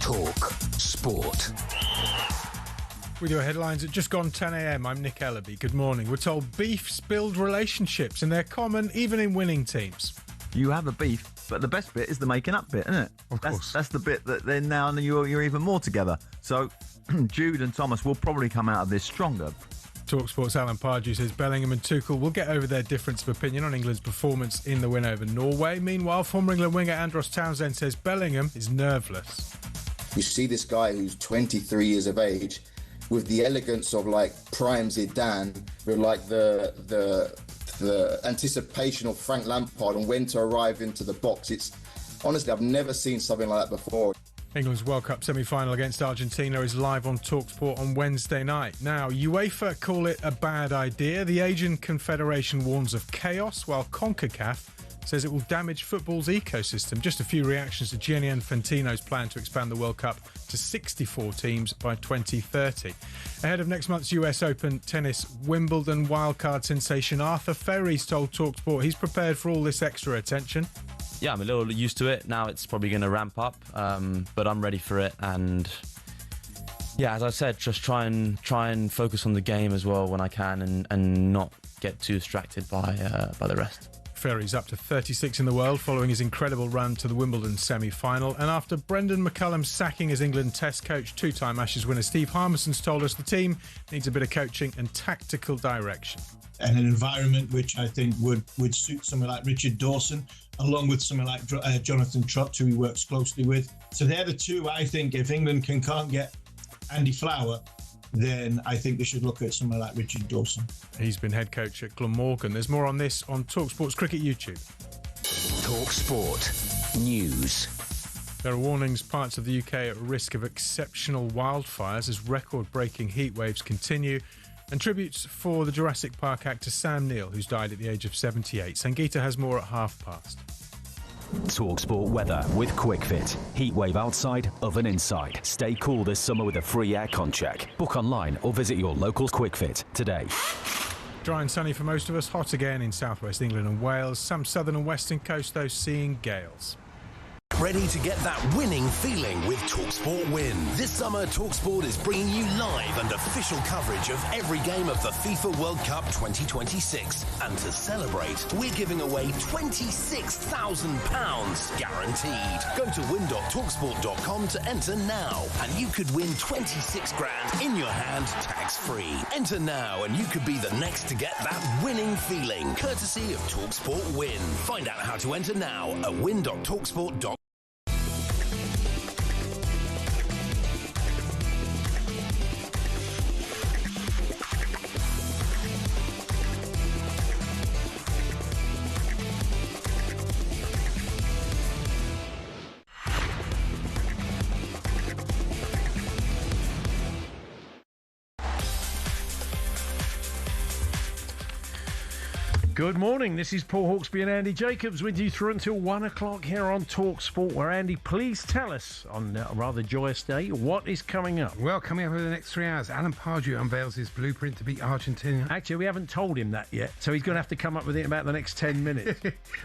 Talk Sport. With your headlines at just gone 10 a.m, I'm Nick Ellaby. Good morning. We're told beefs build relationships, and they're common even in winning teams. You have a beef, but the best bit is the making up bit, isn't it? Of course. That's the bit that then now you're even more together. So Jude and Thomas will probably come out of this stronger. talkSPORT's Alan Pardew says Bellingham and Tuchel will get over their difference of opinion on England's performance in the win over Norway. Meanwhile, former England winger Andros Townsend says Bellingham is nerveless. You see this guy who's 23 years of age with the elegance of like prime Zidane, with like the anticipation of Frank Lampard and when to arrive into the box. It's honestly, I've never seen something like that before. England's World Cup semi-final against Argentina is live on talkSPORT on Wednesday night. Now, UEFA call it a bad idea. The Asian Confederation warns of chaos, while CONCACAF says it will damage football's ecosystem. Just a few reactions to Gianni Infantino's plan to expand the World Cup to 64 teams by 2030. Ahead of next month's US Open tennis, Wimbledon wildcard sensation Arthur Ferry's told talkSPORT he's prepared for all this extra attention. Yeah, I'm a little used to it. Now it's probably going to ramp up, but I'm ready for it. And yeah, as I said, just try and focus on the game as well when I can, and not get too distracted by the rest. Ferry's up to 36 in the world following his incredible run to the Wimbledon semi-final. And after Brendan McCullum sacking as England Test coach, two-time Ashes winner Steve Harmison's told us the team needs a bit of coaching and tactical direction. And an environment which I think would suit someone like Richard Dawson, along with someone like Jonathan Trott, who he works closely with. So they're the two, I think, if England can't get Andy Flower, then I think they should look at someone like Richard Dawson. He's been head coach at Glamorgan. There's more on this on talkSPORT's Cricket YouTube. Talk Sport News. There are warnings parts of the UK at risk of exceptional wildfires as record-breaking heat waves continue, and tributes for the Jurassic Park actor Sam Neill, who's died at the age of 78. Sangeeta has more at past. talkSPORT weather with QuickFit. Heatwave outside, oven inside. Stay cool this summer with a free aircon check. Book online or visit your local QuickFit today. Dry and sunny for most of us. Hot again in southwest England and Wales. Some southern and western coast, though, seeing gales. Ready to get that winning feeling with talkSPORT Win. This summer, talkSPORT is bringing you live and official coverage of every game of the FIFA World Cup 2026. And to celebrate, we're giving away £26,000 guaranteed. Go to win.talksport.com to enter now, and you could win 26 grand in your hand, tax-free. Enter now, and you could be the next to get that winning feeling, courtesy of talkSPORT Win. Find out how to enter now at win.talksport.com. Good morning, this is Paul Hawksbee and Andy Jacobs with you through until 1 o'clock here on talkSPORT, where Andy, please tell us on a rather joyous day, what is coming up? Well, coming up over the next 3 hours, Alan Pardew unveils his blueprint to beat Argentina. Actually, we haven't told him that yet, so he's going to have to come up with it in about the next 10 minutes.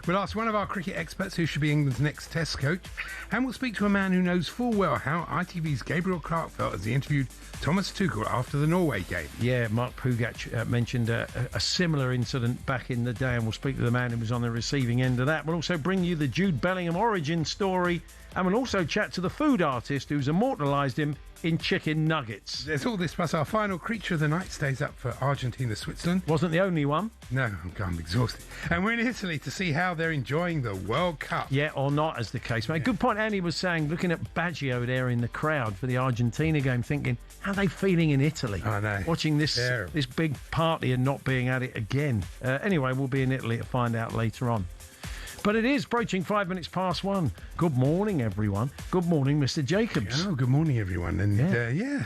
We'll ask one of our cricket experts who should be England's next Test coach, and we'll speak to a man who knows full well how ITV's Gabriel Clark felt as he interviewed Thomas Tuchel after the Norway game. Yeah, Mark Pugac mentioned a similar incident back in the day, and we'll speak to the man who was on the receiving end of that. We'll also bring you the Jude Bellingham origin story, and we'll also chat to the food artist who's immortalised him in chicken nuggets. There's all this plus our final creature of the night stays up for Argentina, Switzerland. Wasn't the only one. No, I'm exhausted. And we're in Italy to see how they're enjoying the World Cup. Yeah, or not, as the case may. Good point Andy was saying, looking at Baggio there in the crowd for the Argentina game, thinking, how are they feeling in Italy? I know. Watching this big party and not being at it again. Anyway, we'll be in Italy to find out later on. But it is approaching 5 minutes past 1. Good morning, everyone. Good morning, Mr. Jacobs. Oh, good morning, everyone. And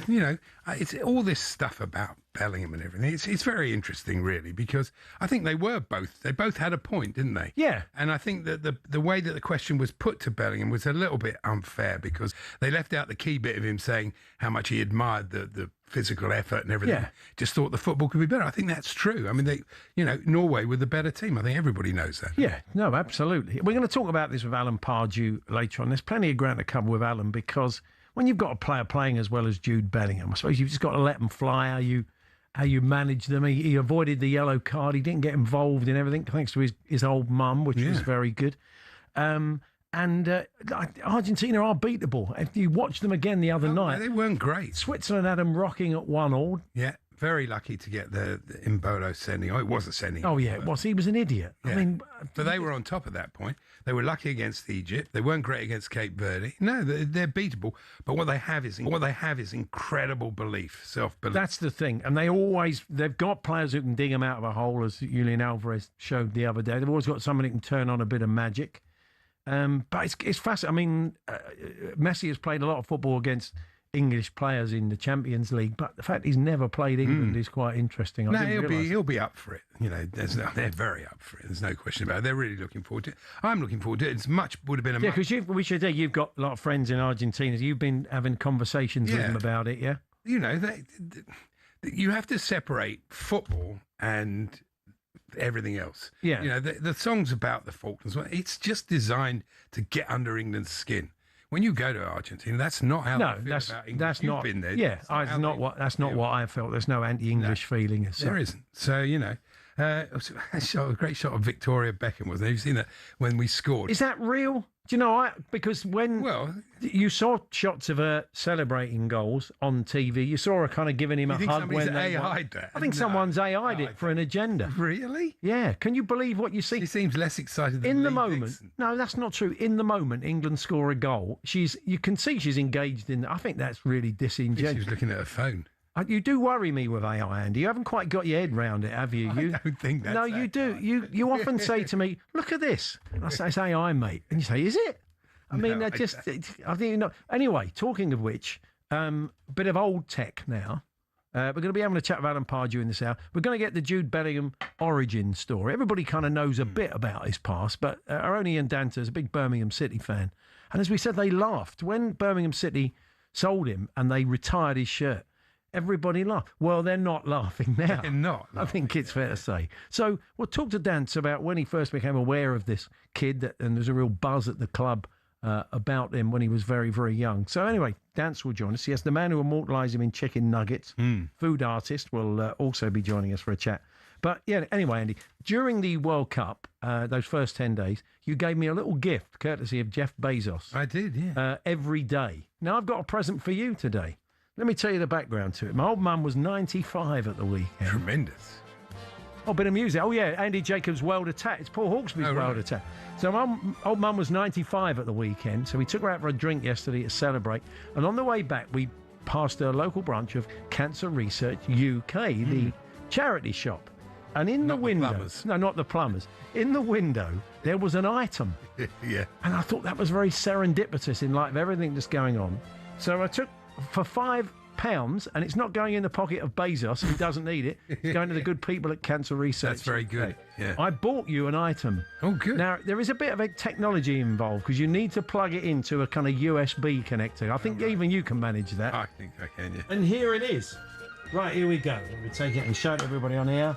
you know, it's all this stuff about Bellingham and everything. It's very interesting, really, because I think they both had a point, didn't they? Yeah. And I think that the way that the question was put to Bellingham was a little bit unfair, because they left out the key bit of him saying how much he admired the physical effort and everything. Yeah. Just thought the football could be better. I think that's true. I mean, Norway were the better team. I think everybody knows that. Yeah, no, absolutely. We're going to talk about this with Alan Pardew later on. There's plenty of ground to cover with Alan, because when you've got a player playing as well as Jude Bellingham, I suppose you've just got to let them fly. How you manage them. He avoided the yellow card. He didn't get involved in everything thanks to his old mum, which was very good. And Argentina are beatable. If you watched them again the other night, they weren't great. Switzerland had them rocking at 1-1. Yeah, very lucky to get the Imbolo sending. Oh, it was a sending. Oh, yeah, it was. He was an idiot. Yeah. I mean... But they were on top at that point. They were lucky against Egypt. They weren't great against Cape Verde. No, they're beatable. But what they have is incredible belief, self-belief. That's the thing. And they've got players who can dig them out of a hole, as Julian Alvarez showed the other day. They've always got someone who can turn on a bit of magic. But it's fascinating. I mean, Messi has played a lot of football against English players in the Champions League, but the fact he's never played England is quite interesting. He'll be up for it. You know, they're very up for it. There's no question about it. They're really looking forward to it. I'm looking forward to it. Would have been a because you've got a lot of friends in Argentina. You've been having conversations with them about it, yeah. You know, you have to separate football and everything else. Yeah. You know, the song's about the Falklands. It's just designed to get under England's skin. When you go to Argentina, that's not how they feel about England. That's You've not. been there. Yeah, that's not what I felt. There's no anti-English feeling. There isn't. So you know, a great shot of Victoria Beckham, wasn't there? You've seen that when we scored. Is that real? Do you know? Because when you saw shots of her celebrating goals on TV, you saw her kind of giving him a hug when they AI'd that. I think someone's AI'd it for an agenda. Really? Yeah. Can you believe what you see? She seems less excited than in the Lee moment. Dixon. No, that's not true. In the moment, England score a goal. You can see she's engaged in. I think that's really disingenuous. She was looking at her phone. You do worry me with AI, Andy. You haven't quite got your head round it, have you? I don't think that's No, you do. You often say to me, "Look at this." I say, "It's AI, mate," and you say, "Is it?" I mean, I think you know. Anyway, talking of which, bit of old tech now. We're going to be having a chat with Alan Pardew in this hour. We're going to get the Jude Bellingham origin story. Everybody kind of knows a bit about his past, but our own Ian Danter is a big Birmingham City fan. And as we said, they laughed when Birmingham City sold him and they retired his shirt. Everybody laughed. Well, they're not laughing now. They're not. I think it's fair to say. So we'll talk to Dance about when he first became aware of this kid, and there's a real buzz at the club about him when he was very, very young. So anyway, Dance will join us. Yes, the man who immortalised him in Chicken Nuggets, food artist, will also be joining us for a chat. But yeah, anyway, Andy, during the World Cup, those first 10 days, you gave me a little gift courtesy of Jeff Bezos. I did, yeah. Every day. Now, I've got a present for you today. Let me tell you the background to it. My old mum was 95 at the weekend. Tremendous. Oh, bit of music. Oh, yeah, Andy Jacobs' World Attack. It's Paul Hawksbee's World Attack. So my old mum was 95 at the weekend, so we took her out for a drink yesterday to celebrate. And on the way back, we passed a local branch of Cancer Research UK, the charity shop. And in the window... No, not the plumbers. In the window, there was an item. Yeah. And I thought that was very serendipitous in light of everything that's going on. So I took... for £5, and it's not going in the pocket of Bezos, who doesn't need it. It's going to the good people at Cancer Research. That's very good. Yeah. I bought you an item. Oh, good. Now, there is a bit of a technology involved because you need to plug it into a kind of USB connector. I think even you can manage that. I think I can, yeah. And here it is. Right, here we go. Let me take it and show it to everybody on here.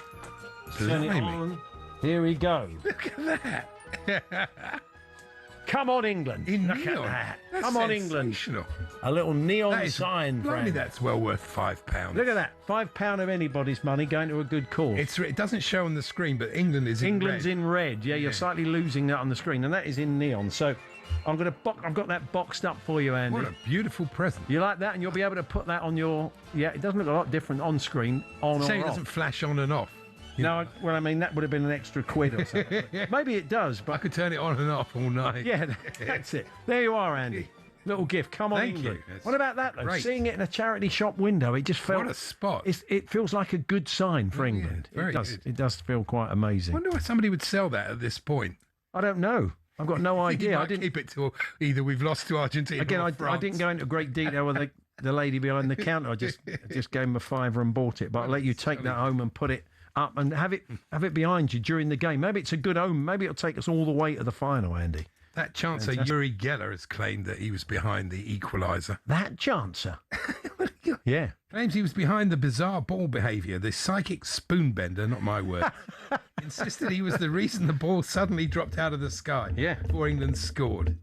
Turn it on. Here we go. Look at that. Come on, England. In Look neon. at that. That's Come on, England. A little neon sign, Blimey, friend. that's well worth £5. Look at that. £5 of anybody's money going to a good cause. It doesn't show on the screen, but England is in England's red. in red. Yeah, you're slightly losing that on the screen, and that is in neon. So I've got that boxed up for you, Andy. What a beautiful present. You like that? And you'll be able to put that on your... Yeah, it doesn't look a lot different on screen, on or off. It doesn't flash on and off. No, well, I mean, that would have been an extra quid or something. Maybe it does, but... I could turn it on and off all night. Yeah, that's it. There you are, Andy. Little gift. Come on, Thank England. you. That's what about that, though? great. Seeing it in a charity shop window, it just felt... What a spot. It feels like a good sign for England. very It does. good. It does feel quite I amazing. wonder why somebody would sell that at this point. I don't know. I've got no idea. I didn't keep it till either we've lost to Argentina Again, or I France. didn't go into great detail with the lady behind the counter. I just gave him a £5 and bought it. But I'll let you take that home and put it up and have it behind you during the game. Maybe it's a good omen. Maybe it'll take us all the way to the final, Andy. That chancer, Yuri Geller, has claimed that he was behind the equaliser. That chancer? Yeah. Claims he was behind the bizarre ball behaviour, the psychic spoonbender, not my word. Insisted he was the reason the ball suddenly dropped out of the sky before England scored.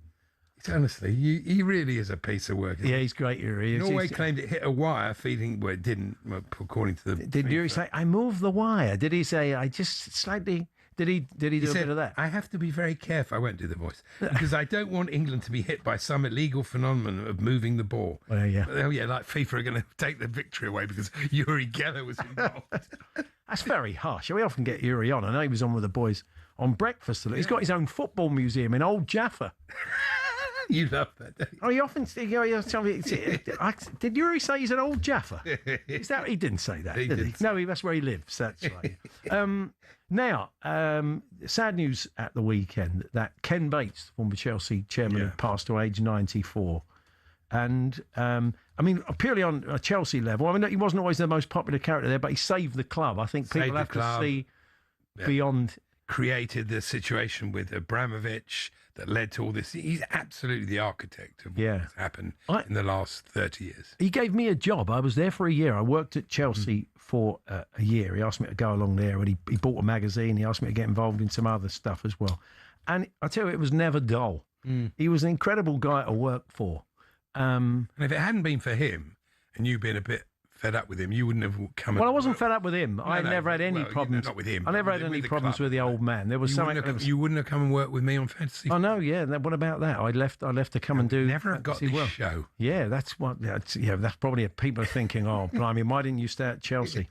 honestly, he really is a piece of work. Yeah, he's great, Yuri. Norway claimed it hit a wire, feeding. Well, it didn't, according to the. Did Yuri say, "I moved the wire"? Did he say, "I just slightly"? Did he do a bit of that? I have to be very careful. I won't do the voice because I don't want England to be hit by some illegal phenomenon of moving the ball. Well, yeah. Oh, yeah, like FIFA are going to take the victory away because Yuri Geller was involved. That's very harsh. We often get Yuri on. I know he was on with the boys on breakfast. He's got his own football museum in Old Jaffa. You love that, don't you? Oh, he often tell me. Did Yuri say he's an Old Jaffa? Is that he didn't say that? Did he? No, that's where he lives. That's right. Now, sad news at the weekend that Ken Bates, former Chelsea chairman, had passed away, age 94. And I mean, purely on a Chelsea level, I mean, he wasn't always the most popular character there, but he saved the club. I think people have to see beyond. Created the situation with Abramovich that led to all this. He's absolutely the architect of what's happened in the last 30 years. He gave me a job. I was there for a year. I worked at Chelsea for a year. He asked me to go along there, and he bought a magazine. He asked me to get involved in some other stuff as well. And I tell you, it was never dull. He was an incredible guy to work for. And if it hadn't been for him, and you being a bit fed up with him, you wouldn't have come. Well, I wasn't fed up with him. I never had any problems. Not with him. I never had any problems with the old man. There was something. You wouldn't have come and worked with me on fantasy. Oh no, yeah. What about that? I left to come and do. Never have got this show. Yeah, that's what. Yeah, that's probably people are thinking. Oh, blimey, why didn't you stay at Chelsea?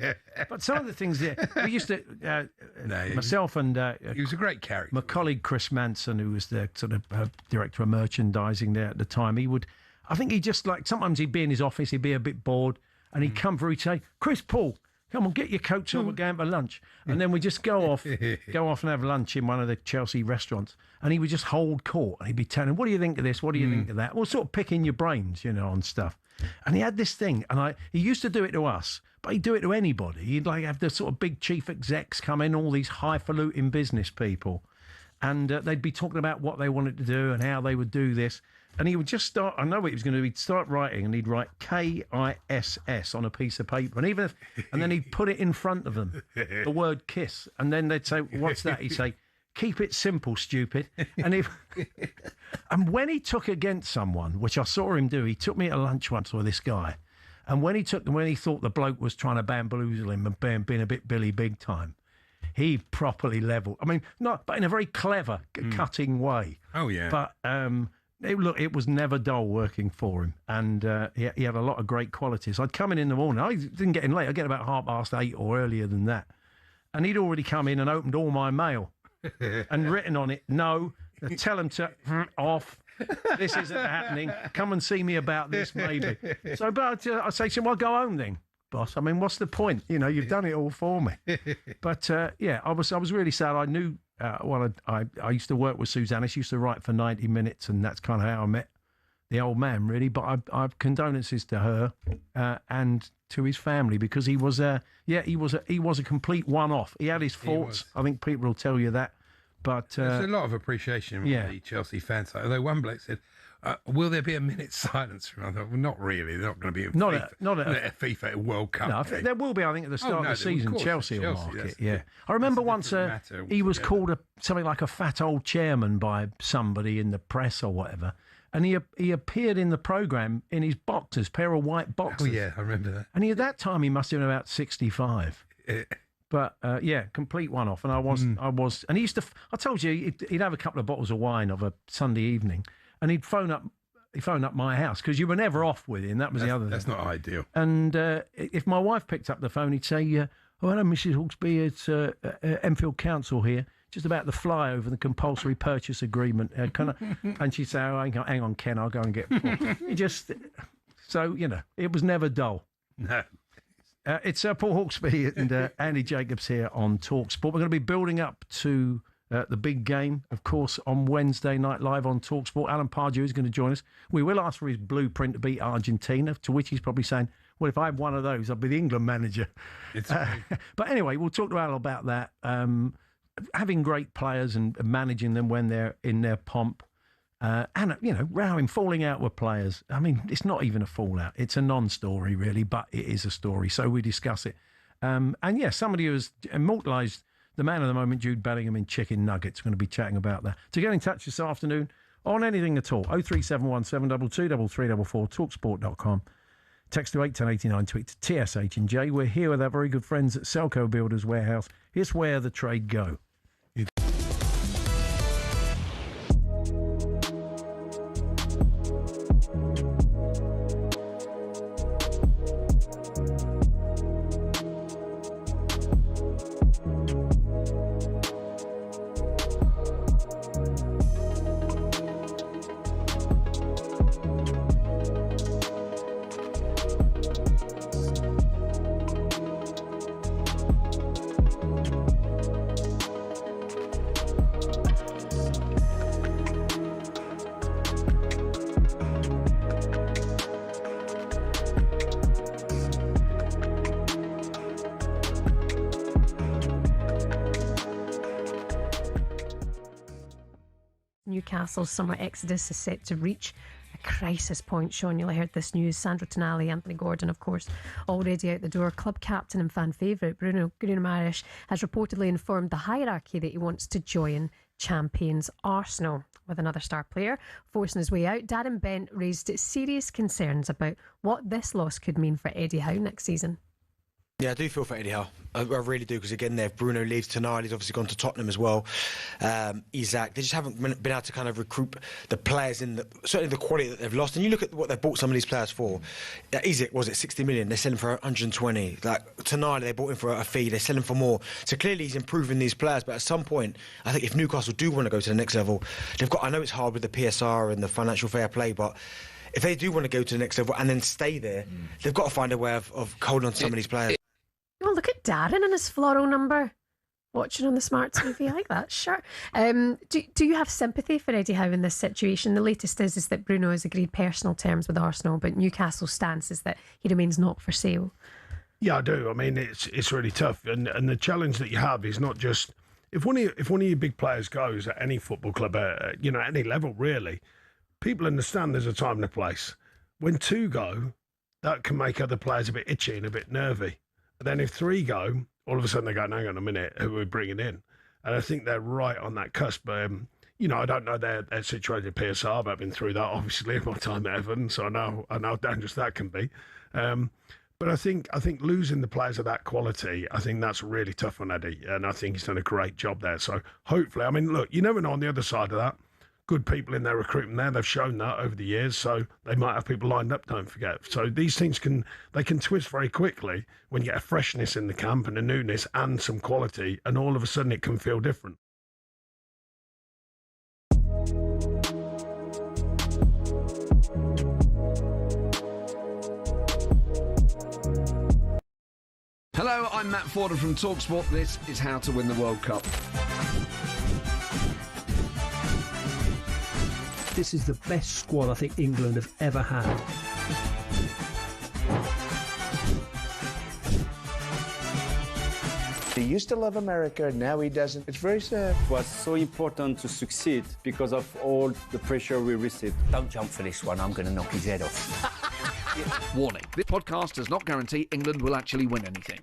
But some of the things we used to. Myself and he was a great character. My colleague Chris Manson, who was the sort of director of merchandising there at the time, he would. I think he just sometimes he'd be in his office, he'd be a bit bored. And he'd come through, he'd say, "Chris Paul, come on, get your coats on, we're going for lunch." And then we'd just go off and have lunch in one of the Chelsea restaurants. And he would just hold court and he'd be telling, "What do you think of this? What do you think of that?" Well, sort of picking your brains, on stuff. And he had this thing, and he used to do it to us, but he'd do it to anybody. He'd have the sort of big chief execs come in, all these highfalutin business people. And they'd be talking about what they wanted to do and how they would do this. And he would just start, I know what he was going to do, he'd start writing and he'd write KISS on a piece of paper. And then he'd put it in front of them, the word kiss. And then they'd say, "What's that?" He'd say, "Keep it simple, stupid." And and when he took against someone, which I saw him do, he took me at lunch once with this guy. And when he thought the bloke was trying to bamboozle him and being a bit Billy Big Time, he properly levelled. I mean, but in a very clever, cutting way. Oh, yeah. But, it was never dull working for him, and he had a lot of great qualities. I'd come in the morning. I didn't get in late. I'd get about 8:30 or earlier than that. And he'd already come in and opened all my mail and written on it, "No, tell him to off. This isn't happening. Come and see me about this, maybe." So, but I say to him, "Well, go home then, boss. I mean, what's the point? You've done it all for me." But, I was really sad. I knew... I used to work with Susanna. She used to write for 90 Minutes, and that's kind of how I met the old man, really. But I've condolences to her and to his family, because he was a complete one-off. He had his faults. I think people will tell you that. But there's a lot of appreciation from the Chelsea fans. Although one bloke said, "Will there be a minute's silence?" I thought, well, not really. They're not going to be not at a FIFA World Cup. No, there will be. I think at the start of the season, Chelsea will mark it. Yeah, I remember once he was called something like a fat old chairman by somebody in the press or whatever, and he appeared in the programme in his boxers, pair of white boxers. Oh yeah, I remember that. And at that time he must have been about 65. But complete one-off. And I was, and he used to. I told you, he'd have a couple of bottles of wine of a Sunday evening, and he'd phone up my house, because you were never off with him. That was the other thing. That's not ideal. And if my wife picked up the phone, he'd say, "Oh, hello, Mrs. Hawksbee, it's Enfield Council here, just about the flyover, the compulsory purchase agreement. And she'd say, "Oh, hang on, Ken, I'll go and get So, it was never dull. No. It's Paul Hawksbee and Andy Jacobs here on talkSPORT. We're going to be building up to the big game, of course, on Wednesday night live on talkSPORT. Alan Pardew is going to join us. We will ask for his blueprint to beat Argentina, to which he's probably saying, "Well, if I had one of those, I'd be the England manager." But anyway, we'll talk to Alan about that. Having great players and managing them when they're in their pomp. And, rowing, falling out with players. I mean, it's not even a fallout. It's a non-story, really, but it is a story. So we discuss it. Somebody who has immortalised the man of the moment, Jude Bellingham, in chicken nuggets. We're going to be chatting about that. To get in touch this afternoon on anything at all. 0371 722 3344, talksport.com. Text to 81089, tweet to TSH and J. We're here with our very good friends at Selco Builders Warehouse. Here's where the trade go. Newcastle's summer exodus is set to reach a crisis point. Sean, you'll have heard this news. Sandro Tonali, Anthony Gordon, of course, already out the door. Club captain and fan favourite Bruno Guimaraes has reportedly informed the hierarchy that he wants to join champions Arsenal, with another star player forcing his way out. Darren Bent raised serious concerns about what this loss could mean for Eddie Howe next season. Yeah, I do feel for Eddie Howe. I really do, because again, if Bruno leaves tonight, he's obviously gone to Tottenham as well. Isaac, they just haven't been able to kind of recruit the players certainly the quality that they've lost. And you look at what they've bought some of these players for. Isaac, was it 60 million? They're selling for 120. Like tonight, they bought him for a fee. They're selling for more. So clearly, he's improving these players. But at some point, I think if Newcastle do want to go to the next level, they've got. I know it's hard with the PSR and the financial fair play, but if they do want to go to the next level and then stay there, they've got to find a way of holding on to some of these players. Oh, look at Darren and his floral number. Watching on the smart TV, I like that. Sure. Do you have sympathy for Eddie Howe in this situation? The latest is that Bruno has agreed personal terms with Arsenal, but Newcastle's stance is that he remains not for sale. Yeah, I do. I mean, it's really tough, and the challenge that you have is not just if one of your big players goes at any football club, at any level really. People understand there's a time and a place. When two go, that can make other players a bit itchy and a bit nervy. Then if three go, all of a sudden they go, hang on a minute, who are we bringing in? And I think they're right on that cusp. I don't know their situation at PSR, but I've been through that, obviously, in my time at Everton, so I know how dangerous that can be. But I think losing the players of that quality, I think that's really tough on Eddie, and I think he's done a great job there. So hopefully, I mean, look, you never know on the other side of that. Good people in their recruitment there. They've shown that over the years, so they might have people lined up, don't forget. So these things can twist very quickly when you get a freshness in the camp and a newness and some quality, and all of a sudden it can feel different. Hello, I'm Matt Forden from talkSPORT. This is How to Win the World Cup. This is the best squad I think England have ever had. He used to love America, now he doesn't. It's very sad. It was so important to succeed because of all the pressure we received. Don't jump for this one, I'm going to knock his head off. Warning, this podcast does not guarantee England will actually win anything.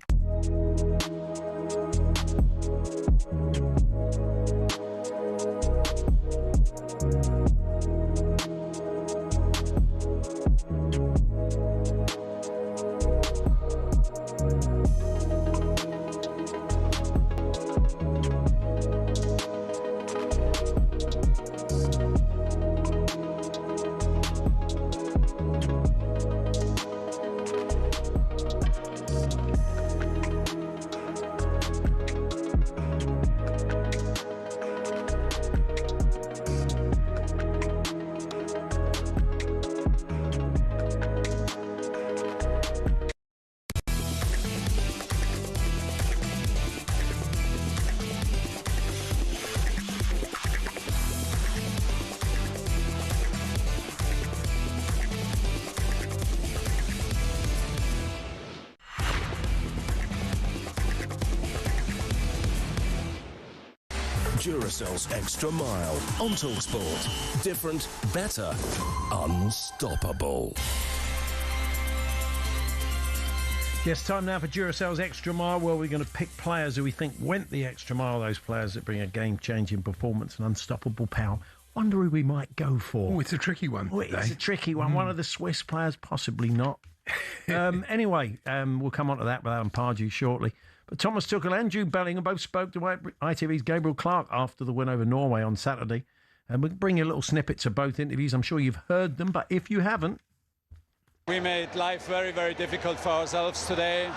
Duracell's Extra Mile on talkSPORT. Different, better, unstoppable. Yes, time now for Duracell's Extra Mile, where we're going to pick players who we think went the extra mile, those players that bring a game-changing performance and unstoppable power Wonder who we might go for. Oh, it's a tricky one. It's a tricky one. One of the Swiss players, possibly not. Anyway, we'll come on to that with Alan Pardew shortly. But Thomas Tuchel and Jude Bellingham both spoke to ITV's Gabriel Clark after the win over Norway on Saturday. And we'll bring you little snippets of both interviews. I'm sure you've heard them, but if you haven't... We made life very, very difficult for ourselves today.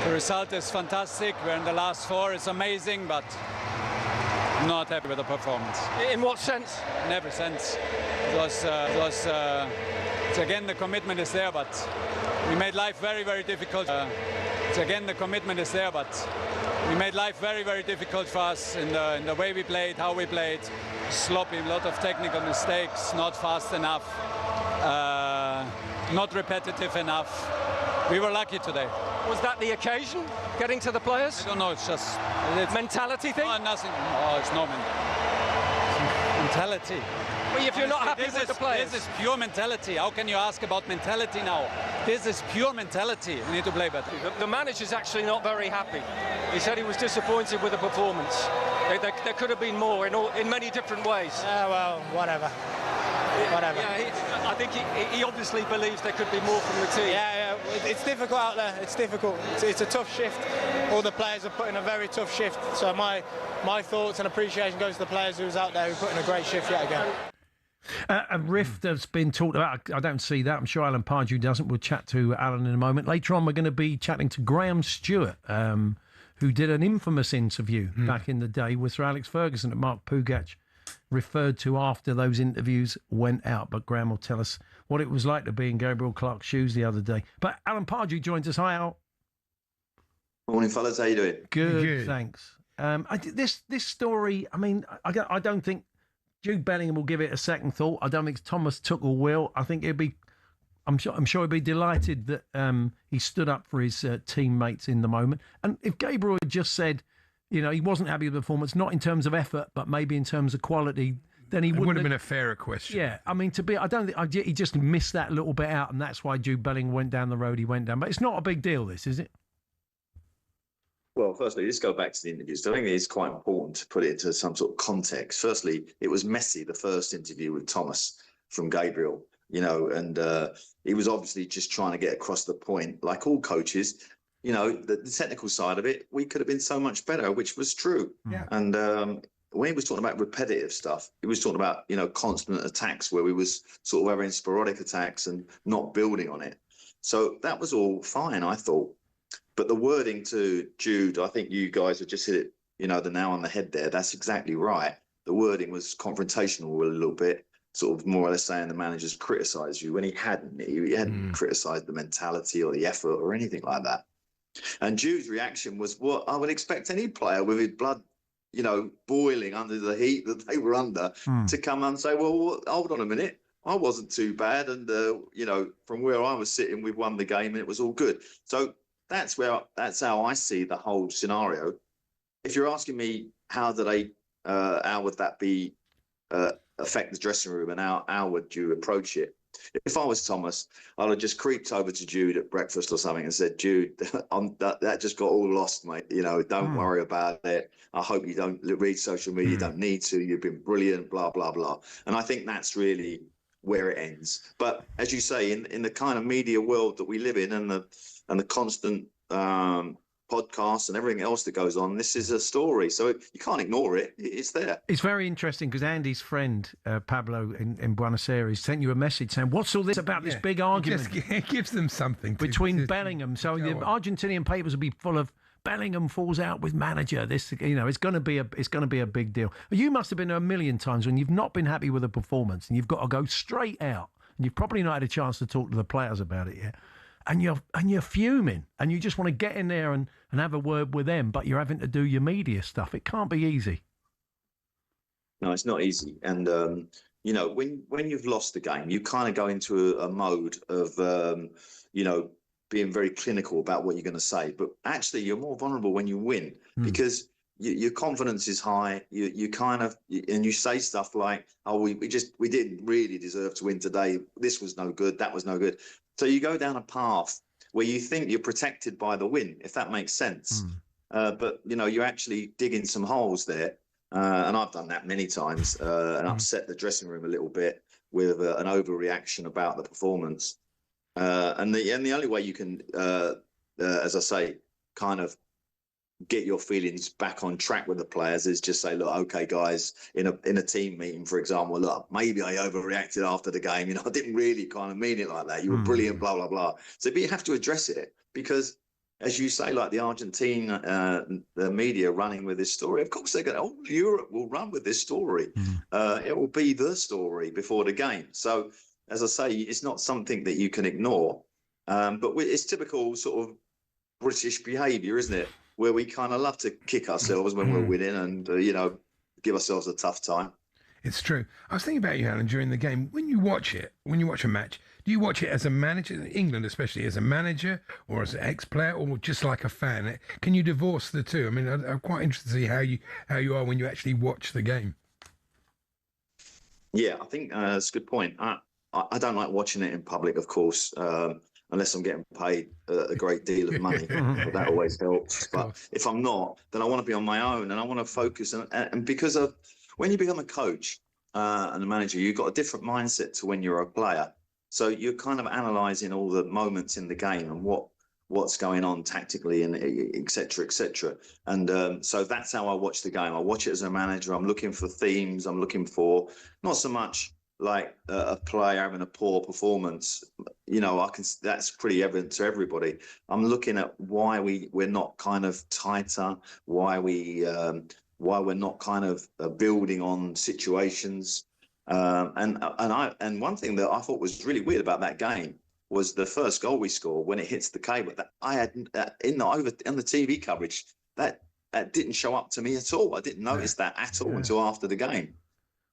The result is fantastic. We're in the last four. It's amazing, but not happy with the performance. In what sense? In every sense. Again, the commitment is there, but we made life very, very difficult. Again, the commitment is there, but we made life very, very difficult for us in the way we played, how we played. Sloppy, a lot of technical mistakes, not fast enough, not repetitive enough. We were lucky today. Was that the occasion, getting to the players? I don't know, it's mentality thing? No, nothing. Oh, it's no mentality. Well, if you're not happy with the players. This is pure mentality. How can you ask about mentality now? This is pure mentality. We need to play better. The manager's actually not very happy. He said he was disappointed with the performance. There could have been more in many different ways. Well, whatever. Yeah, I think he obviously believes there could be more from the team. Yeah, it's difficult out there. It's difficult. It's a tough shift. All the players are putting a very tough shift. So my thoughts and appreciation goes to the players who's out there who put in a great shift yet again. A rift has been talked about. I don't see that. I'm sure Alan Pardew doesn't. We'll chat to Alan in a moment. Later on, we're going to be chatting to Graham Stewart, who did an infamous interview back in the day with Sir Alex Ferguson that Mark Pugac referred to after those interviews went out. But Graham will tell us what it was like to be in Gabriel Clark's shoes the other day. But Alan Pardew joins us. Hi, Al. Morning, fellas. How you doing? Good. Thanks. This story, I mean, I don't think Jude Bellingham will give it a second thought. I don't think Thomas Tuchel will. I think I'm sure he'd be delighted that he stood up for his teammates in the moment. And if Gabriel had just said, he wasn't happy with the performance, not in terms of effort, but maybe in terms of quality, then he would have been a fairer question. Yeah, I mean, he just missed that little bit out, and that's why Jude Bellingham went down the road he went down. But it's not a big deal, this, is it? Well, firstly, let's go back to the interviews. I think it is quite important to put it into some sort of context. Firstly, it was messy, the first interview with Thomas from Gabriel, and he was obviously just trying to get across the point. Like all coaches, the technical side of it, we could have been so much better, which was true. Yeah. And when he was talking about repetitive stuff, he was talking about, constant attacks where we was sort of having sporadic attacks and not building on it. So that was all fine, I thought. But the wording to Jude, I think you guys have just hit it, the nail on the head there. That's exactly right. The wording was confrontational a little bit, sort of more or less saying the manager's criticised you when he hadn't. He hadn't criticised the mentality or the effort or anything like that. And Jude's reaction was what I would expect any player with his blood, boiling under the heat that they were under to come and say, well, hold on a minute. I wasn't too bad. And, from where I was sitting, we've won the game and it was all good. So that's how I see the whole scenario. If you're asking me how would that be affect the dressing room and how would you approach it? If I was Thomas, I'd have just creeped over to Jude at breakfast or something and said, Jude, that just got all lost, mate. Don't worry about it. I hope you don't read social media. You don't need to. You've been brilliant, blah, blah, blah. And I think that's really where it ends. But as you say, in the kind of media world that we live in and the constant podcasts and everything else that goes on, this is a story. So you can't ignore it. It's there. It's very interesting because Andy's friend, Pablo in Buenos Aires, sent you a message saying, what's all this about this big argument? It gives them something. Between Bellingham. So the Argentinian papers will be full of Bellingham falls out with manager. This, it's going to be a big deal. You must have been there a million times when you've not been happy with a performance and you've got to go straight out. And you've probably not had a chance to talk to the players about it yet. And you're fuming and you just want to get in there and have a word with them, but you're having to do your media stuff. It can't be easy. No, it's not easy. And, when you've lost the game, you kind of go into a mode of, being very clinical about what you're going to say. But actually, you're more vulnerable when you win because your confidence is high. You kind of, and you say stuff like, oh, we didn't really deserve to win today. This was no good. That was no good. So you go down a path where you think you're protected by the win, if that makes sense. But, you're actually digging some holes there. And I've done that many times and upset the dressing room a little bit with an overreaction about the performance. And the only way you can, as I say, kind of get your feelings back on track with the players is just say, look, okay, guys, in a team meeting, for example, look, maybe I overreacted after the game. You know, I didn't really kind of mean it like that. You were brilliant, blah, blah, blah. So, but you have to address it because, as you say, like the Argentine, the media running with this story, of course they're going to, Europe will run with this story. It will be the story before the game. So, as I say, it's not something that you can ignore. But it's typical sort of British behaviour, isn't it? Where we kind of love to kick ourselves when we're winning and, give ourselves a tough time. It's true. I was thinking about you, Alan, during the game. When you watch a match, do you watch it as a manager, England especially, as a manager or as an ex-player or just like a fan? Can you divorce the two? I mean, I'm quite interested to see how you are when you actually watch the game. Yeah, I think that's a good point. I don't like watching it in public, of course, unless I'm getting paid a great deal of money. But that always helps. But if I'm not, then I want to be on my own and I want to focus. And because of when you become a coach and a manager, you've got a different mindset to when you're a player. So you're kind of analysing all the moments in the game and what's going on tactically and et cetera, et cetera. And so that's how I watch the game. I watch it as a manager. I'm looking for themes. I'm looking for not so much like a player having a poor performance, that's pretty evident to everybody. I'm looking at why we're not kind of tighter, why we're not kind of building on situations. And one thing that I thought was really weird about that game was the first goal we scored when it hits the cable. That I had in the TV coverage that didn't show up to me at all. I didn't notice that at all until after the game.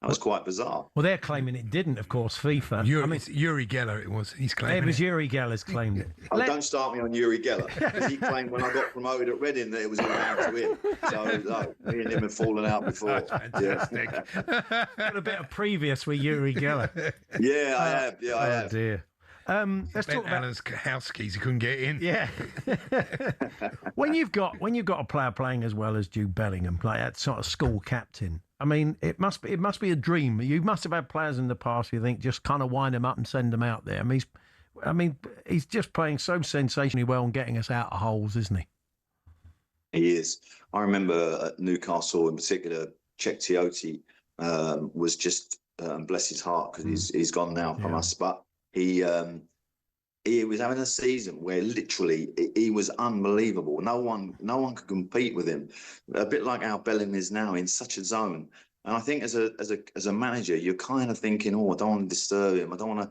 That was quite bizarre. Well, they're claiming it didn't, of course, FIFA. It's Yuri Geller, it was. He's claiming it. It was Yuri Geller's claimed it. Oh, don't start me on Yuri Geller, because he claimed when I got promoted at Reading that it was all down to him. So, me and him have fallen out before. Fantastic. Got a bit of previous with Yuri Geller. Yeah, I have. Yeah, I have. Oh, dear. Let's talk about Alan's house keys. He couldn't get in. Yeah. when you've got a player playing as well as Jude Bellingham, like that sort of school captain, I mean, it must be a dream. You must have had players in the past you think just kind of wind them up and send them out there. I mean, he's just playing so sensationally well and getting us out of holes, isn't he? He is. I remember at Newcastle in particular, Czech Tiote was just bless his heart because he's gone now from us, but he was having a season where literally he was unbelievable. No one could compete with him. A bit like how Bellingham is now in such a zone. And I think as a manager, you're kind of thinking, I don't want to disturb him. I don't want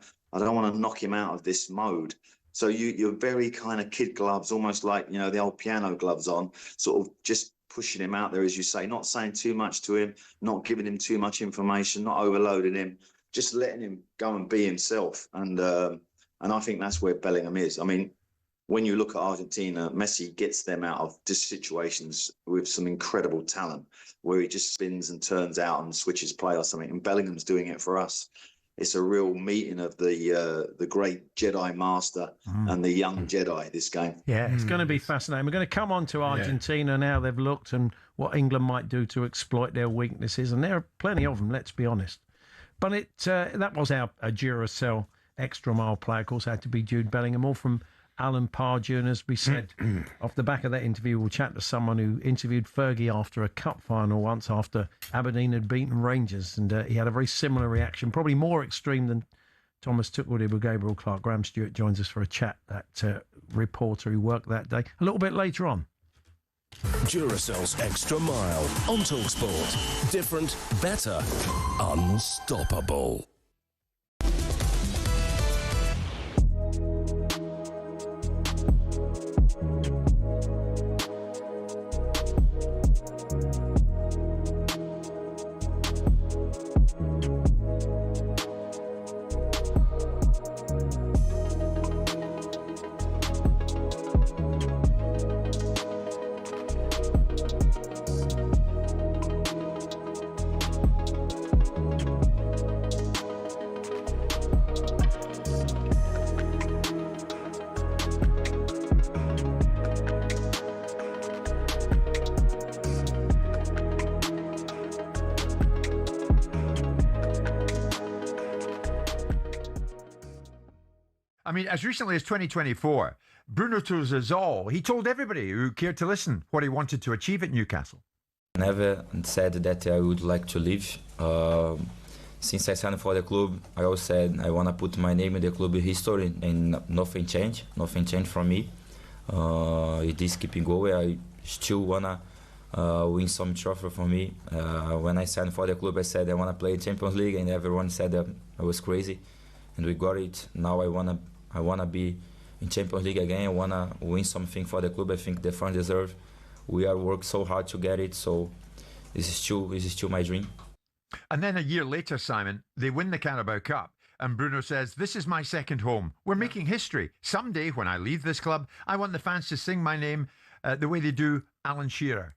to knock him out of this mode. So you're very kind of kid gloves, almost like the old piano gloves on, sort of just pushing him out there, as you say, not saying too much to him, not giving him too much information, not overloading him, just letting him go and be himself. And I think that's where Bellingham is. I mean, when you look at Argentina, Messi gets them out of situations with some incredible talent where he just spins and turns out and switches play or something. And Bellingham's doing it for us. It's a real meeting of the great Jedi Master and the young Jedi, this game. Yeah, it's going to be fascinating. We're going to come on to Argentina now. They've looked and what England might do to exploit their weaknesses. And there are plenty of them, let's be honest. But that was our Duracell extra mile player, of course, had to be Jude Bellingham, all from Alan Pardew. And as we said, off the back of that interview, we'll chat to someone who interviewed Fergie after a cup final once after Aberdeen had beaten Rangers. And he had a very similar reaction, probably more extreme than Thomas Tuchel did with Gabriel Clark. Graham Stewart joins us for a chat, that reporter who worked that day, a little bit later on. Duracell's Extra Mile on talkSPORT. Different, better, unstoppable. I mean, as recently as 2024, Bruno told us all. He told everybody who cared to listen what he wanted to achieve at Newcastle. Never said that I would like to leave. Since I signed for the club, I always said I want to put my name in the club history, and nothing changed. Nothing changed for me. It is keeping going. I still want to win some trophy for me. When I signed for the club, I said I want to play Champions League, and everyone said that I was crazy. And we got it. Now I wanna be in Champions League again. I wanna win something for the club. I think the fans deserve. We are worked so hard to get it. So this is still my dream. And then a year later, Simon, they win the Carabao Cup. And Bruno says, "This is my second home. We're making history. Someday, when I leave this club, I want the fans to sing my name the way they do Alan Shearer."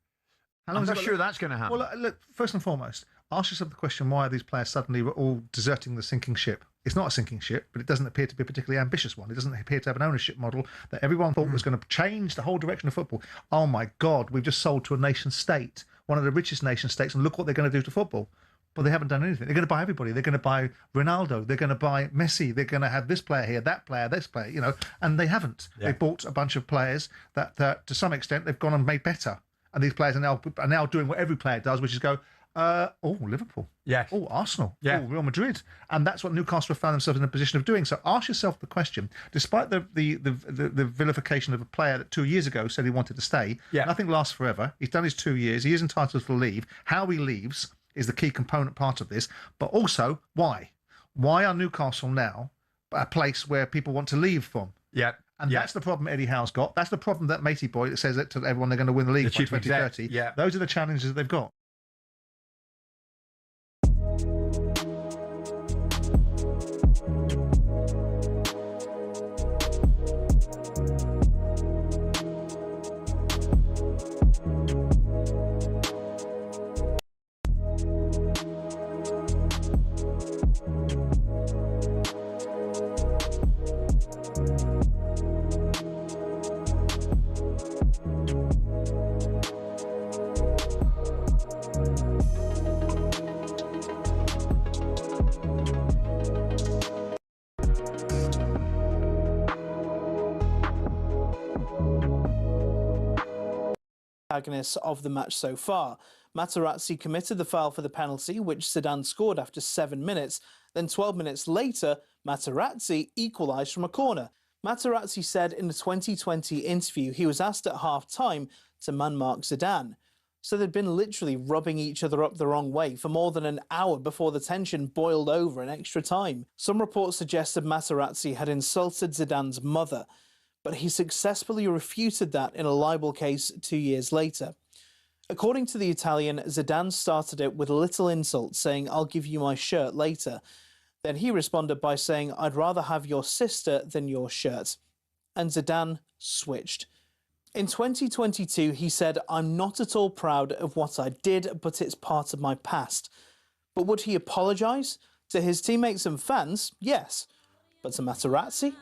I'm not sure that's going to happen. Well, look, first and foremost, ask yourself the question, why are these players suddenly all deserting the sinking ship? It's not a sinking ship, but it doesn't appear to be a particularly ambitious one. It doesn't appear to have an ownership model that everyone thought was going to change the whole direction of football. Oh my God, we've just sold to a nation state, one of the richest nation states, and look what they're going to do to football. But they haven't done anything. They're going to buy everybody. They're going to buy Ronaldo. They're going to buy Messi. They're going to have this player here, that player, this player, and they haven't. Yeah. They bought a bunch of players that to some extent they've gone and made better. And these players are now doing what every player does, which is go, Liverpool. Yes. Oh, Arsenal. Yeah. Oh, Real Madrid. And that's what Newcastle have found themselves in a position of doing. So ask yourself the question, despite the vilification of a player that 2 years ago said he wanted to stay, nothing lasts forever. He's done his 2 years. He is entitled to leave. How he leaves is the key component part of this. But also, why? Why are Newcastle now a place where people want to leave from? Yeah. And that's the problem Eddie Howe's got. That's the problem that Matey Boy that says that to everyone they're going to win the league by 2030. Yeah. Those are the challenges that they've got. Protagonists of the match so far. Materazzi committed the foul for the penalty, which Zidane scored after 7 minutes. Then 12 minutes later, Materazzi equalised from a corner. Materazzi said in a 2020 interview he was asked at half-time to man-mark Zidane. So they'd been literally rubbing each other up the wrong way for more than an hour before the tension boiled over in extra time. Some reports suggested Materazzi had insulted Zidane's mother, but he successfully refuted that in a libel case 2 years later. According to the Italian, Zidane started it with a little insult, saying, "I'll give you my shirt later." Then he responded by saying, "I'd rather have your sister than your shirt." And Zidane switched. In 2022, he said, "I'm not at all proud of what I did, but it's part of my past." But would he apologise? To his teammates and fans, yes. But to Materazzi?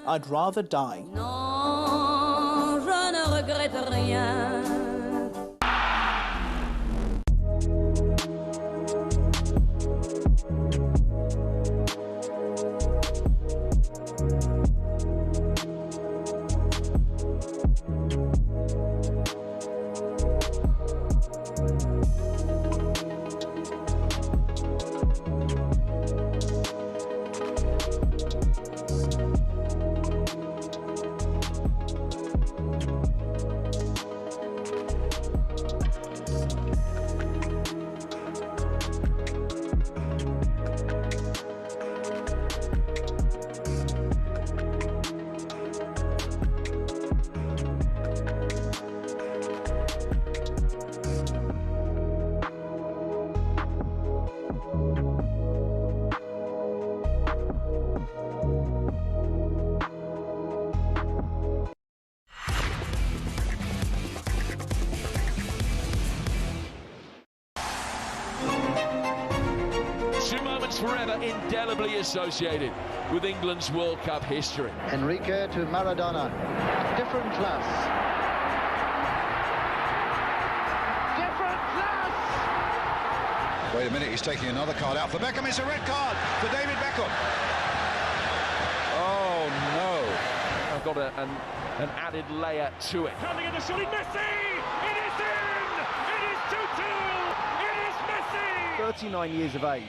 I'd rather die. Non, je ne regrette rien. Forever indelibly associated with England's World Cup history. Enrique to Maradona. Different class. Different class! Wait a minute, he's taking another card out for Beckham. It's a red card for David Beckham. Oh, got an added layer to it. Coming in the shot, Messi! It is in! It is 2-2! It is Messi! 39 years of age.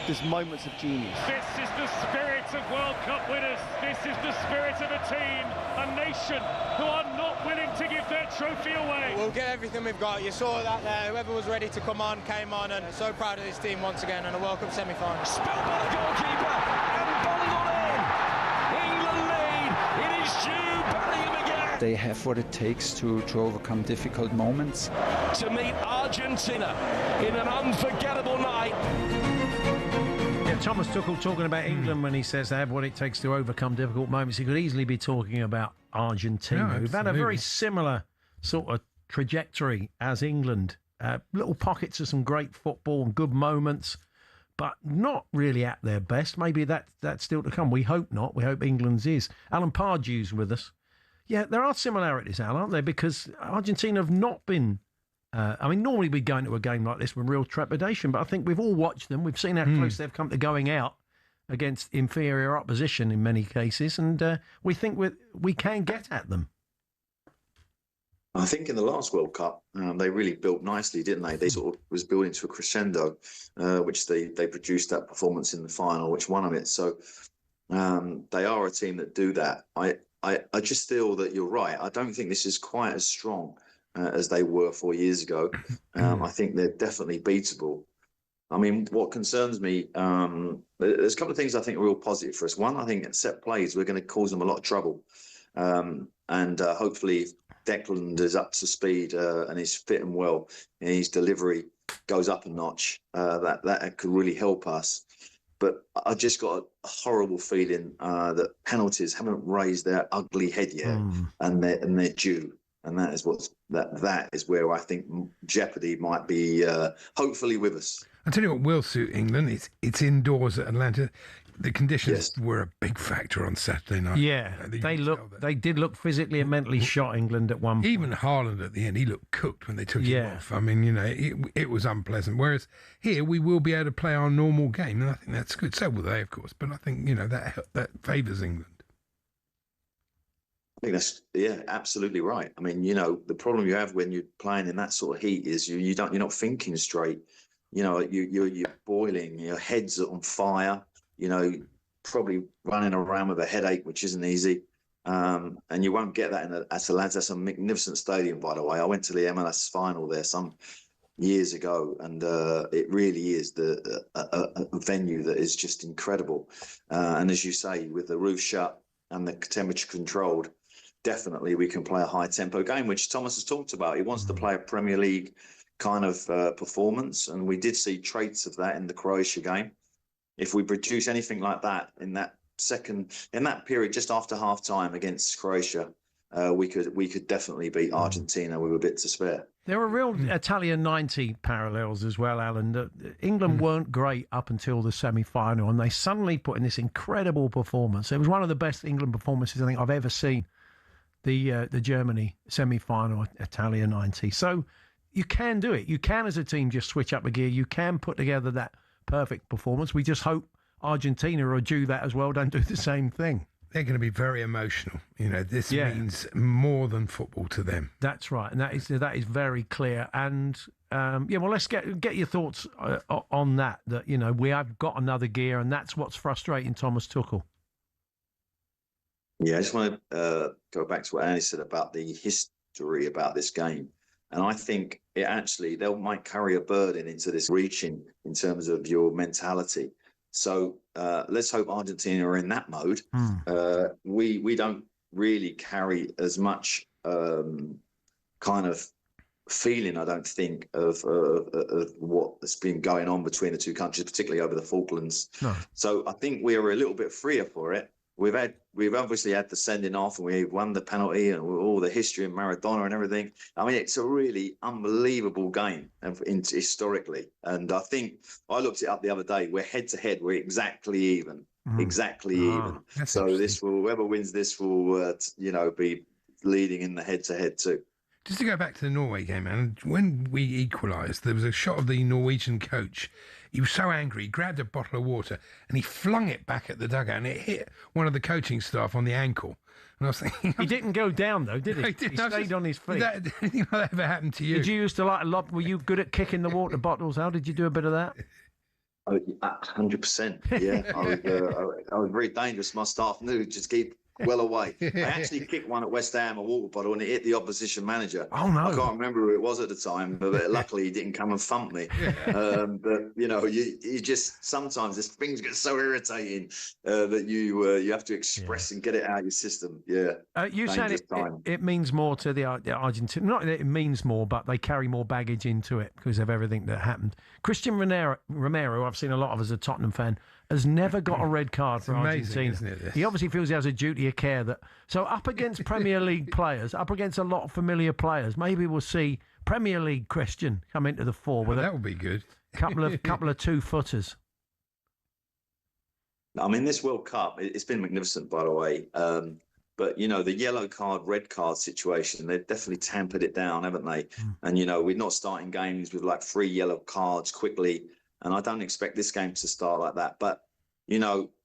There's moments of genius. This is the spirit of World Cup winners. This is the spirit of a team, a nation who are not willing to give their trophy away. We'll get everything we've got. You saw that there. Whoever was ready to come on, came on, and so proud of this team once again in a World Cup semi-final. Spilled by the goalkeeper and bundled in. England lead. It is Jude Bellingham again. They have what it takes to overcome difficult moments. To meet Argentina in an unforgettable night. Thomas Tuchel talking about England when he says they have what it takes to overcome difficult moments. He could easily be talking about Argentina, who've had a very similar sort of trajectory as England. Little pockets of some great football and good moments, but not really at their best. Maybe that's still to come. We hope not. We hope England's is. Alan Pardew's with us. Yeah, there are similarities, Al, aren't there? Because Argentina have not been... normally we go into a game like this with real trepidation, but I think we've all watched them. We've seen how close they've come to going out against inferior opposition in many cases, and we think we can get at them. I think in the last World Cup, they really built nicely, didn't they? They sort of was building to a crescendo, which they produced that performance in the final, which won them it. So they are a team that do that. I just feel that you're right. I don't think this is quite as strong as they were 4 years ago. I think they're definitely beatable. I mean, what concerns me, there's a couple of things I think are real positive for us. One, I think at set plays, we're going to cause them a lot of trouble. And hopefully if Declan is up to speed and is fit and well, and his delivery goes up a notch, that could really help us. But I just got a horrible feeling that penalties haven't raised their ugly head yet, and they're due. And that is where I think jeopardy might be, hopefully, with us. I'll tell you what will suit England. It's indoors at Atlanta. The conditions were a big factor on Saturday night. Yeah, they did look physically and mentally shot England at one point. Even Haaland at the end, he looked cooked when they took him off. I mean, it was unpleasant. Whereas here, we will be able to play our normal game, and I think that's good. So will they, of course. But I think, that favours England. I think that's absolutely right. I mean, the problem you have when you're playing in that sort of heat is you're not thinking straight. You're boiling. Your head's on fire. Probably running around with a headache, which isn't easy. And you won't get that at Atlanta. That's a magnificent stadium, by the way. I went to the MLS final there some years ago, and it really is a venue that is just incredible. And as you say, with the roof shut and the temperature controlled, definitely we can play a high tempo game, which Thomas has talked about. He wants to play a Premier League kind of performance, and we did see traits of that in the Croatia game. If we produce anything like that in that period just after half time against Croatia, we could definitely beat Argentina with a bit to spare. There were real Italian 90 parallels as well, Alan. England weren't great up until the semi-final, and they suddenly put in this incredible performance. It was one of the best England performances I think I've ever seen. The Germany semi-final, Italia 90. So you can do it. You can, as a team, just switch up a gear. You can put together that perfect performance. We just hope Argentina are due that as well. Don't do the same thing. They're going to be very emotional. This means more than football to them. That's right, and that is very clear. And well, let's get your thoughts on that. That we have got another gear, and that's what's frustrating Thomas Tuchel. Yeah, I just want to go back to what Andy said about the history about this game. And I think they might carry a burden into this reaching in terms of your mentality. So let's hope Argentina are in that mode. We don't really carry as much kind of feeling, I don't think, of what's been going on between the two countries, particularly over the Falklands. No. So I think we are a little bit freer for it. We've obviously had the sending off, and we've won the penalty, and all the history of Maradona and everything. I mean, it's a really unbelievable game historically. And I think I looked it up the other day. We're head to head. We're exactly even. Even. So whoever wins this will, be leading in the head to head too. Just to go back to the Norway game, and when we equalised, there was a shot of the Norwegian coach. he was so angry, he grabbed a bottle of water and he flung it back at the dugout and it hit one of the coaching staff on the ankle. And I was thinking... He didn't go down, though, did he? He stayed on his feet. Did anything like that ever happen to you? Did you used to like a lot? Were you good at kicking the water bottles? How did you do a bit of that? 100%. Yeah, I was very dangerous. My staff knew just keep well away. I actually kicked one at West Ham, a water bottle, and it hit the opposition manager. Oh no! I can't remember who it was at the time, but luckily he didn't come and thump me. But you just sometimes this things get so irritating that you have to express and get it out of your system. Yeah. You said it means more to the Argentina. Not that it means more, but they carry more baggage into it because of everything that happened. Christian Romero, I've seen a lot of as a Tottenham fan, has never got a red card for Argentina. Isn't it, he obviously feels he has a duty of care so up against Premier League players, up against a lot of familiar players, maybe we'll see Premier League Christian come into the fore with that would be good. couple of 2-footers. I mean, this World Cup, it's been magnificent, by the way. But, the yellow card, red card situation, they've definitely tampered it down, haven't they? And, we're not starting games with like 3 yellow cards quickly. And I don't expect this game to start like that. But,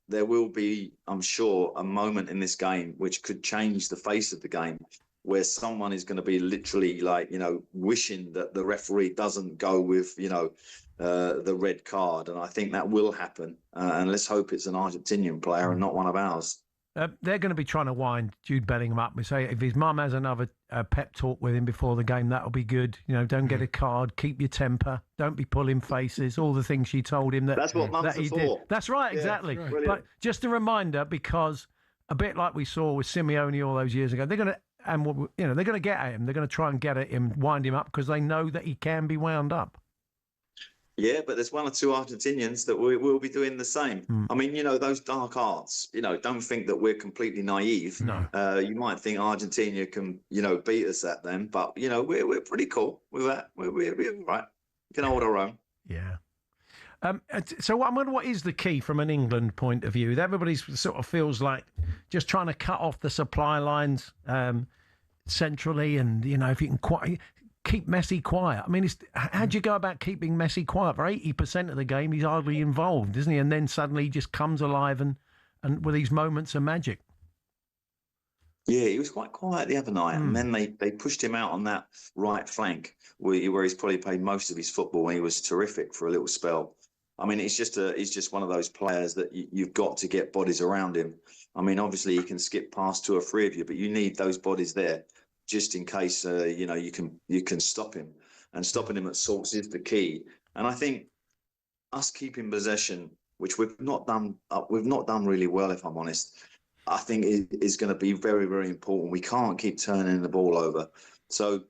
there will be, I'm sure, a moment in this game which could change the face of the game where someone is going to be literally like, wishing that the referee doesn't go with, the red card. And I think that will happen. And let's hope it's an Argentinian player and not one of ours. They're going to be trying to wind Jude Bellingham up. We say if his mum has another pep talk with him before the game, that'll be good. Don't get a card, keep your temper, don't be pulling faces, all the things she told him that's what mums are for. That's right, exactly. Yeah, right. But just a reminder, because a bit like we saw with Simeone all those years ago, they're going to get at him. They're going to try and get at him, wind him up, because they know that he can be wound up. Yeah, but there's 1 or 2 Argentinians that will be doing the same. I mean, those dark arts, don't think that we're completely naive. No. You might think Argentina can, beat us at them, but, we're pretty cool with that. We're all right. We can hold our own. Yeah. So I wonder what is the key from an England point of view? Everybody sort of feels like just trying to cut off the supply lines centrally and, if you can keep Messi quiet. I mean, how do you go about keeping Messi quiet? For 80% of the game, he's hardly involved, isn't he? And then suddenly he just comes alive and with these moments of magic. Yeah, he was quite quiet the other night. And then they pushed him out on that right flank where he's probably played most of his football, and he was terrific for a little spell. I mean, he's just one of those players that you've got to get bodies around him. I mean, obviously he can skip past 2 or 3 of you, but you need those bodies there just in case you can stop him, and stopping him at source is the key. And I think us keeping possession, which we've not done really well, if I'm honest, I think is going to be very, very important. We can't keep turning the ball over. So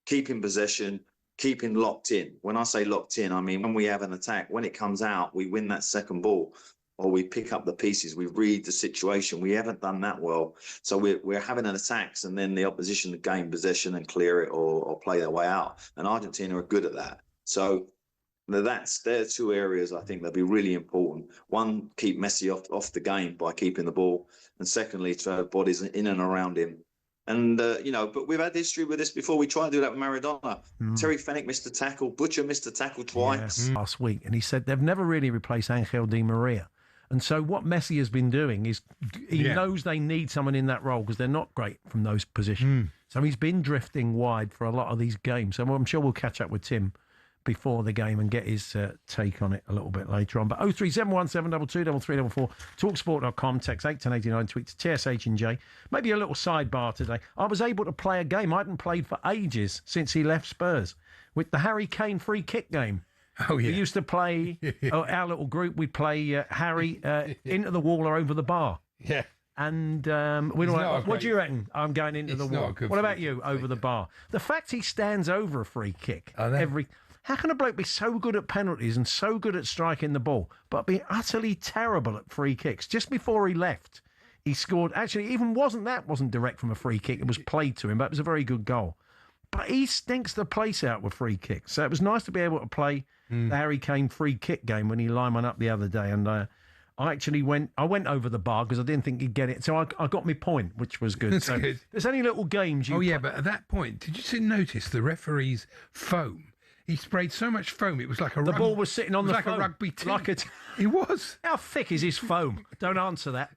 keeping possession, keeping locked in. When I say locked in, I mean when we have an attack, when it comes out, we win that second ball, or we pick up the pieces, we read the situation. We haven't done that well. So we're having an attacks, and then the opposition gain possession and clear it or play their way out. And Argentina are good at that. So they're 2 areas I think that'll be really important. One, keep Messi off the game by keeping the ball. And secondly, to have bodies in and around him. And, but we've had history with this before. We tried to do that with Maradona. Terry Fenwick missed a tackle. Butcher missed a tackle twice. Last week. And he said they've never really replaced Angel Di Maria. And so what Messi has been doing is he knows they need someone in that role because they're not great from those positions. So he's been drifting wide for a lot of these games. So I'm sure we'll catch up with Tim before the game and get his take on it a little bit later on. But 03717223344, talksport.com, text 81089, tweet to TSH and J. Maybe a little sidebar today. I was able to play a game I hadn't played for ages since he left Spurs, with the Harry Kane free kick game. Oh, yeah. We used to play, our little group, we'd play Harry into the wall or over the bar. Yeah. And what do you reckon? I'm going into the wall. What about you, over the bar? The fact he stands over a free kick how can a bloke be so good at penalties and so good at striking the ball, but be utterly terrible at free kicks? Just before he left, he scored. Actually, even wasn't direct from a free kick. It was played to him, but it was a very good goal. But he stinks the place out with free kicks. So it was nice to be able to play the Harry Kane free kick game when he lined one up the other day. And I actually went over the bar because I didn't think he'd get it. So I got my point, which was good. That's good. There's any little games you... but at that point, did you notice the referee's foam he sprayed so much foam. It was like a The ball was sitting on the like foam. a rugby team. Like It was. How thick is his foam? Don't answer that.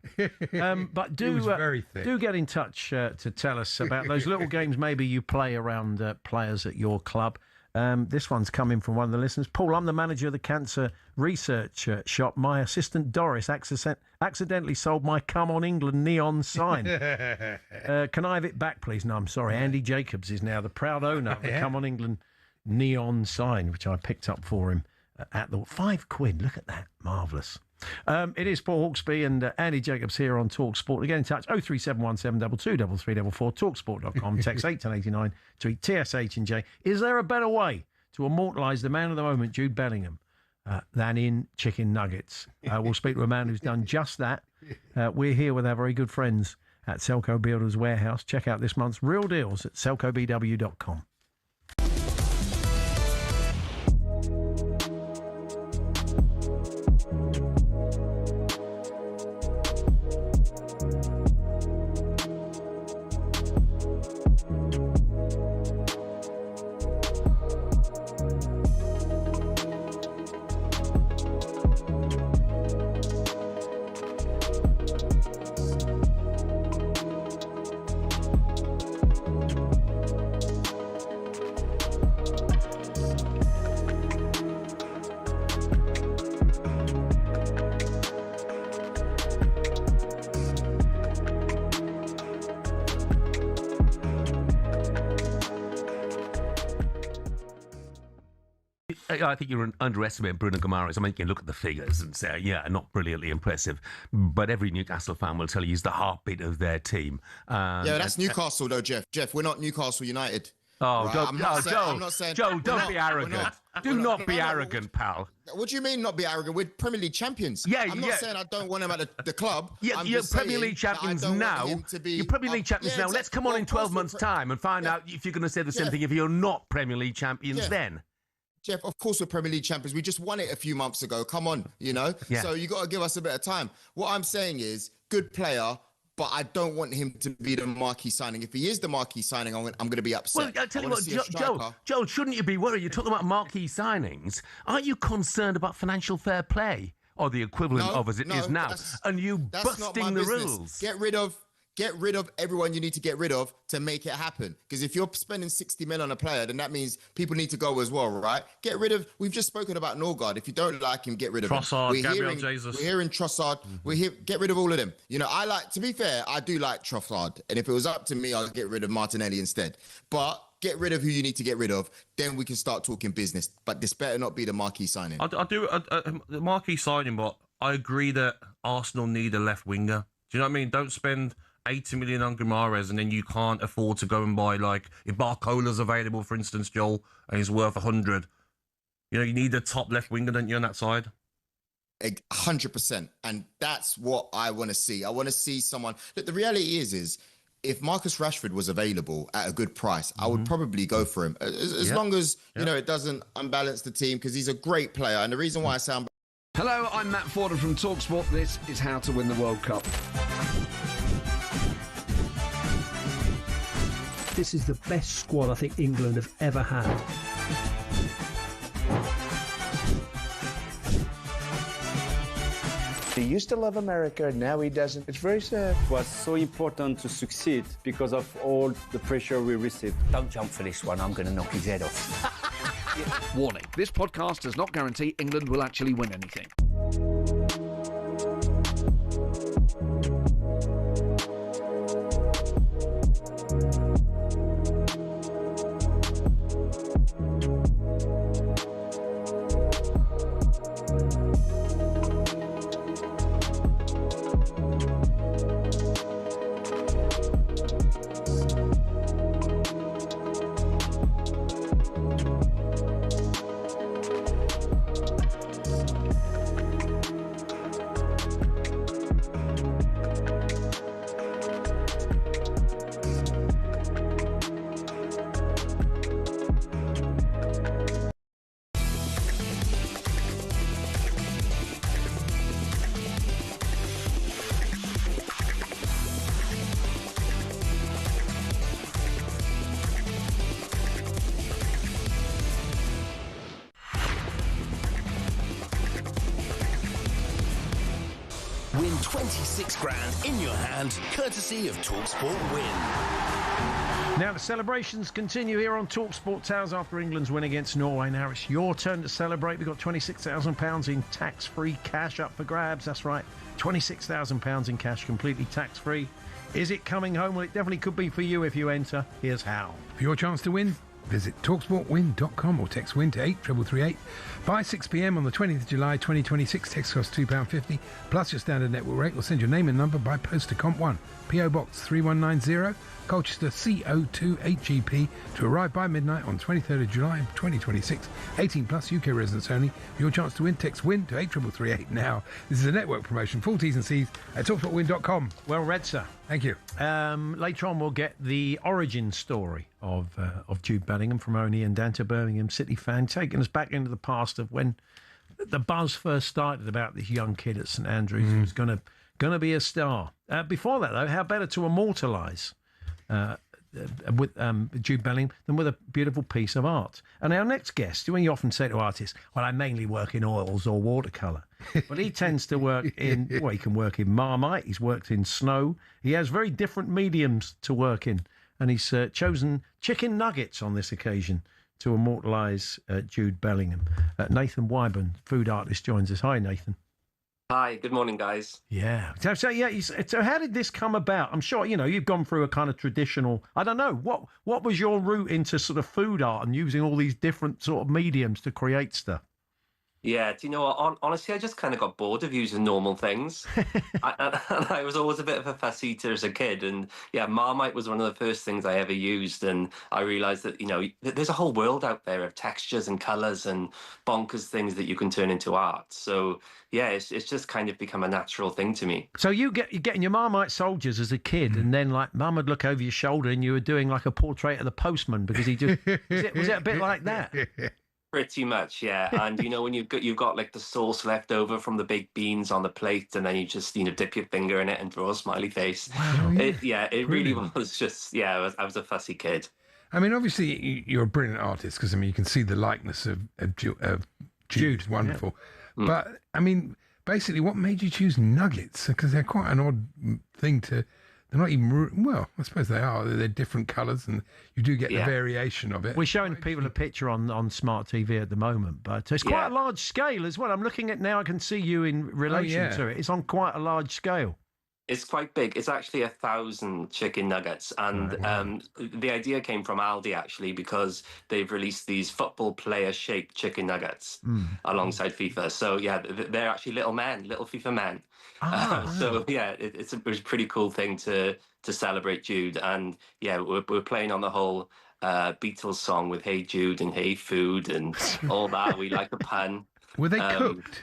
But do It was very thick. do get in touch to tell us about those little games maybe you play around players at your club. This one's coming from one of the listeners. Paul, I'm the manager of the cancer research shop. My assistant Doris accidentally sold my Come On England neon sign. Can I have it back, please? No, I'm sorry. Andy Jacobs is now the proud owner of the Come On England neon sign, which I picked up for him at the £5. Look at that. Marvellous. It is Paul Hawksbee and Andy Jacobs here on talkSPORT. To get in touch, 03717223344, talksport.com, text 81089, tweet TSH and J. Is there a better way to immortalise the man of the moment, Jude Bellingham, than in chicken nuggets? We'll speak to a man who's done just that. We're here with our very good friends at Selco Builders Warehouse. Check out this month's real deals at selcobw.com. I think you're underestimating Bruno Guimaraes. I mean, you can look at the figures and say, yeah, not brilliantly impressive, but every Newcastle fan will tell you he's the heartbeat of their team. Yeah, that's Newcastle, though, Jeff. Jeff, we're not Newcastle United. Oh, right? Joe, don't be arrogant. Do not be arrogant, pal. What do you mean not be arrogant? We're Premier League champions. Yeah, I'm not saying I don't want him at the club. Yeah, you're Premier League champions now. You're Premier League champions now. Let's come on in 12 months' time and find out if you're going to say the same thing if you're not Premier League champions then. Jeff, of course we're Premier League champions. We just won it a few months ago. Come on, you know? Yeah. So you got to give us a bit of time. What I'm saying is, good player, but I don't want him to be the marquee signing. If he is the marquee signing, I'm going to be upset. Well, I tell you what, Joe, shouldn't you be worried? You're talking about marquee signings. Aren't you concerned about financial fair play? Or the equivalent of as it is now? And you busting the rules. Get rid of everyone you need to get rid of to make it happen. Because if you're spending 60 mil on a player, then that means people need to go as well, right? Get rid of... We've just spoken about Norgard. If you don't like him, get rid of Trossard, him. Gabriel Jesus. We're hearing Trossard. Get rid of all of them. You know, to be fair, I do like Trossard. And if it was up to me, I'd get rid of Martinelli instead. But get rid of who you need to get rid of. Then we can start talking business. But this better not be the marquee signing. I do the marquee signing, but I agree that Arsenal need a left winger. Do you know what I mean? Don't spend 80 million on Guimaraes and then you can't afford to go and buy, like, if Barcola's available, for instance, Joel, and he's worth 100. You know, you need a top left winger, don't you, on that side? 100%. And that's what I want to see. I want to see someone... Look, the reality is if Marcus Rashford was available at a good price, I would probably go for him. As long as, you know, it doesn't unbalance the team, because he's a great player. And the reason why I sound... Hello, I'm Matt Forden from talkSPORT. This is How to Win the World Cup. This is the best squad I think England have ever had. He used to love America, now he doesn't. It's very sad. It was so important to succeed because of all the pressure we received. Don't jump for this one, I'm going to knock his head off. Warning, this podcast does not guarantee England will actually win anything. 26 grand in your hand, courtesy of talkSPORT Win. Now the celebrations continue here on talkSPORT Towers after England's win against Norway. Now it's your turn to celebrate. We've got £26,000 in tax-free cash up for grabs. That's right, £26,000 in cash, completely tax-free. Is it coming home? Well, it definitely could be for you if you enter. Here's how. For your chance to win, visit talksportwin.com or text WIN to 83338. By 6 p.m. on the 20th of July 2026, text costs £2.50 plus your standard network rate. Will send your name and number by post to Comp 1, PO Box 3190, Colchester CO2 8GP, to arrive by midnight on 23rd of July 2026. 18 plus, UK residents only. For your chance to win, text WIN to 83338 now. This is a network promotion. Full T's and C's at talksportwin.com. Well read, sir. Thank you. Later on, we'll get the origin story of Jude Bellingham from Only and Dan to Birmingham City fan, taking us back into the past of when the buzz first started about this young kid at St Andrews who was going to be a star. Before that, though, how better to immortalise with Jude Bellingham than with a beautiful piece of art. And our next guest, when you often say to artists, well, I mainly work in oils or watercolour, but he tends to work in, well, he can work in Marmite, he's worked in snow, he has very different mediums to work in, and he's chosen chicken nuggets on this occasion to immortalise Jude Bellingham. Nathan Wyburn, food artist, joins us. Hi, Nathan. Hi, good morning, guys. Yeah. So how did this come about? I'm sure, you've gone through a kind of traditional, I don't know, what was your route into sort of food art and using all these different sort of mediums to create stuff? Yeah, do you know what? Honestly, I just kind of got bored of using normal things. I was always a bit of a fuss eater as a kid. And yeah, Marmite was one of the first things I ever used. And I realised that, there's a whole world out there of textures and colours and bonkers things that you can turn into art. So yeah, it's just kind of become a natural thing to me. So you're getting your Marmite soldiers as a kid, and then like Mum would look over your shoulder and you were doing like a portrait of the postman because he just... was it a bit like that? Pretty much, yeah. And when you've got like the sauce left over from the baked beans on the plate, and then you just dip your finger in it and draw a smiley face. Wow, it really was just I was a fussy kid. I mean, obviously you're a brilliant artist because you can see the likeness of Jude. Wonderful, but I mean, basically, what made you choose nuggets? Because they're quite an odd thing to. They're not even, well, I suppose they are. They're different colours and you do get the variation of it. We're showing people a picture on Smart TV at the moment, but it's quite a large scale as well. I'm looking at now, I can see you in relation to it. It's on quite a large scale. It's quite big. It's actually 1,000 chicken nuggets. And the idea came from Aldi, actually, because they've released these football player-shaped chicken nuggets alongside FIFA. So, yeah, they're actually little FIFA men. So, yeah, it was a pretty cool thing to celebrate Jude. And, yeah, we're playing on the whole Beatles song with Hey Jude and Hey Food and all that. We like a pun. Were they cooked?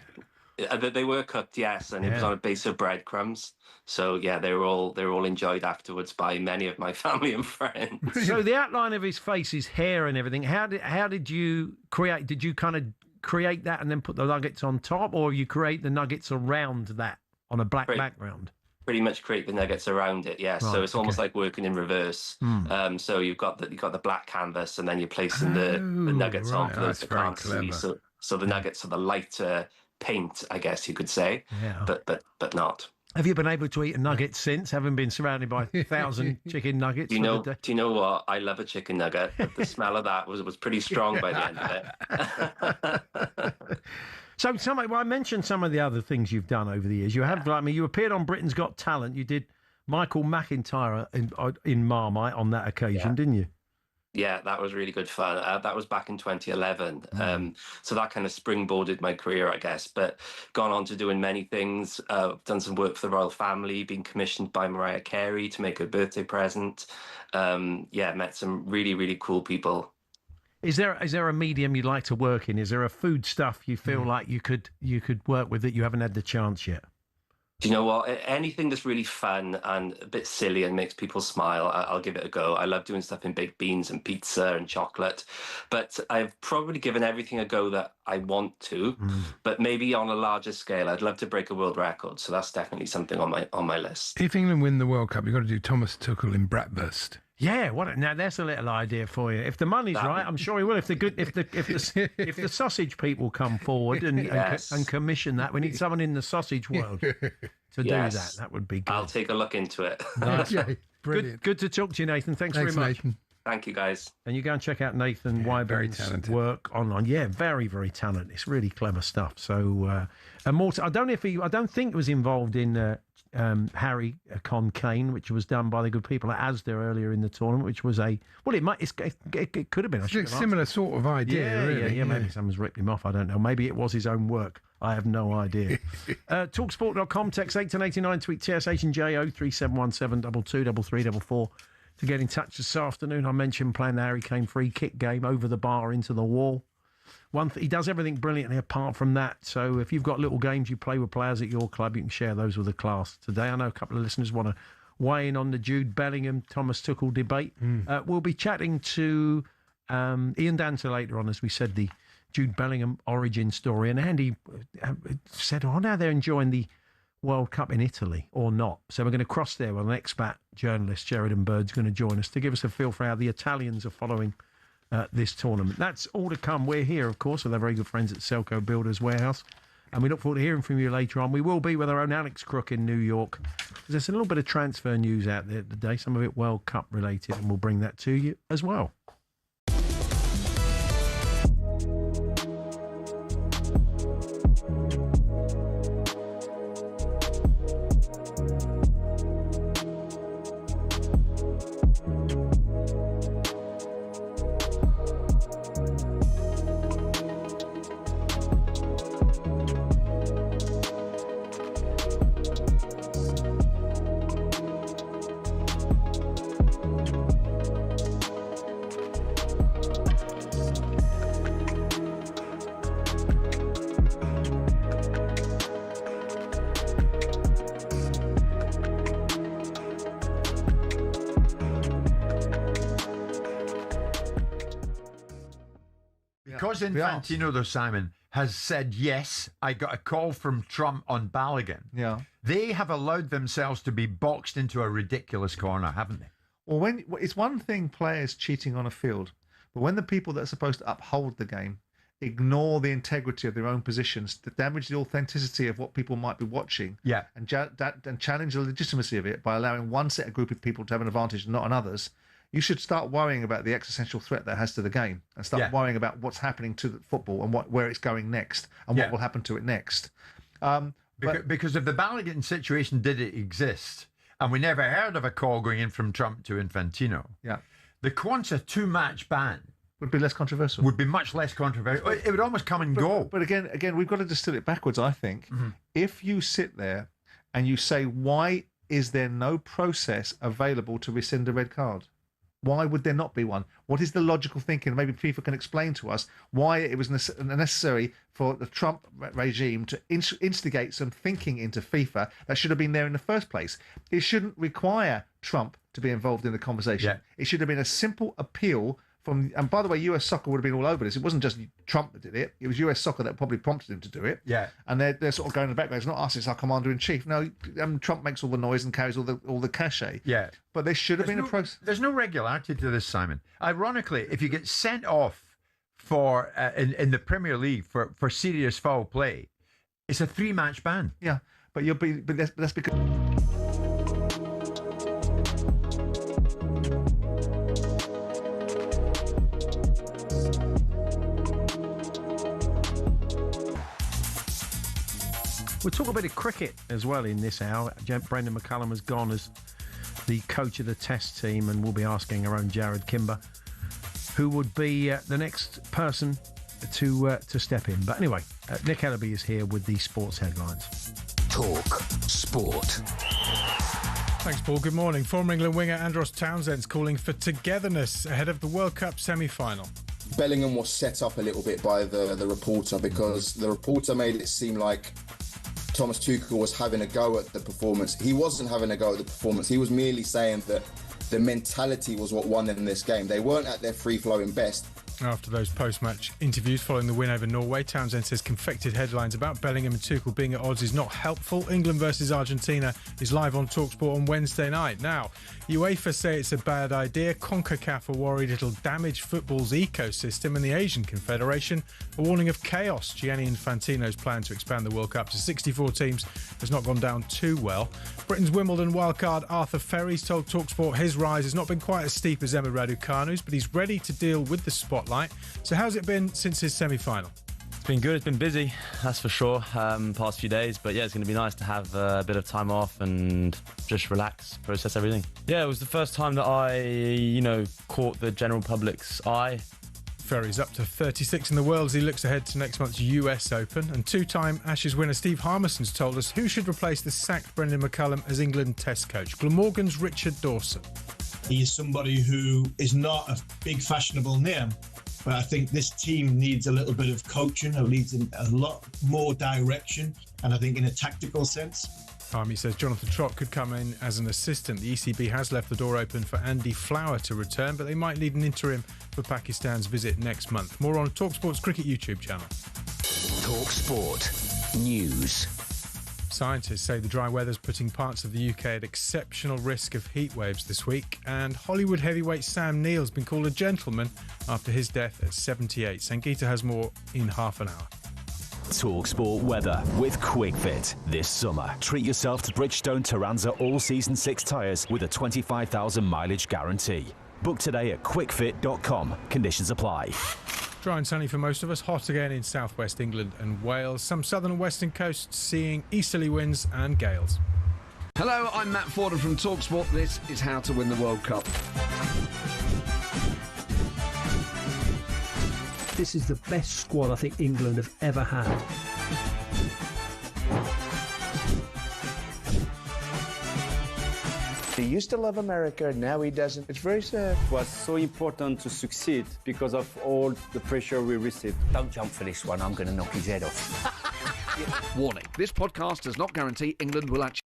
They were cooked, yes, and it was on a base of breadcrumbs. So yeah, they were all enjoyed afterwards by many of my family and friends. So the outline of his face, his hair, and everything. How did you create? Did you kind of create that and then put the nuggets on top, or you create the nuggets around that on a black background? Pretty much create the nuggets around it, yes. Right, so it's almost like working in reverse. So you've got the black canvas, and then you're placing the nuggets on for those that can't see. So the nuggets are the lighter paint, I guess you could say, but not. Have you been able to eat a nugget since, having been surrounded by 1,000 chicken nuggets? Do you know what? I love a chicken nugget, but the smell of that was pretty strong by the end of it. So, I mentioned some of the other things you've done over the years. You have, you appeared on Britain's Got Talent. You did Michael McIntyre in Marmite on that occasion, didn't you? Yeah, that was really good fun. That was back in 2011. So that kind of springboarded my career, I guess, but gone on to doing many things. Done some work for the royal family, been commissioned by Mariah Carey to make her birthday present. Met some really, really cool people. Is there a medium you'd like to work in? Is there a food stuff you feel like you could work with that you haven't had the chance yet? Do you know what? Anything that's really fun and a bit silly and makes people smile, I'll give it a go. I love doing stuff in baked beans and pizza and chocolate, but I've probably given everything a go that I want to, but maybe on a larger scale. I'd love to break a world record, so that's definitely something on my list. If England win the World Cup, you've got to do Thomas Tuchel in bratwurst. Yeah, now that's a little idea for you. If the money's right, I'm sure he will. If the sausage people come forward and commission that, we need someone in the sausage world to do that. That would be good. I'll take a look into it. Nice. Brilliant. Good to talk to you, Nathan. Thanks very much. Nathan. Thank you, guys. And you go and check out Nathan Wybourne's work online. Yeah, very, very talented. It's really clever stuff. So, and more. I don't think it was involved in Harry Kane, which was done by the good people at Asda earlier in the tournament, which was it could have been a similar sort of idea. Yeah. Maybe someone's ripped him off. I don't know. Maybe it was his own work. I have no idea. Talksport.com, text 81089, tweet TSH and J 03717 223344 to get in touch this afternoon. I mentioned playing the Harry Kane free kick game over the bar into the wall. He does everything brilliantly apart from that. So if you've got little games you play with players at your club, you can share those with the class. Today, I know a couple of listeners want to weigh in on the Jude Bellingham, Thomas Tuchel debate. We'll be chatting to Ian Dancer later on, as we said, the Jude Bellingham origin story. And Andy said, now they're enjoying the World Cup in Italy or not. So we're going to cross there with an expat journalist, Sheridan Bird's going to join us to give us a feel for how the Italians are following this tournament. That's all to come. We're here, of course, with our very good friends at Selco Builders Warehouse. And we look forward to hearing from you later on. We will be with our own Alex Crook in New York. There's a little bit of transfer news out there today, some of it World Cup related, and we'll bring that to you as well. Because Infantino, though, Simon, has said, yes, I got a call from Trump on Balogun. Yeah. They have allowed themselves to be boxed into a ridiculous corner, haven't they? Well, it's one thing players cheating on a field, but when the people that are supposed to uphold the game ignore the integrity of their own positions, to damage the authenticity of what people might be watching, and challenge the legitimacy of it by allowing one set of group of people to have an advantage and not on others, you should start worrying about the existential threat that has to the game, and start worrying about what's happening to the football and where it's going next, and what will happen to it next. Because if the Balogun situation did exist, and we never heard of a call going in from Trump to Infantino, the Kwanzaa 2-match ban would be less controversial. Would be much less controversial. It would almost come and go. But again, we've got to distill it backwards, I think. Mm-hmm. If you sit there and you say, why is there no process available to rescind a red card? Why would there not be one? What is the logical thinking? Maybe FIFA can explain to us why it was necessary for the Trump regime to instigate some thinking into FIFA that should have been there in the first place. It shouldn't require Trump to be involved in the conversation. It should have been a simple appeal from, and by the way, US Soccer would have been all over this. It wasn't just Trump that did it. It was US Soccer that probably prompted him to do it. Yeah. And they're sort of going in the background. It's not us, it's our commander-in-chief. No, Trump makes all the noise and carries all the cachet. Yeah. But there should have been a process. There's no regularity to this, Simon. Ironically, if you get sent off for in the Premier League for serious foul play, it's a 3-match ban. Yeah. But that's because... We'll talk a bit of cricket as well in this hour. Brendan McCullum has gone as the coach of the Test team, and we'll be asking our own Jared Kimber who would be the next person to step in. But anyway, Nick Ellaby is here with the sports headlines. Talk Sport. Thanks, Paul. Good morning. Former England winger Andros Townsend's calling for togetherness ahead of the World Cup semi-final. Bellingham was set up a little bit by the reporter, because the reporter made it seem like Thomas Tuchel was having a go at the performance. He wasn't having a go at the performance. He was merely saying that the mentality was what won them this game. They weren't at their free-flowing best. After those post-match interviews following the win over Norway, Townsend says confected headlines about Bellingham and Tuchel being at odds is not helpful. England versus Argentina is live on talkSPORT on Wednesday night. Now, UEFA say it's a bad idea. CONCACAF are worried it'll damage football's ecosystem, and the Asian Confederation a warning of chaos. Gianni Infantino's plan to expand the World Cup to 64 teams has not gone down too well. Britain's Wimbledon wildcard Arthur Ferry's told talkSPORT his rise has not been quite as steep as Emma Raducanu's, but he's ready to deal with the spotlight. So how's it been since his semi-final? It's been good. It's been busy, that's for sure, past few days. But yeah, it's going to be nice to have a bit of time off and just relax, process everything. Yeah, it was the first time that I, caught the general public's eye. Ferry's up to 36 in the world as he looks ahead to next month's US Open. And two-time Ashes winner Steve Harmison's told us who should replace the sacked Brendan McCullum as England Test coach. Glamorgan's Richard Dawson. He is somebody who is not a big fashionable name, but I think this team needs a little bit of coaching, it needs a lot more direction, and I think in a tactical sense. Army says Jonathan Trott could come in as an assistant. The ECB has left the door open for Andy Flower to return, but they might need an interim for Pakistan's visit next month. More on talkSPORT's cricket YouTube channel. talkSPORT News. Scientists say the dry weather's putting parts of the UK at exceptional risk of heat waves this week, and Hollywood heavyweight Sam Neill's been called a gentleman after his death at 78. Sangeeta has more in half an hour. talkSPORT weather with QuickFit. This summer, treat yourself to Bridgestone Turanza All-Season 6 tyres with a 25,000 mileage guarantee. Book today at quickfit.com. Conditions apply. Dry and sunny for most of us. Hot again in southwest England and Wales. Some southern and western coasts seeing easterly winds and gales. Hello, I'm Matt Forden from talkSPORT. This is how to win the World Cup. This is the best squad I think England have ever had. He used to love America, now he doesn't. It's very sad. It was so important to succeed because of all the pressure we received. Don't jump for this one, I'm going to knock his head off. Warning, this podcast does not guarantee England will actually...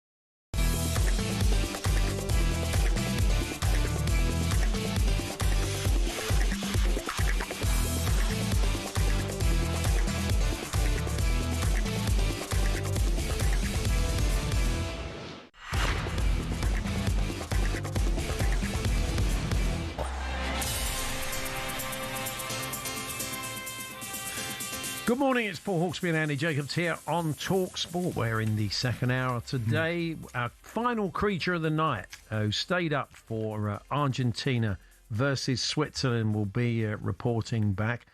Good morning, it's Paul Hawksbee and Andy Jacobs here on talkSPORT. We're in the second hour today. Our final creature of the night who stayed up for Argentina versus Switzerland will be reporting back.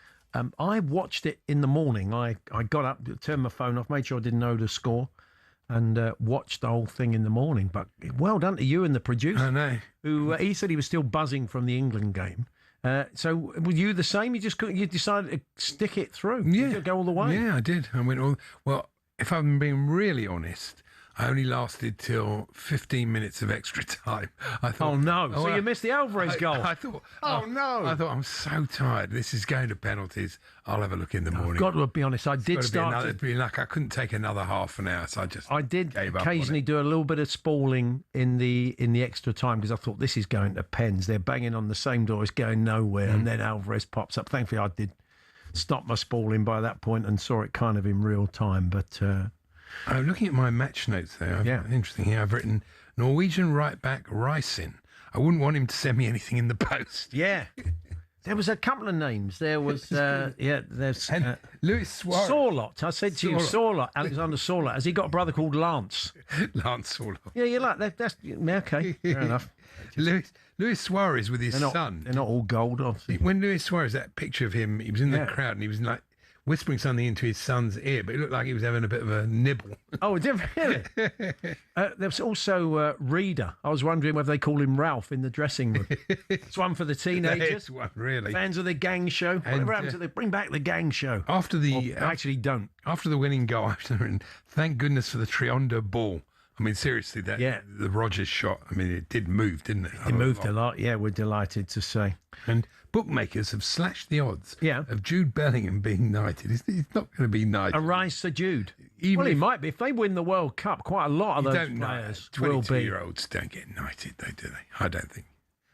I watched it in the morning. I got up, turned my phone off, made sure I didn't know the score, and watched the whole thing in the morning. But well done to you and the producer. I know. Who he said he was still buzzing from the England game. So were you the same? You decided to stick it through? Yeah. Did you go all the way? Yeah, I did. I went all... Well, if I'm being really honest, I only lasted till 15 minutes of extra time. I thought, oh, no. So you missed the Alvarez goal. I thought... Oh, no. I thought, I'm so tired. This is going to penalties. I'll have a look in the morning. I've got to be honest, I did start to be like I couldn't take another half an hour, so I did gave up occasionally do a little bit of spalling in the extra time because I thought this is going to pens. They're banging on the same door, it's going nowhere, and then Alvarez pops up. Thankfully, I did stop my spalling by that point and saw it kind of in real time. But I'm looking at my match notes there. Interesting. Here I've written Norwegian right back Rysin. I wouldn't want him to send me anything in the post. Yeah. There was a couple of names. There was, there's Luis Suarez. Sorlot. I said to you, Sorlot, Alexander Sorlot. Has he got a brother called Lance? Lance Sorlot. Yeah, you like that? That's okay. Fair enough. Luis Suarez with his son. They're not all gold, obviously. When Luis Suarez, that picture of him, he was in the crowd and he was like whispering something into his son's ear, but it looked like he was having a bit of a nibble. Oh, really? There was also Reader. I was wondering whether they call him Ralph in the dressing room. It's one for the teenagers. It's one, really. Fans of the gang show. Whatever happened to bring back the gang show? After the... actually don't. After the winning goal, I've written, thank goodness for the Trionda ball. I mean, seriously, the Rodgers shot, I mean, it did move, didn't it? It moved a lot, yeah, we're delighted to say. And bookmakers have slashed the odds of Jude Bellingham being knighted. He's not going to be knighted. A rise to Jude. He might be. If they win the World Cup, quite a lot of those players will be. 22-year-olds don't get knighted, though, do they? I don't think.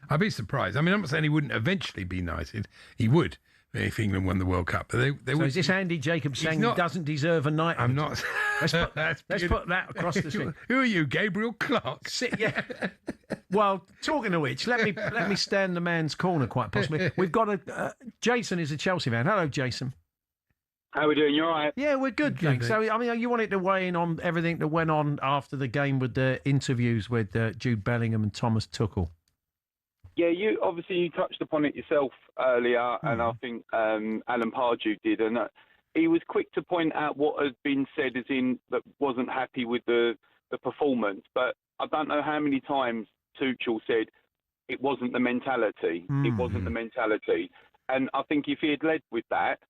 I'd be surprised. I mean, I'm not saying he wouldn't eventually be knighted. He would. if England won the World Cup. But they so is this Andy Jacobs saying he doesn't deserve a night? I'm not. Let's put that across the screen. Who are you, Gabriel Clark? Yeah. Well, talking of which, let me stand the man's corner quite possibly. We've got Jason is a Chelsea fan. Hello, Jason. How are we doing? You all right? Yeah, we're good, thanks. So, I mean, you wanted to weigh in on everything that went on after the game with the interviews with Jude Bellingham and Thomas Tuchel. Yeah, you touched upon it yourself earlier, and I think Alan Pardew did, and he was quick to point out what had been said, as in that wasn't happy with the performance. But I don't know how many times Tuchel said it wasn't the mentality. It wasn't the mentality. And I think if he had led with that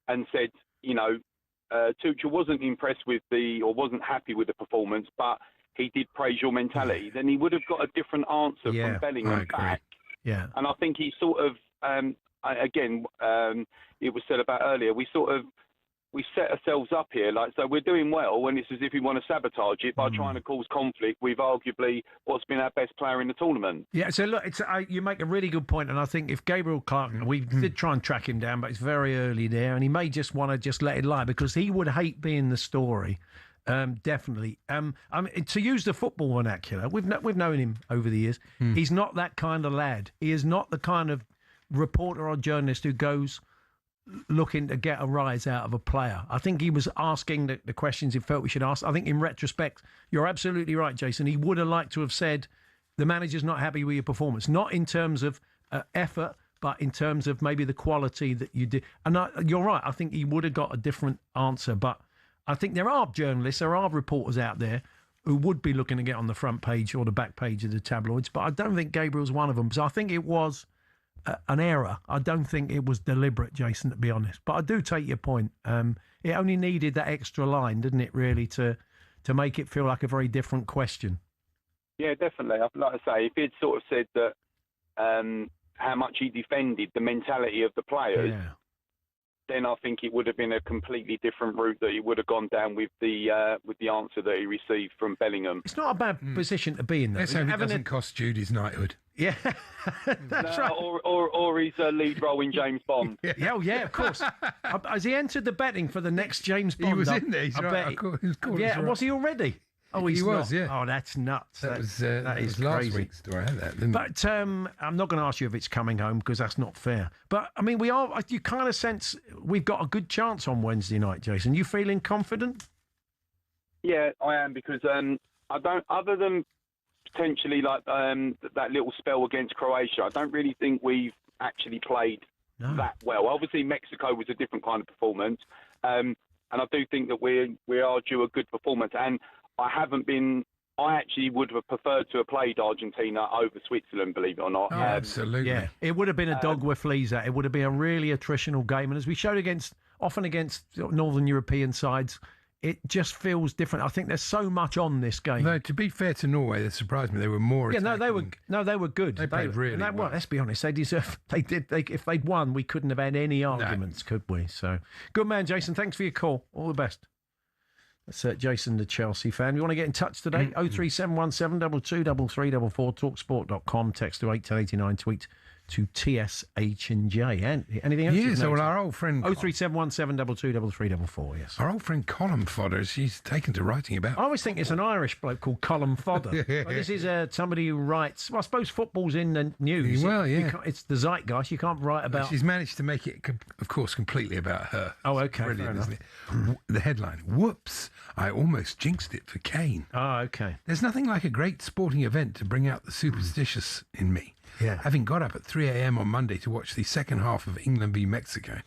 and said, Tuchel wasn't impressed with or wasn't happy with the performance, but he did praise your mentality, then he would have got a different answer from Bellingham back. Yeah. And I think he sort of, it was said about earlier, we set ourselves up here, so we're doing well, and it's as if we want to sabotage it by trying to cause conflict with arguably what's been our best player in the tournament. Yeah, so look, you make a really good point, and I think if Gabriel Clark, we did try and track him down, but it's very early there, and he may just want to let it lie, because he would hate being the story. Definitely. I mean, to use the football vernacular, we've known him over the years. He's not that kind of lad. He is not the kind of reporter or journalist who goes looking to get a rise out of a player. I think he was asking the questions he felt we should ask. I think in retrospect, you're absolutely right, Jason. He would have liked to have said, the manager's not happy with your performance, not in terms of effort, but in terms of maybe the quality that you did. And you're right. I think he would have got a different answer, but I think there are journalists, there are reporters out there who would be looking to get on the front page or the back page of the tabloids, but I don't think Gabriel's one of them. So I think it was an error. I don't think it was deliberate, Jason, to be honest. But I do take your point. It only needed that extra line, didn't it, really, to make it feel like a very different question. Yeah, definitely. Like I say, if he'd sort of said that how much he defended the mentality of the players, then I think it would have been a completely different route that he would have gone down with the answer that he received from Bellingham. It's not a bad position to be in, though. Let's hope it doesn't cost Jude his knighthood. Yeah, that's right. Or his lead role in James Bond. Yeah, of course. Has he entered the betting for the next James Bond? He was in there. He's right. Was he already? Oh, he was. Yeah. Oh, that's nuts. That is last crazy. Week's story. I had that, didn't but I'm not going to ask you if it's coming home, because that's not fair. But I mean, you kind of sense we've got a good chance on Wednesday night, Jason. You feeling confident? Yeah, I am, because I don't, other than potentially like that little spell against Croatia, I don't really think we've actually played that well. Obviously, Mexico was a different kind of performance, and I do think that we are due a good performance. And I actually would have preferred to have played Argentina over Switzerland, believe it or not. Oh, absolutely. Yeah, it would have been a dog with fleas at. It would have been a really attritional game. And as we showed often against Northern European sides, it just feels different. I think there's so much on this game. No, to be fair to Norway, that surprised me. They were more. Yeah, they were good. They played really well. Well, let's be honest. They deserve. They did. If they'd won, we couldn't have had any arguments, could we? So, good man, Jason. Thanks for your call. All the best. That's Jason, the Chelsea fan. You want to get in touch today? 03717 223344, talksport.com, text to 81089, tweet to TSH and J. Anything else? Yes, well, our old friend 03717 223344. Yes, our old friend Colin Fodder. She's taken to writing about. I always think it's an Irish bloke called Colin Fodder. But this is somebody who writes. Well, I suppose football's in the news. Well, yeah, it's the zeitgeist. You can't write about. She's managed to make it, of course, completely about her. Oh, okay, brilliant, isn't it? The headline: Whoops! I almost jinxed it for Kane. Oh, okay. There's nothing like a great sporting event to bring out the superstitious in me. Yeah. Having got up at 3 a.m. on Monday to watch the second half of England v Mexico.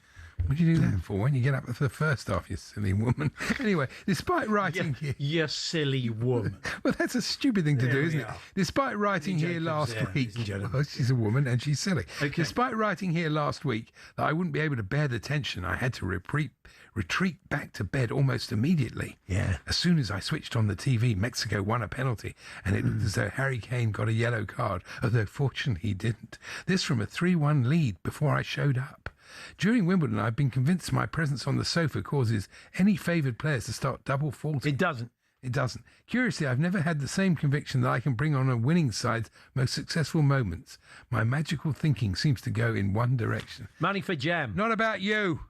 What do you do that for? When you get up for the first half, you silly woman. Anyway, despite writing here... You silly woman. Well, that's a stupid thing to do, isn't it? Despite writing here last week... Well, she's a woman and she's silly. Okay. Despite writing here last week that I wouldn't be able to bear the tension, I had to retreat back to bed almost immediately. Yeah. As soon as I switched on the TV, Mexico won a penalty, and it looked as though Harry Kane got a yellow card, although fortunately he didn't. This from a 3-1 lead before I showed up. During Wimbledon, I've been convinced my presence on the sofa causes any favoured players to start double faulting. It doesn't. It doesn't. Curiously, I've never had the same conviction that I can bring on a winning side's most successful moments. My magical thinking seems to go in one direction. Money for Jam. Not about you.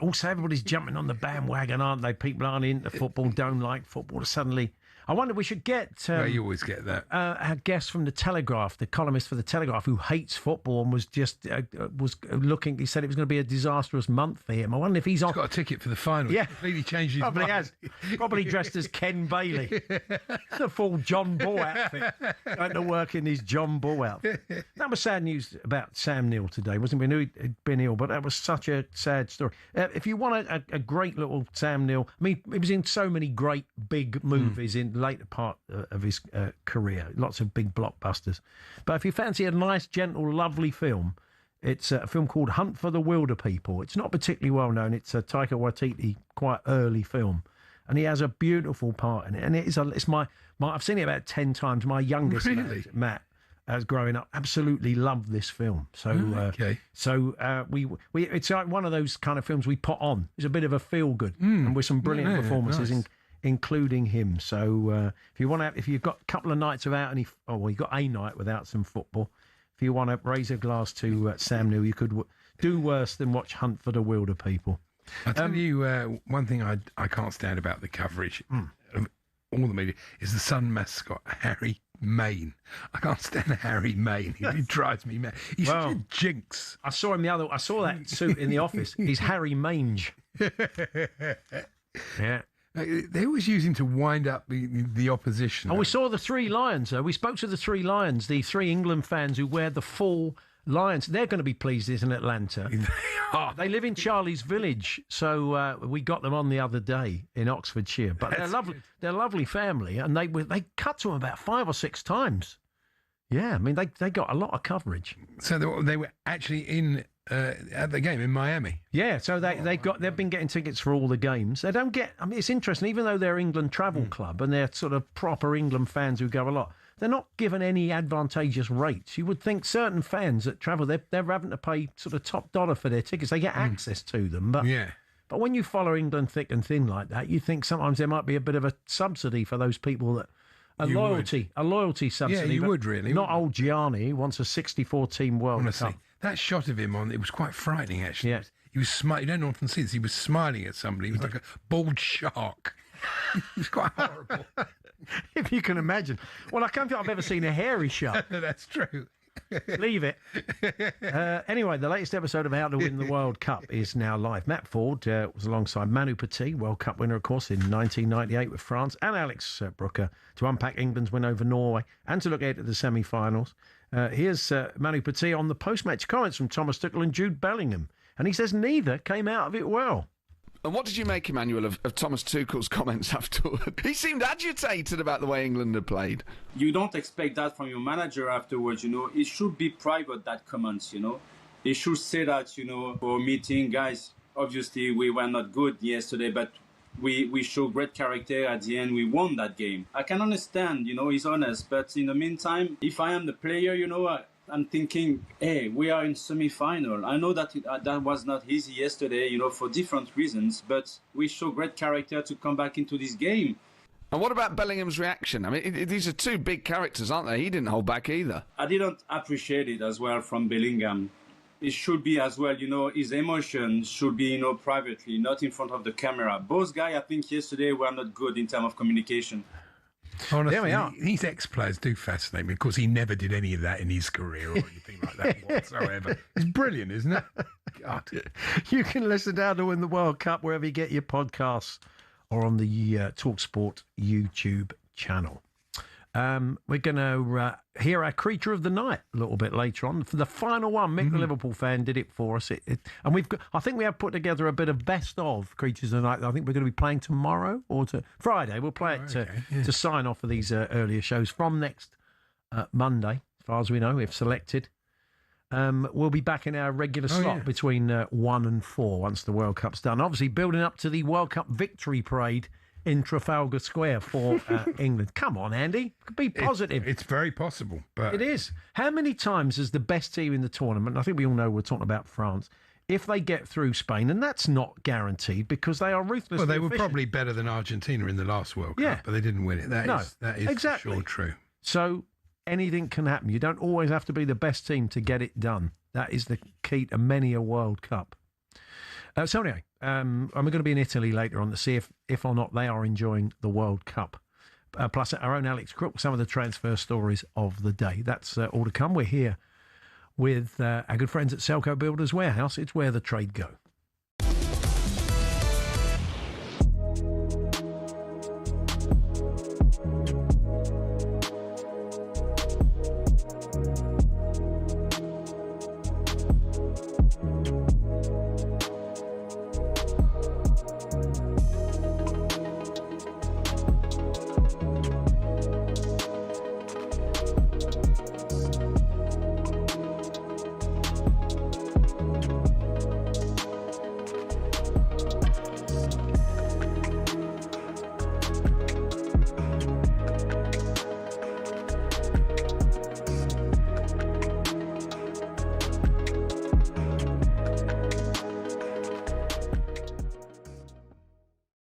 Also, everybody's jumping on the bandwagon, aren't they? People aren't into football, don't like football. Suddenly, I wonder, we should get... well, you always get that. Our guest from the Telegraph, the columnist for the Telegraph, who hates football and was just was looking... He said it was going to be a disastrous month for him. I wonder if he's got a ticket for the final. Yeah. He completely changed his Probably mind. has. Probably dressed as Ken Bailey. The full John Bull outfit. Going to work in his John Bull outfit. That was sad news about Sam Neill today, wasn't it? We knew he'd been ill, but that was such a sad story. If you want a great little Sam Neill... I mean, he was in so many great big movies in the later part of his career. Lots of big blockbusters. But if you fancy a nice, gentle, lovely film, it's a film called Hunt for the Wilder People. It's not particularly well known. It's a Taika Waititi quite early film, and he has a beautiful part in it. And it's my I've seen it about 10 times. My youngest Matt, as growing up, absolutely loved this film. So we it's like one of those kind of films we put on. It's a bit of a feel good, and with some brilliant performances, including him. So if you've got a couple of nights without you've got a night without some football, if you want to raise a glass to Sam Neill, you could do worse than watch Hunt for the Wilder People. I'll tell you one thing I can't stand about the coverage of all the media is the Sun mascot, Harry Maine. I can't stand Harry Maine. He drives me mad. He's such a jinx. I saw that suit in the office. He's Harry Mange. Yeah. They always use him to wind up the opposition. And we saw the three lions. We spoke to the three lions, the three England fans who wear the full lions. They're going to be pleased it's in Atlanta. They are. They live in Charlie's Village, so we got them on the other day in Oxfordshire. But they're lovely. They're a lovely family, and they cut to them about 5 or 6 times. Yeah, I mean they got a lot of coverage. So they were actually in at the game in Miami. Yeah, so they've been getting tickets for all the games. They don't get. I mean, it's interesting. Even though they're England Travel Club and they're sort of proper England fans who go a lot, they're not given any advantageous rates. You would think certain fans that travel, they're having to pay sort of top dollar for their tickets. They get access to them, but But when you follow England thick and thin like that, you think sometimes there might be a bit of a subsidy for those people that. A loyalty subsidy. Yeah, you would really. Not old Gianni, who wants a 64-team World Cup. That shot of him it was quite frightening, actually. Yeah. He was smiling. You don't often see this. He was smiling at somebody. He was like a bald shark. It was quite horrible. If you can imagine. Well, I can't think I've ever seen a hairy shark. That's true. Leave it. Anyway, the latest episode of How to Win the World Cup is now live. Matt Ford was alongside Manu Petit, World Cup winner, of course, in 1998 with France, and Alex Brooker to unpack England's win over Norway and to look ahead at the semi-finals. Here's Manu Petit on the post-match comments from Thomas Tuchel and Jude Bellingham. And he says neither came out of it well. And what did you make, Emmanuel, of Thomas Tuchel's comments afterward? He seemed agitated about the way England had played. You don't expect that from your manager afterwards, It should be private, that comments, He should say that, for a meeting, guys, obviously we were not good yesterday, but we showed great character at the end. We won that game. I can understand, he's honest, but in the meantime, if I am the player, I'm thinking, hey, we are in semi-final. I know that that was not easy yesterday, for different reasons, but we show great character to come back into this game. And what about Bellingham's reaction? I mean, these are two big characters, aren't they? He didn't hold back either. I didn't appreciate it as well from Bellingham. It should be as well, his emotions should be, privately, not in front of the camera. Both guys, I think, yesterday were not good in terms of communication. Honestly, there we are. These ex-players do fascinate me. Of course, he never did any of that in his career or anything like that whatsoever. It's brilliant, isn't it? God. You can listen to How to Win the World Cup wherever you get your podcasts or on the talkSPORT YouTube channel. We're going to hear our creature of the night a little bit later on. For the final one, Mick, the Liverpool fan, did it for us. And I think we have put together a bit of best of creatures of the night. I think we're going to be playing tomorrow or Friday. We'll play it to sign off for these earlier shows from next Monday, as far as we know, if selected. We'll be back in our regular slot between 1 and 4 once the World Cup's done. Obviously, building up to the World Cup victory parade in Trafalgar Square for England. Come on, Andy. Be positive. It's very possible. But it is. How many times has the best team in the tournament, I think we all know we're talking about France, if they get through Spain, and that's not guaranteed because they are ruthless. Well, they were probably better than Argentina in the last World Cup, but they didn't win it. That is exactly. for sure true. So anything can happen. You don't always have to be the best team to get it done. That is the key to many a World Cup. So anyway, I'm going to be in Italy later on to see if or not they are enjoying the World Cup. Plus our own Alex Crook, some of the transfer stories of the day. That's all to come. We're here with our good friends at Selco Builders Warehouse. It's where the trade go.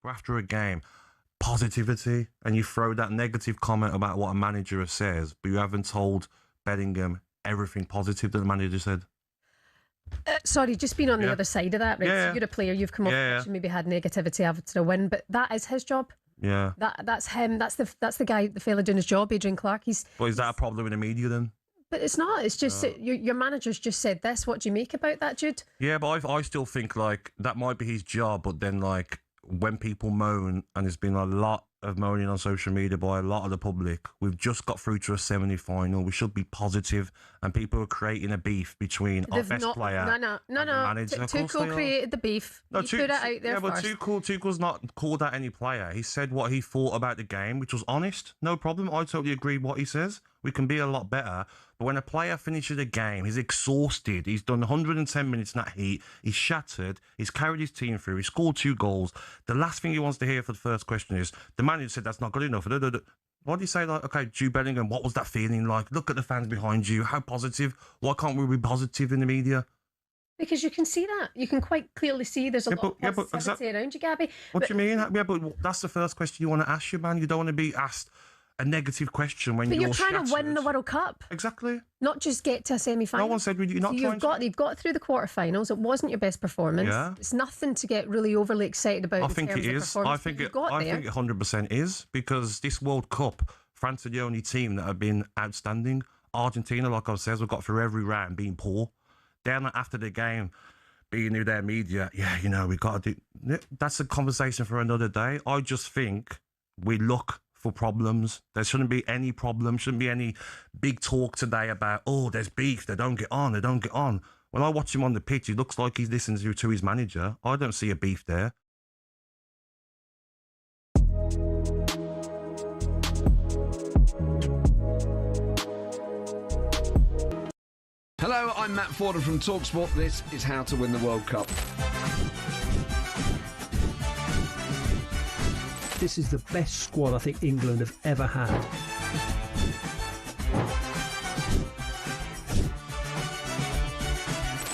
After a game, positivity, and you throw that negative comment about what a manager says, but you haven't told Bellingham everything positive that the manager said. Sorry, just being on the other side of that, right? Yeah. So you're a player, you've come off the pitch and maybe had negativity after a win, but that is his job. Yeah. That's him. That's the guy, the fella doing his job, Adrian Clark. But is that a problem in the media then? But it's not. It's just your manager's just said this. What do you make about that, Jude? Yeah, but I still think like that might be his job, but then like when people moan, and there's been a lot of moaning on social media by a lot of the public, we've just got through to a semi-final. We should be positive, and people are creating a beef between our best player and the manager. Tuchel created the beef. No, he put it out there yeah, first. but Tuchel's not called out any player. He said what he thought about the game, which was honest. No problem. I totally agree with what he says. We can be a lot better. But when a player finishes a game, he's exhausted. He's done 110 minutes in that heat. He's shattered. He's carried his team through. He scored 2 goals. The last thing he wants to hear for the first question is, the manager said that's not good enough. Why do you say, like, okay, Jude Bellingham, what was that feeling like? Look at the fans behind you. How positive. Why can't we be positive in the media? Because you can see that. You can quite clearly see there's a lot of positivity around you, Gabby. What do you mean? Yeah, but that's the first question you want to ask your man. You don't want to be asked a negative question when you're trying to win the World Cup. Exactly. Not just get to a semi-final. No one said you're not trying You've got through the quarterfinals. It wasn't your best performance. Yeah. It's nothing to get really overly excited about. I think it is. I think it 100% is, because this World Cup, France are the only team that have been outstanding. Argentina, like I said, we've got through every round being poor. Then after the game, being in their media, we got to do. That's a conversation for another day. I just think we look for problems. There shouldn't be any problem, shouldn't be any big talk today about, there's beef, they don't get on. When I watch him on the pitch, he looks like he's listening to his manager. I don't see a beef there. Hello, I'm Matt Forden from talkSPORT. This is How to Win the World Cup. This is the best squad I think England have ever had.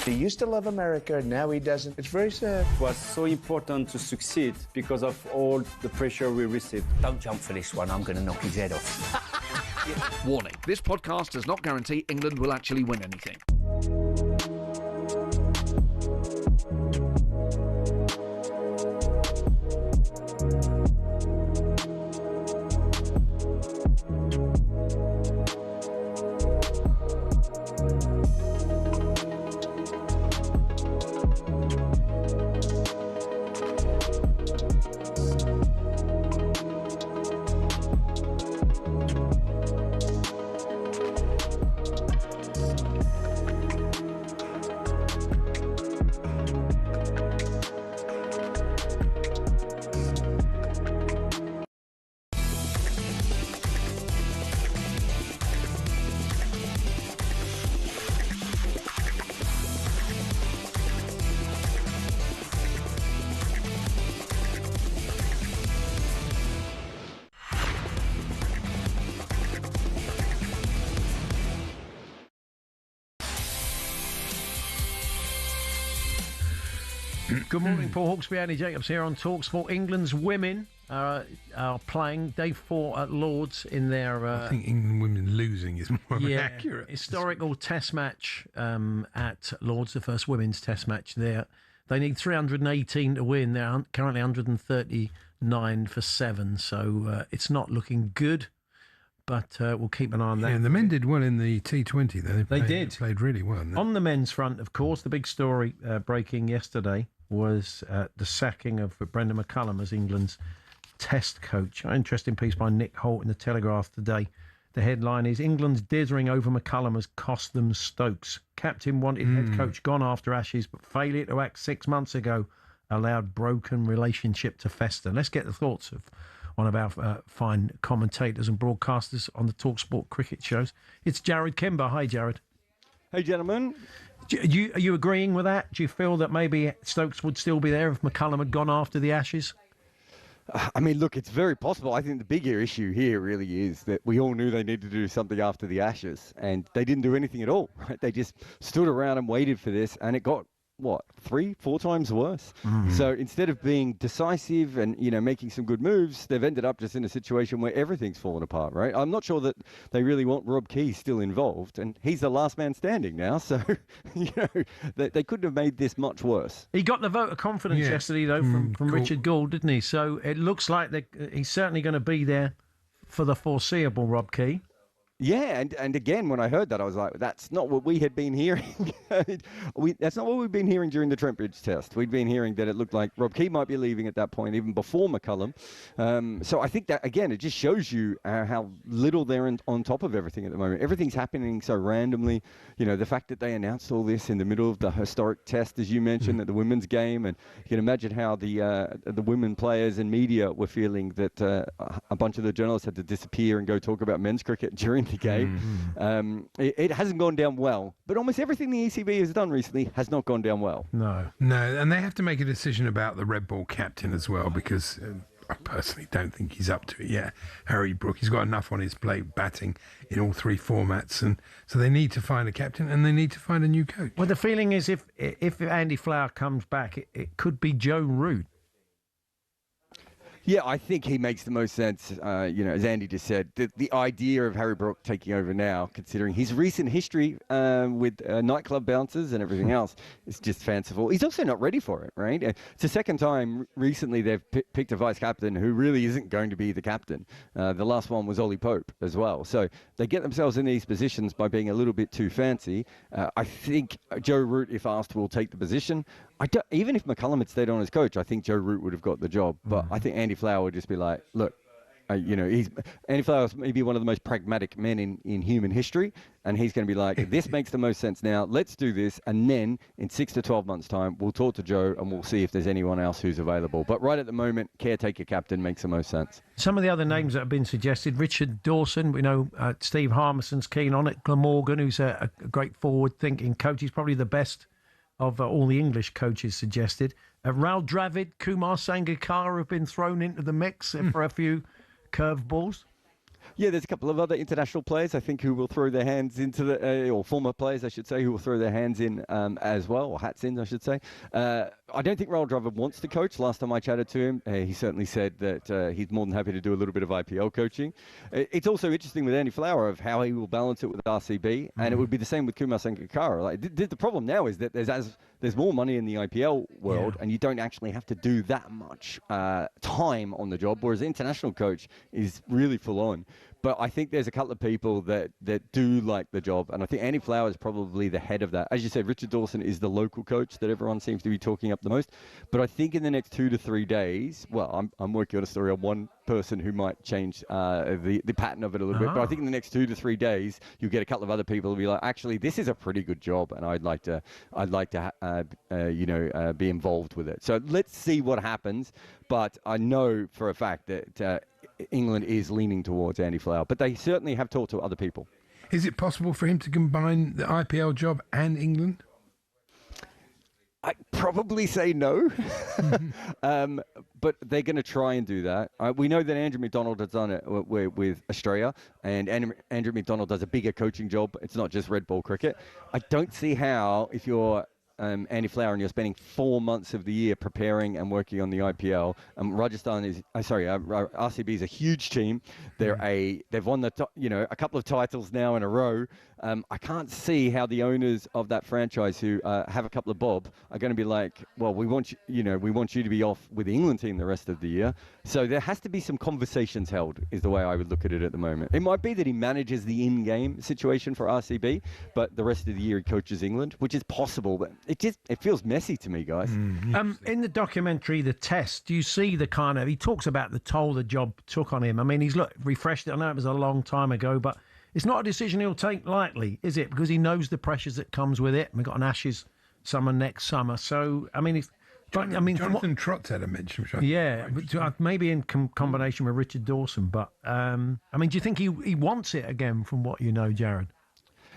He used to love America, now he doesn't. It's very sad. It was so important to succeed because of all the pressure we received. Don't jump for this one, I'm going to knock his head off. Warning, this podcast does not guarantee England will actually win anything. Good morning, Paul Hawksbee, Andy Jacobs here on talkSPORT. England's women are playing day 4 at Lords in their... I think England women losing is more accurate. Historical test match at Lords, the first women's test match there. They need 318 to win. They're currently 139 for 7, so it's not looking good. But we'll keep an eye on that. Yeah, and the men did well in the T20, though. They did. They played really well. On the men's front, of course, the big story breaking yesterday was the sacking of Brendan McCullum as England's Test coach. An interesting piece by Nick Holt in the Telegraph today. The headline is England's dithering over McCullum has cost them Stokes. Captain wanted head coach gone after Ashes, but failure to act 6 months ago allowed broken relationship to fester. Let's get the thoughts of one of our fine commentators and broadcasters on the talkSPORT cricket shows. It's Jared Kimber. Hi, Jared. Hey, gentlemen. Are you agreeing with that? Do you feel that maybe Stokes would still be there if McCullum had gone after the Ashes? I mean, look, it's very possible. I think the bigger issue here really is that we all knew they needed to do something after the Ashes, and they didn't do anything at all. Right? They just stood around and waited for this, and it got, 3-4 times worse. So instead of being decisive and making some good moves, they've ended up just in a situation where everything's fallen apart. Right? I'm not sure that they really want Rob Key still involved, and he's the last man standing now. So they couldn't have made this much worse. He got the vote of confidence yesterday, though, from Richard Gould, didn't he? So it looks like he's certainly going to be there for the foreseeable, Rob Key. Yeah, and again, when I heard that, I was like, that's not what we had been hearing. That's not what we've been hearing during the Trent Bridge test. We'd been hearing that it looked like Rob Key might be leaving at that point, even before McCullum. So I think that, again, it just shows you how little they're on top of everything at the moment. Everything's happening so randomly. The fact that they announced all this in the middle of the historic test, as you mentioned, at the women's game, and you can imagine how the women players and media were feeling that a bunch of the journalists had to disappear and go talk about men's cricket during the game. It hasn't gone down well, but almost everything the ECB has done recently has not gone down well. No, and they have to make a decision about the red ball captain as well, because I personally don't think he's up to it yet. Harry Brook, he's got enough on his plate batting in all 3 formats, and so they need to find a captain and they need to find a new coach. Well, the feeling is if Andy Flower comes back, it could be Joe Root. Yeah, I think he makes the most sense, as Andy just said. The idea of Harry Brook taking over now, considering his recent history with nightclub bouncers and everything else, is just fanciful. He's also not ready for it, right? It's the second time recently they've picked a vice-captain who really isn't going to be the captain. The last one was Ollie Pope as well. So they get themselves in these positions by being a little bit too fancy. I think Joe Root, if asked, will take the position. Even if McCullum had stayed on as coach, I think Joe Root would have got the job. But I think Andy Flower would just be like, look, Andy Flower's maybe one of the most pragmatic men in human history, and he's going to be like, this makes the most sense now. Let's do this, and then in 6 to 12 months' time, we'll talk to Joe and we'll see if there's anyone else who's available. But right at the moment, caretaker captain makes the most sense. Some of the other names that have been suggested: Richard Dawson. We know Steve Harmison's keen on it. Glamorgan, who's a great forward-thinking coach. He's probably the best of all the English coaches suggested. Raul Dravid, Kumar Sangakkara have been thrown into the mix for a few curveballs. Yeah, there's a couple of other international players, I think, who will throw their hands into the, or former players, I should say, who will throw their hands in as well, or hats in, I should say. I don't think Raul Dravid wants to coach. Last time I chatted to him, he certainly said that he's more than happy to do a little bit of IPL coaching. It's also interesting with Andy Flower of how he will balance it with RCB, and it would be the same with Kumar Sangakkara. Like, the problem now is that there's more money in the IPL world, and you don't actually have to do that much time on the job, whereas international coach is really full on. But I think there's a couple of people that do like the job, and I think Andy Flower is probably the head of that. As you said, Richard Dawson is the local coach that everyone seems to be talking up the most. But I think in the next 2 to 3 days, well, I'm working on a story on one person who might change the pattern of it a little bit. But I think in the next 2 to 3 days, you'll get a couple of other people who'll be like, actually, this is a pretty good job, and I'd like to be involved with it. So let's see what happens. But I know for a fact that England is leaning towards Andy Flower, but they certainly have talked to other people. Is it possible for him to combine the IPL job and England? I'd probably say no, but they're going to try and do that. We know that Andrew McDonald has done it with Australia, and Andrew McDonald does a bigger coaching job. It's not just red ball cricket. I don't see how, if you're Andy Flower and you're spending 4 months of the year preparing and working on the IPL, RCB is a huge team. They've won a couple of titles now in a row. I can't see how the owners of that franchise who have a couple of bob are going to be like, well, we want you to be off with the England team the rest of the year. So there has to be some conversations held, is the way I would look at it at the moment. It might be that he manages the in-game situation for RCB, but the rest of the year he coaches England, which is possible, but it feels messy to me, guys. In the documentary, The Test, do you see the kind of, he talks about the toll the job took on him. I mean, he's refreshed it. I know it was a long time ago, but it's not a decision he'll take lightly, is it? Because he knows the pressures that comes with it. We've got an Ashes summer next summer. So, I mean, Jonathan Trott had a mention. Maybe in combination with Richard Dawson. But, I mean, do you think he wants it again from what you know, Jared?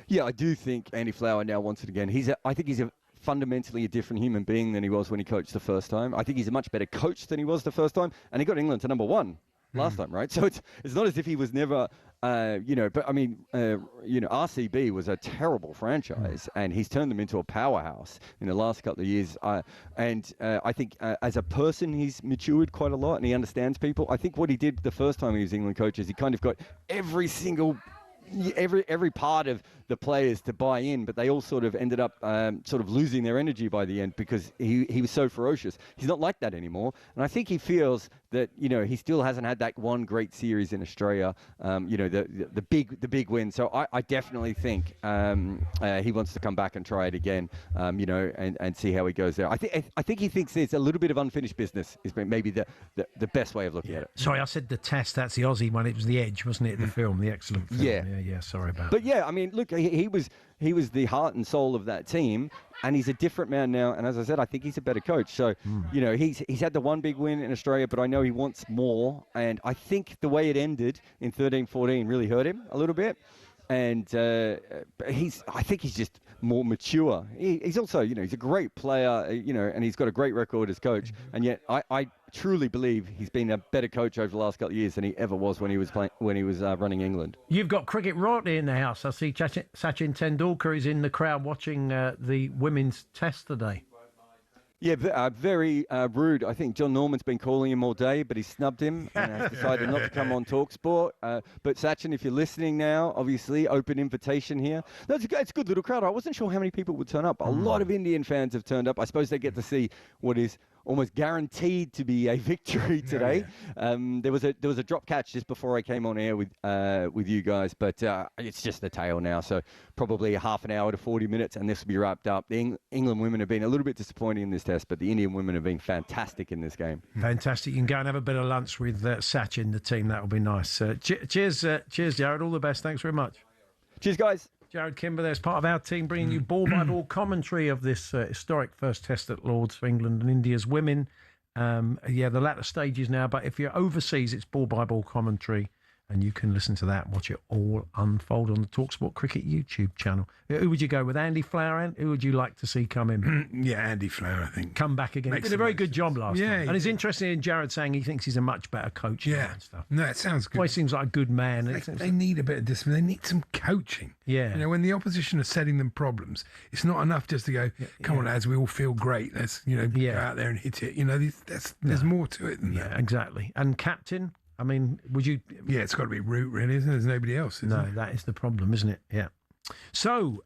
Yeah, I do think Andy Flower now wants it again. I think he's fundamentally a different human being than he was when he coached the first time. I think he's a much better coach than he was the first time. And he got England to number 1 last time, right? So it's not as if he was never... but I mean, RCB was a terrible franchise, and he's turned them into a powerhouse in the last couple of years. I think as a person, he's matured quite a lot, and he understands people. I think what he did the first time he was England coach is he kind of got every part of the players to buy in, but they all sort of ended up sort of losing their energy by the end because he was so ferocious. He's not like that anymore, and I think he feels that he still hasn't had that one great series in Australia, the big win. So I definitely think he wants to come back and try it again, and see how he goes there. I think he thinks there's a little bit of unfinished business is maybe the best way of looking at it. Sorry, I said The Test. That's the Aussie one. It was The Edge, wasn't it? The film, the excellent film. Yeah. Sorry about that. But yeah, I mean, look, he was the heart and soul of that team, and he's a different man now. And as I said, I think he's a better coach. So, he's had the one big win in Australia, but I know he wants more. And I think the way it ended in 13-14 really hurt him a little bit. And I think he's just more mature. He's also, he's a great player, and he's got a great record as coach. And yet, I truly believe he's been a better coach over the last couple of years than he ever was when he was running England. You've got cricket royalty in the house. I see Sachin Tendulkar is in the crowd watching the women's test today. Yeah, very rude. I think John Norman's been calling him all day, but he snubbed him and has decided not to come on talkSPORT. But Sachin, if you're listening now, obviously, open invitation here. No, it's a good little crowd. I wasn't sure how many people would turn up. A lot of Indian fans have turned up. I suppose they get to see what is almost guaranteed to be a victory today. There was a drop catch just before I came on air with you guys, but it's just the tail now. So probably a half an hour to 40 minutes, and this will be wrapped up. The England women have been a little bit disappointing in this test, but the Indian women have been fantastic in this game. Fantastic. You can go and have a bit of lunch with Sachin, the team. That will be nice. Cheers, Jared. All the best. Thanks very much. Cheers, guys. Jared Kimber there as part of our team, bringing you ball-by-ball commentary of this historic first test at Lord's for England and India's women. The latter stages now, but if you're overseas, it's ball-by-ball commentary, and you can listen to that and watch it all unfold on the talkSPORT Cricket YouTube channel. Who would you go with, Andy Flower, and who would you like to see come in? Yeah, Andy Flower, I think. Come back again. He did a very good job last time. And it's interesting in Jared saying he thinks he's a much better coach now and stuff. No, it sounds good. Well, he seems like a good man. They need a bit of discipline. They need some coaching. Yeah. When the opposition are setting them problems, it's not enough just to go, come on, lads, we all feel great. Let's, go out there and hit it. There's more to it than that. Exactly. And captain... I mean, would you... Yeah, it's got to be Root, really, isn't it? There's nobody else, that is the problem, isn't it? Yeah. So,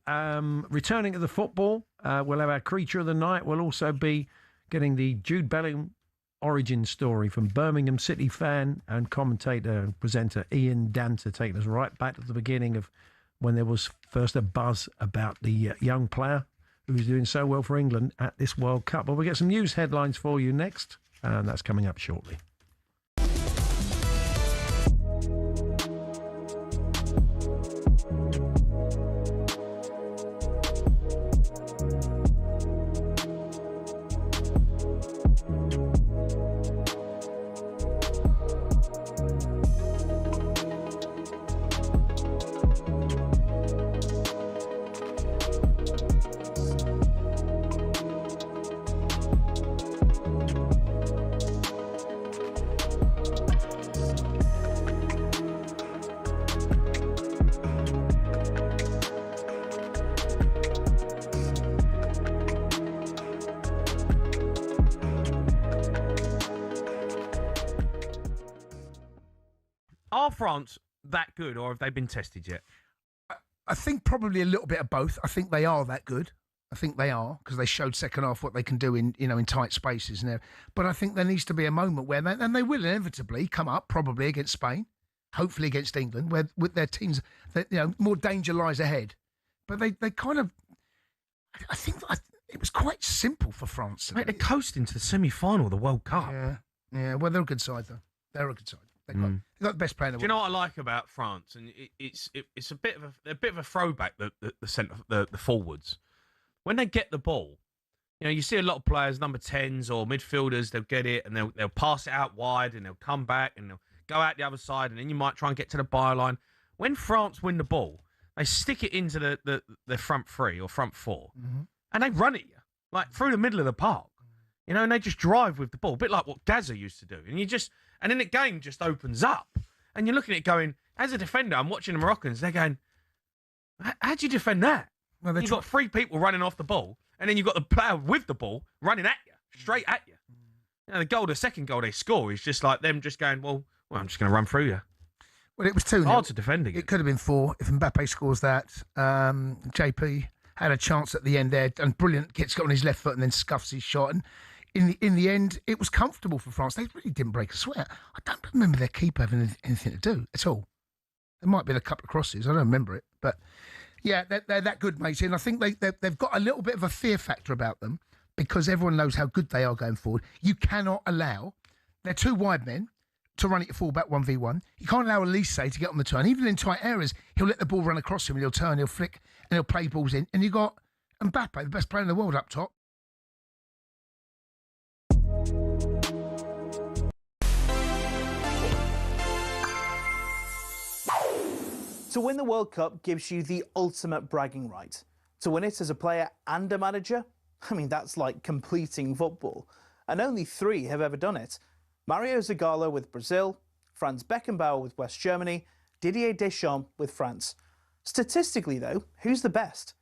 returning to the football, we'll have our Creature of the Night. We'll also be getting the Jude Bellingham origin story from Birmingham City fan and commentator and presenter Ian Danter, taking us right back to the beginning of when there was first a buzz about the young player who was doing so well for England at this World Cup. But we'll get some news headlines for you next, and that's coming up shortly. Are France that good, or have they been tested yet? I think probably a little bit of both. I think they are that good. I think they are, because they showed second half what they can do in tight spaces now. But I think there needs to be a moment where they will inevitably come up, probably against Spain, hopefully against England, where with their teams, more danger lies ahead. But they kind of, I think it was quite simple for France. Mate, they're coasting to the semi-final of the World Cup. Yeah. Well, they're a good side though. They're a good side. They've got the best player in the world. Do you know what I like about France? And it's a bit of a throwback. The forwards, when they get the ball, you see a lot of players, number 10s or midfielders, they'll get it and they'll pass it out wide and they'll come back and they'll go out the other side and then you might try and get to the byline. When France win the ball, they stick it into the front three or front four and they run at you like through the middle of the park. And they just drive with the ball, a bit like what Gaza used to do. And then the game just opens up. And you're looking at it going, as a defender, I'm watching the Moroccans, they're going, how do you defend that? Well, you've got 3 people running off the ball, and then you've got the player with the ball running at you, straight at you. The second goal they score is just like them just going, well I'm just going to run through you. Well, it was 2-0. Hard to defend again. It could have been 4 if Mbappe scores that. JP had a chance at the end there, and brilliant, gets on his left foot and then scuffs his shot. And in the end, it was comfortable for France. They really didn't break a sweat. I don't remember their keeper having anything to do at all. There might have been a couple of crosses. I don't remember it. But, yeah, they're that good, mate. And I think they've got a little bit of a fear factor about them because everyone knows how good they are going forward. You cannot allow their 2 wide men to run at your fullback 1v1. You can't allow Elise to get on the turn. Even in tight areas, he'll let the ball run across him and he'll turn, he'll flick, and he'll play balls in. And you've got Mbappe, the best player in the world, up top. To win the World Cup gives you the ultimate bragging right. To win it as a player and a manager, that's like completing football. And only 3 have ever done it. Mario Zagallo with Brazil, Franz Beckenbauer with West Germany, Didier Deschamps with France. Statistically, though, who's the best?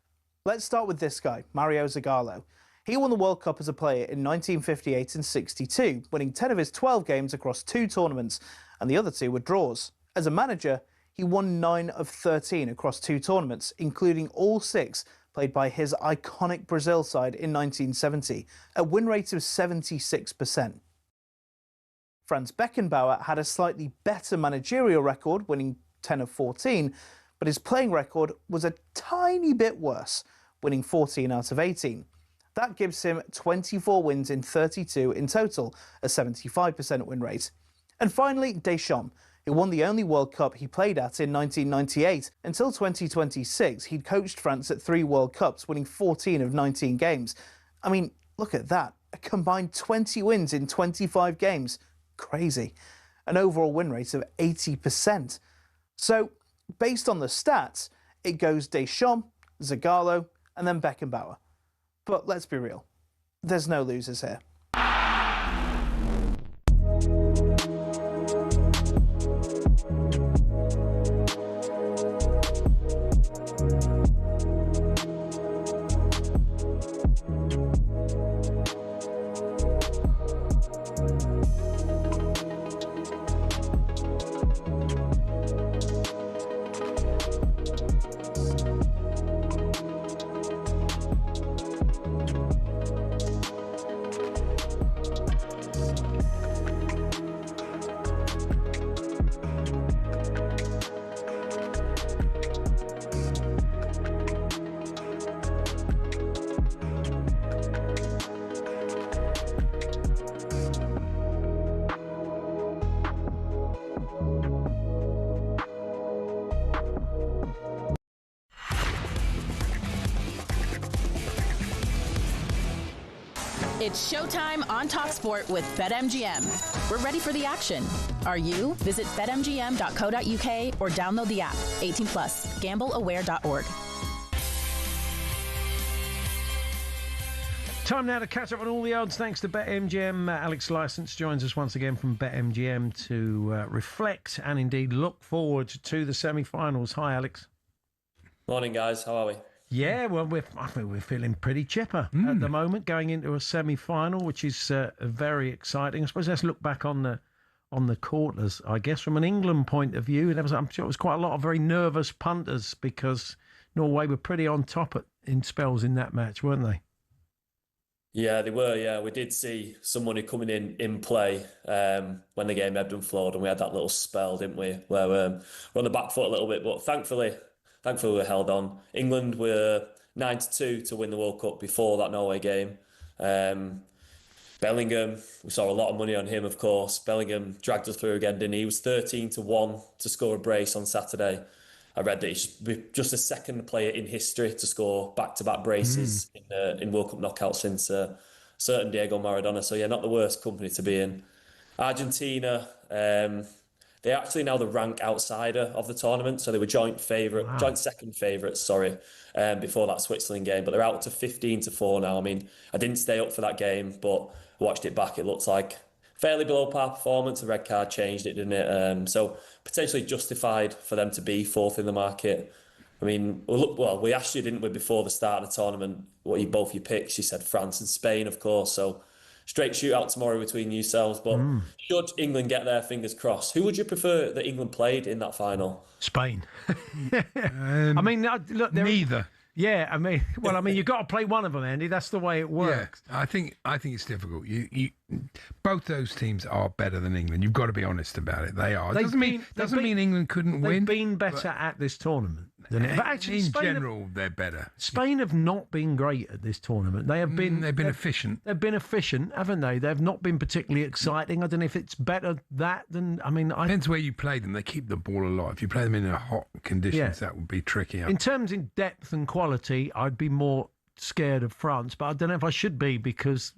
Let's start with this guy, Mario Zagallo. He won the World Cup as a player in 1958 and 62, winning 10 of his 12 games across 2 tournaments, and the other 2 were draws. As a manager, he won 9 of 13 across 2 tournaments, including all 6 played by his iconic Brazil side in 1970, a win rate of 76%. Franz Beckenbauer had a slightly better managerial record, winning 10 of 14, but his playing record was a tiny bit worse, winning 14 out of 18. That gives him 24 wins in 32 in total, a 75% win rate. And finally, Deschamps, who won the only World Cup he played at in 1998. Until 2026, he'd coached France at 3 World Cups, winning 14 of 19 games. Look at that. A combined 20 wins in 25 games. Crazy. An overall win rate of 80%. So, based on the stats, it goes Deschamps, Zagallo, and then Beckenbauer. But let's be real. There's no losers here. It's showtime on talkSPORT with BetMGM. We're ready for the action. Are you? Visit betmgm.co.uk or download the app. 18 plus. Gambleaware.org. Time now to catch up on all the odds thanks to BetMGM. Alex Licence joins us once again from BetMGM to reflect and indeed look forward to the semi-finals. Hi, Alex. Morning, guys. How are we? Yeah, well, I think we're feeling pretty chipper at the moment, going into a semi-final, which is very exciting. I suppose let's look back on on the court, as I guess from an England point of view. I'm sure it was quite a lot of very nervous punters because Norway were pretty on top in spells in that match, weren't they? Yeah, they were. Yeah, we did see some money coming in play when the game ebbed and flowed, and we had that little spell, didn't we, where we're on the back foot a little bit. But thankfully we held on. England were 9-2 to win the World Cup before that Norway game. Bellingham, we saw a lot of money on him, of course. Bellingham dragged us through again, didn't he? He was 13-1 to score a brace on Saturday. I read that he's just the second player in history to score back-to-back braces in World Cup knockouts since certain Diego Maradona. So, yeah, not the worst company to be in. Argentina, they're actually now the rank outsider of the tournament. So they were joint second favourites, before that Switzerland game. But they're out to 15-4 now. I mean, I didn't stay up for that game, but watched it back. It looked like fairly below par performance. The red card changed it, didn't it? So potentially justified for them to be fourth in the market. I mean, we asked you, didn't we, before the start of the tournament, both your picks. You said France and Spain, of course. So straight shootout tomorrow between yourselves. But should England get there, fingers crossed, who would you prefer that England played in that final? Spain. I mean, look, neither. Yeah, I mean, you've got to play one of them, Andy. That's the way it works. Yeah, I think it's difficult. You both those teams are better than England. You've got to be honest about it. They are. Doesn't mean England couldn't win. They've been better at this tournament than it. But actually, in general, they're better. Spain have not been great at this tournament. They've been efficient. They've been efficient, haven't they? They've not been particularly exciting. I don't know if it's better that than. Depends where you play them. They keep the ball a lot. If you play them in hot conditions, that would be tricky. In terms of depth and quality, I'd be more scared of France, but I don't know if I should be because,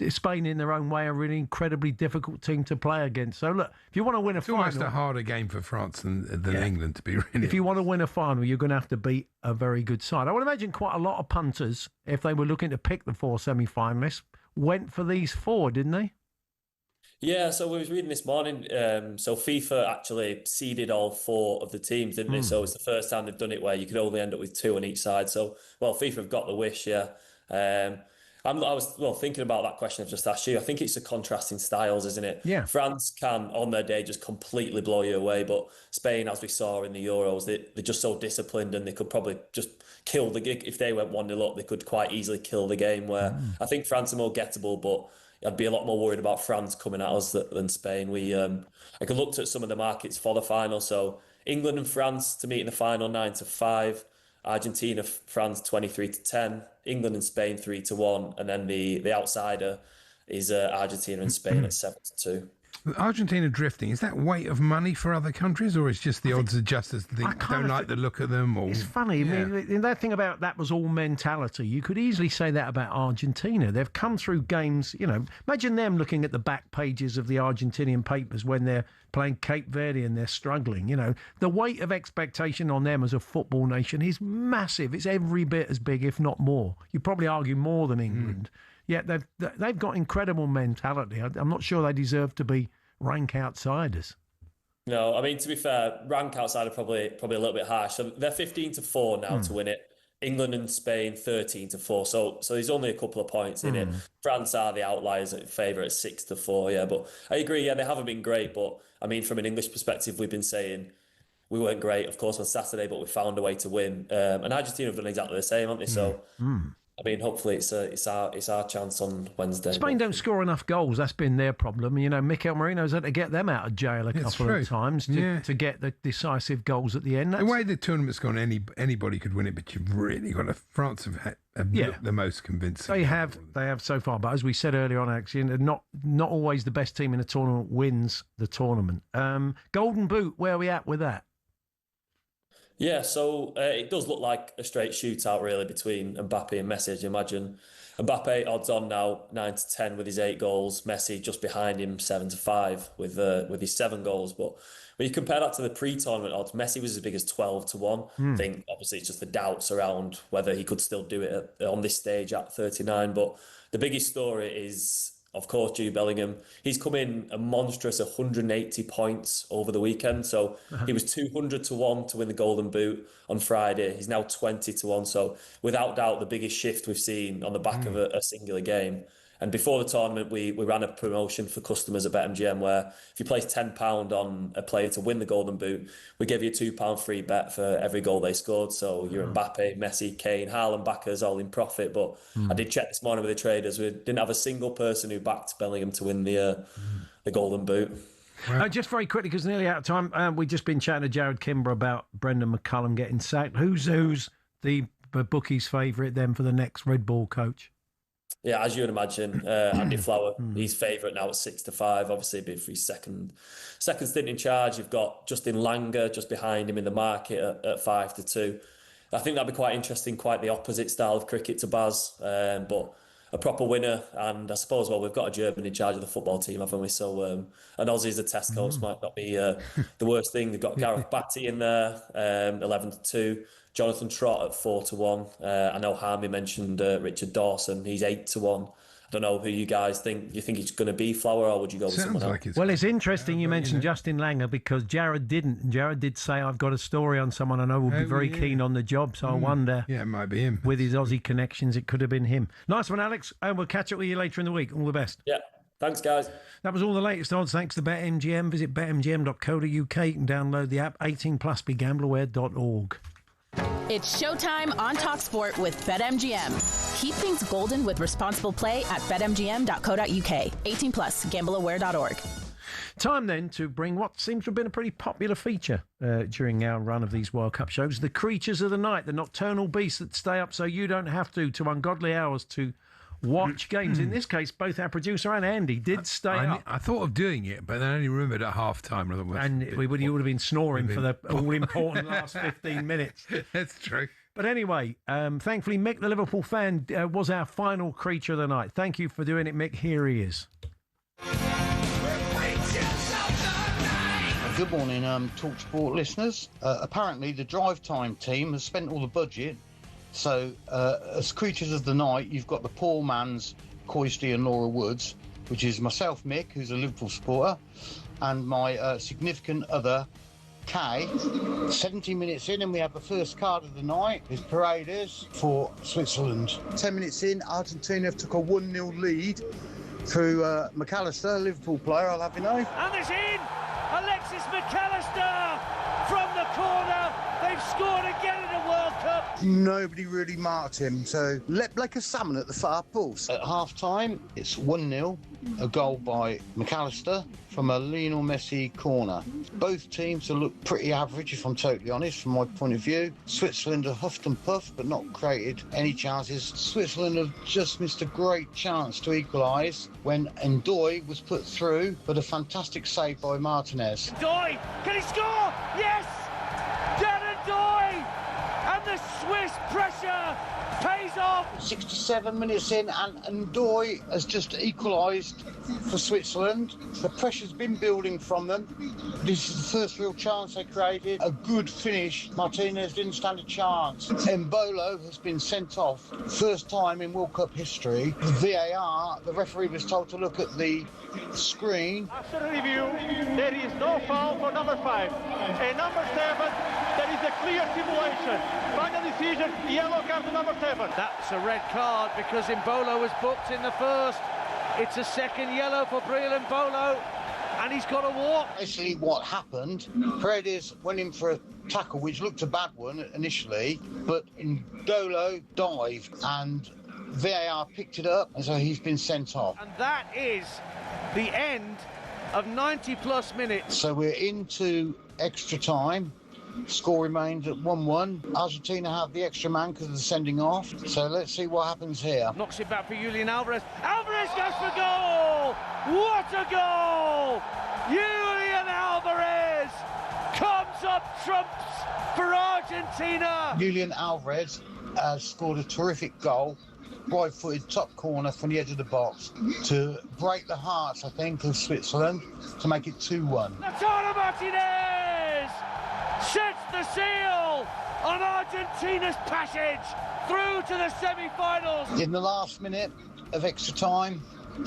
Spain in their own way are a really incredibly difficult team to play against. So look, if you want to win a final... It's almost a harder game for France than England, to be really If you want to win a final, you're going to have to beat a very good side. I would imagine quite a lot of punters, if they were looking to pick the 4 semi-finalists, went for these 4, didn't they? Yeah, so we was reading this morning, so FIFA actually seeded all 4 of the teams, didn't they? So it's the first time they've done it where you could only end up with 2 on each side. So, FIFA have got the wish, yeah. I was thinking about that question I've just asked you. I think it's the contrasting styles, isn't it? Yeah. France can, on their day, just completely blow you away, but Spain, as we saw in the Euros, they're just so disciplined and they could probably just kill the gig. If they went 1-0 up, they could quite easily kill the game, where I think France are more gettable, but I'd be a lot more worried about France coming at us than Spain. I could look at some of the markets for the final. So England and France to meet in the final 9-5, Argentina, France 23-10, England and Spain 3-1, and then the outsider is Argentina and Spain at 7-2. Argentina drifting, is that weight of money for other countries, or is just the odds adjusters don't like the look of them? Or, it's funny. Yeah. I mean, that thing about that was all mentality. You could easily say that about Argentina. They've come through games, imagine them looking at the back pages of the Argentinian papers when they're playing Cape Verde and they're struggling. The weight of expectation on them as a football nation is massive. It's every bit as big, if not more. You'd probably argue more than England. Yet they've got incredible mentality. I'm not sure they deserve to be rank outsiders. No, I mean, to be fair, rank outsider probably a little bit harsh. So they're 15-4 now to win it. England and Spain 13-4. So there's only a couple of points in it. France are the outliers at favourite at 6-4. Yeah, but I agree. Yeah, they haven't been great, but I mean, from an English perspective, we've been saying we weren't great, of course, on Saturday, but we found a way to win. And Argentina have done exactly the same, haven't they? So. I mean, hopefully it's our chance on Wednesday. Spain don't score enough goals. That's been their problem. Mikel Marino's had to get them out of jail a couple of times to get the decisive goals at the end. The way the tournament's gone, anybody could win it, but you've really got to. France have looked the most convincing. They have so far. But as we said earlier on, actually, not always the best team in a tournament wins the tournament. Golden Boot, where are we at with that? Yeah, so it does look like a straight shootout, really, between Mbappe and Messi, as you imagine. Mbappe, odds on now, 9-10 with his 8 goals. Messi just behind him, 7-5 with his 7 goals. But when you compare that to the pre-tournament odds, Messi was as big as 12-1. I think, obviously, it's just the doubts around whether he could still do it on this stage at 39. But the biggest story is, of course, Jude Bellingham. He's come in a monstrous 180 points over the weekend. So he was 200-1 to win the Golden Boot on Friday. He's now 20-1. So without doubt, the biggest shift we've seen on the back of a singular game. And before the tournament, we ran a promotion for customers at BetMGM where if you place £10 on a player to win the Golden Boot, we give you a £2 free bet for every goal they scored. So you're Mbappe, Messi, Kane, Haaland backers all in profit. But I did check this morning with the traders. We didn't have a single person who backed Bellingham to win the Golden Boot. Just very quickly, because nearly out of time, we've just been chatting to Jared Kimber about Brendan McCullum getting sacked. Who's the bookies' favourite then for the next Red Bull coach? Yeah, as you would imagine, Andy Flower, he's favourite now at 6-5. Obviously, been for his second stint in charge. You've got Justin Langer just behind him in the market at 5-2. I think that'd be quite interesting, quite the opposite style of cricket to Baz, but a proper winner. And I suppose, well, we've got a German in charge of the football team, haven't we? So an Aussie as a test coach might not be the worst thing. They've got Gareth Batty in there, 11-2. Jonathan Trott at 4-1. I know Harmy mentioned Richard Dawson. He's 8-1. I don't know who you guys think. You think it's going to be Flower, or would you go with someone else? Well, it's interesting you mentioned Justin Langer, because Jared didn't. Jared did say, I've got a story on someone I know will be very keen on the job, so I wonder. Yeah, it might be him. With his Aussie connections, it could have been him. Nice one, Alex, and we'll catch up with you later in the week. All the best. Yeah. Thanks, guys. That was all the latest odds. Thanks to BetMGM. Visit betmgm.co.uk. You can download the app. 18+, begambleaware.org. It's showtime on talkSPORT with BetMGM. Keep things golden with responsible play at betmgm.co.uk. 18+, gambleaware.org. Time then to bring what seems to have been a pretty popular feature during our run of these World Cup shows. The creatures of the night, the nocturnal beasts that stay up so you don't have to ungodly hours to watch games. In this case, both our producer and Andy did stay up. I thought of doing it, but then I only remembered at half time. And you would have been snoring for the all-important last 15 minutes. That's true. But anyway, thankfully, Mick, the Liverpool fan, was our final creature of the night. Thank you for doing it, Mick. Here he is. Good morning, talkSPORT listeners. Apparently, the Drive Time team has spent all the budget. So, as creatures of the night, you've got the poor man's Coisty and Laura Woods, which is myself, Mick, who's a Liverpool supporter, and my significant other, Kay. 70 minutes in, and we have the first card of the night. Is Paredes for Switzerland. 10 minutes in, Argentina took a 1-0 lead through McAllister, Liverpool player, I'll have you know. And it's in! Alexis McAllister from the corner. They've scored again in the World Cup. Nobody really marked him, so let like a salmon at the far post. At half-time, it's 1-0, a goal by McAllister from a Lionel Messi corner. Both teams have looked pretty average, if I'm totally honest, from my point of view. Switzerland have huffed and puffed, but not created any chances. Switzerland have just missed a great chance to equalise when Ndoye was put through, but a fantastic save by Martinez. Ndoye, can he score? Yes! Ndoye! And the Swiss pressure pays off. 67 minutes in, and Ndoye has just equalised for Switzerland. The pressure's been building from them. This is the first real chance they created. A good finish. Martinez didn't stand a chance. Mbolo has been sent off. First time in World Cup history. The VAR, the referee was told to look at the screen. After review, there is no foul for number 5. And number 7, there is a clear simulation. Final decision, yellow card to number 7. That's a red card because Mbolo was booked in the first. It's a second yellow for Breel Mbolo, and he's got to walk. Basically what happened, Paredes went in for a tackle which looked a bad one initially, but Ndolo dived and VAR picked it up, and so he's been sent off. And that is the end of 90+ minutes. So we're into extra time. Score remains at 1-1. Argentina have the extra man because of the sending off. So let's see what happens here. Knocks it back for Julian Alvarez. Alvarez goes for goal! What a goal! Julian Alvarez comes up trumps for Argentina. Julian Alvarez has scored a terrific goal. Right-footed top corner from the edge of the box to break the hearts, I think, of Switzerland to make it 2-1. Lautaro Martinez sets the seal on Argentina's passage through to the semi-finals. In the last minute of extra time,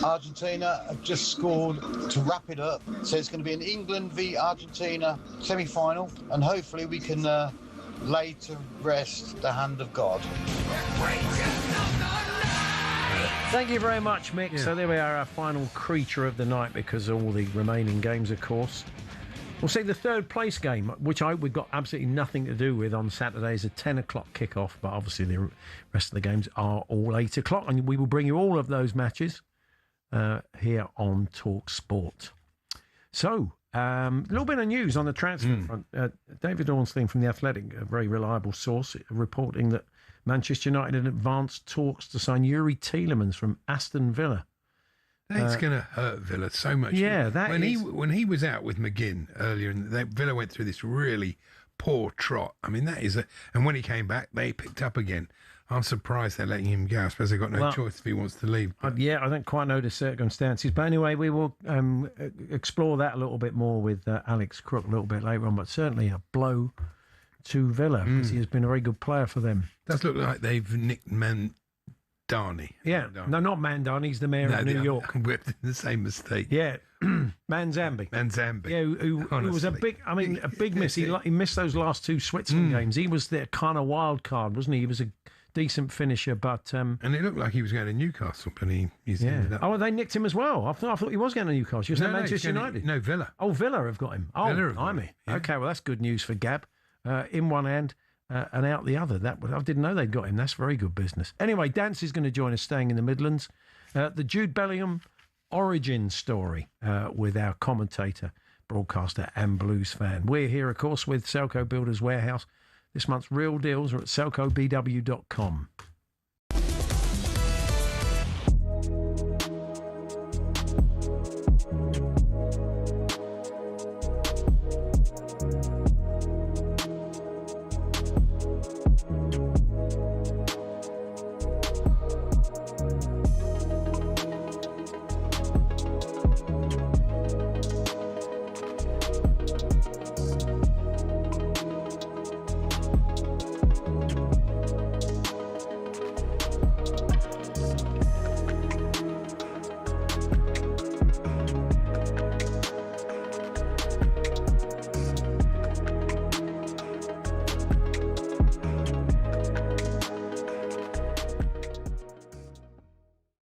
Argentina have just scored to wrap it up. So it's going to be an England v Argentina semi-final, and hopefully we can lay to rest the hand of God. Thank you very much, Mick. So there we are, our final creature of the night, because of all the remaining games, of course. We'll see the third place game, which we've got absolutely nothing to do with on Saturday, is a 10 o'clock kickoff, but obviously the rest of the games are all 8 o'clock, and we will bring you all of those matches here on talkSPORT. So, a little bit of news on the transfer front. David Ornstein from The Athletic, a very reliable source, reporting that Manchester United had advanced talks to sign Yuri Tielemans from Aston Villa. It's going to hurt Villa so much. Yeah, when he was out with McGinn earlier, and Villa went through this really poor trot. I mean, and when he came back, they picked up again. I'm surprised they're letting him go. I suppose they've got no choice if he wants to leave. I don't quite know the circumstances. But anyway, we will explore that a little bit more with Alex Crook a little bit later on. But certainly a blow to Villa, because he has been a very good player for them. Does look like they've nicked Mandani. Yeah. No, not Mandani. He's the mayor of New York. We're the same mistake. Yeah. Manzambi. Yeah, who was a big miss. He missed those last two Switzerland games. He was their kind of wild card, wasn't he? He was a decent finisher, but and it looked like he was going to Newcastle, but he's ended up. Oh, they nicked him as well. I thought he was going to Newcastle. He was at Manchester United. No, Villa. Oh, Villa have got him. Oh, blimey. Yeah. Okay, well, that's good news for Gab. In one hand and out the other. I didn't know they'd got him. That's very good business. Anyway, Dance is going to join us, staying in the Midlands. The Jude Bellingham origin story with our commentator, broadcaster and blues fan. We're here, of course, with Selco Builders Warehouse. This month's real deals are at selcobw.com.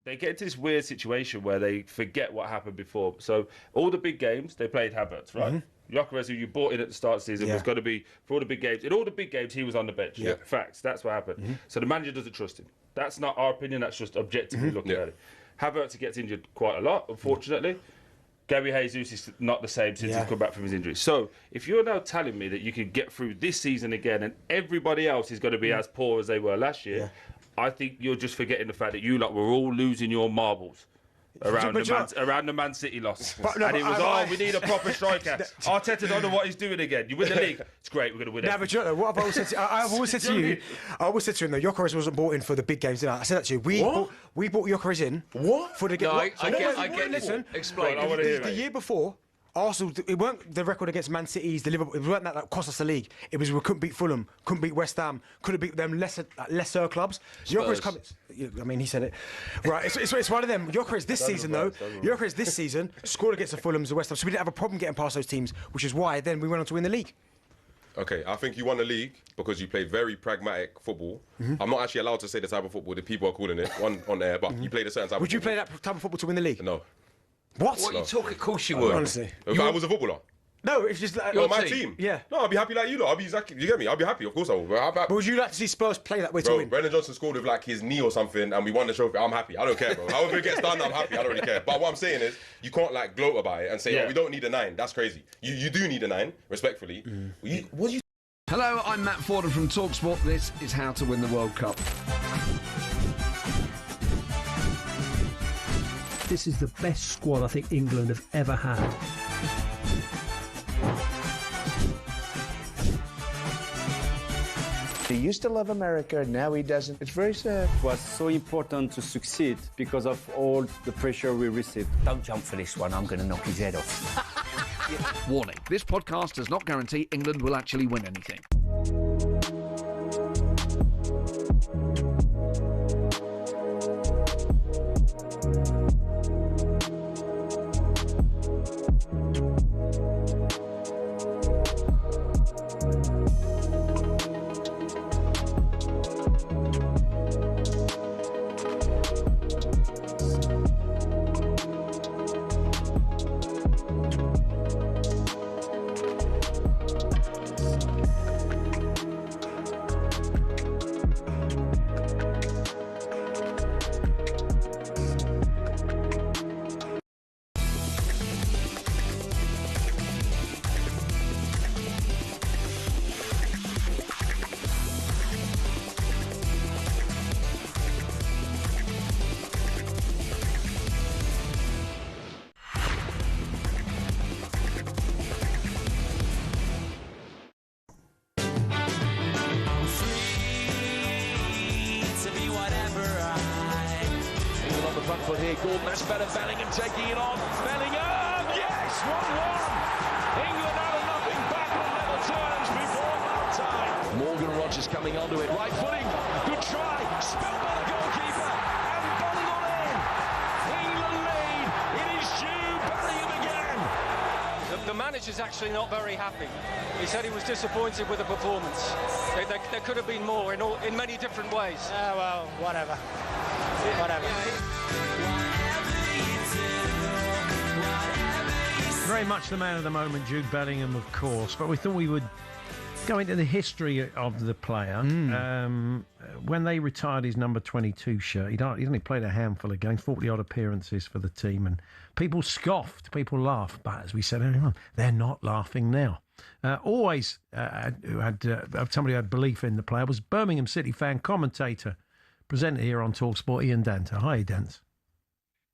They get into this weird situation where they forget what happened before. So all the big games, they played Havertz, right? Gyökeres, who you bought in at the start of the season, was going to be, for all the big games, in all the big games, he was on the bench. Yeah. Facts, that's what happened. So the manager doesn't trust him. That's not our opinion, that's just objectively looking at it. Havertz gets injured quite a lot, unfortunately. Gary Jesus is not the same since he's come back from his injury. So if you're now telling me that you can get through this season again and everybody else is going to be as poor as they were last year, I think you're just forgetting the fact that you lot were all losing your marbles around the Man City loss. And it was, we need a proper striker. Arteta don't know what he's doing again. You win the league, it's great, we're going to win it. Yeah, but you know, what I've always said to, I've always said to you, that Gyökeres wasn't bought in for the big games, didn't I? I said that to you. We bought Gyökeres in for the game. No, I get this. Explain. I want to hear the year before, Arsenal, it weren't the record against Man City's, the Liverpool, it weren't that cost us the league. It was we couldn't beat Fulham, couldn't beat West Ham, couldn't beat them lesser clubs. Gyökeres coming. I mean, he said it. Right, it's one of them. Gyökeres this season, though. Gyökeres this season scored against the Fulhams, the West Ham, so we didn't have a problem getting past those teams, which is why then we went on to win the league. Okay, I think you won the league because you played very pragmatic football. I'm not actually allowed to say the type of football that people are calling it on air, but you played a certain type of football. Would you play that type of football to win the league? No. What? What are you talking? Of course you would. Honestly. If I was a footballer? No, it's just like... my team? Yeah. No, I'll be happy like you lot. I'll be exactly... You get me? I'll be happy. Of course I will. But would you like to see Spurs play that way to win? Brendan Johnson scored with like his knee or something and we won the trophy. I'm happy. I don't care, bro. However it gets done, I'm happy. I don't really care. But what I'm saying is, you can't like gloat about it and say, oh, we don't need a 9. That's crazy. You do need a 9, respectfully. What do you... Hello, I'm Matt Forden from talkSPORT. This is How to Win the World Cup. This is the best squad I think England have ever had. He used to love America, now he doesn't. It's very sad. It was so important to succeed because of all the pressure we received. Don't jump for this one, I'm going to knock his head off. Warning, this podcast does not guarantee England will actually win anything. front foot here. Gordon, that's better. Bellingham taking it on. Bellingham, yes, 1-1. England out of nothing, back on level terms before half-time. Morgan Rogers coming onto it, right footing, good try, spilled by the goalkeeper, and bundled in. England lead, it is Jude Bellingham again. The manager's actually not very happy. He said he was disappointed with the performance. There could have been more in many different ways. Well, whatever. Whatever. Very much the man of the moment, Jude Bellingham, of course. But we thought we would go into the history of the player. When they retired his number 22 shirt, he'd only played a handful of games, 40-odd appearances for the team, and people scoffed, people laughed. But as we said earlier on, they're not laughing now. Always somebody who had belief in the player was Birmingham City fan, commentator, presenter here on talkSPORT, Ian Danter. Hi, Dant.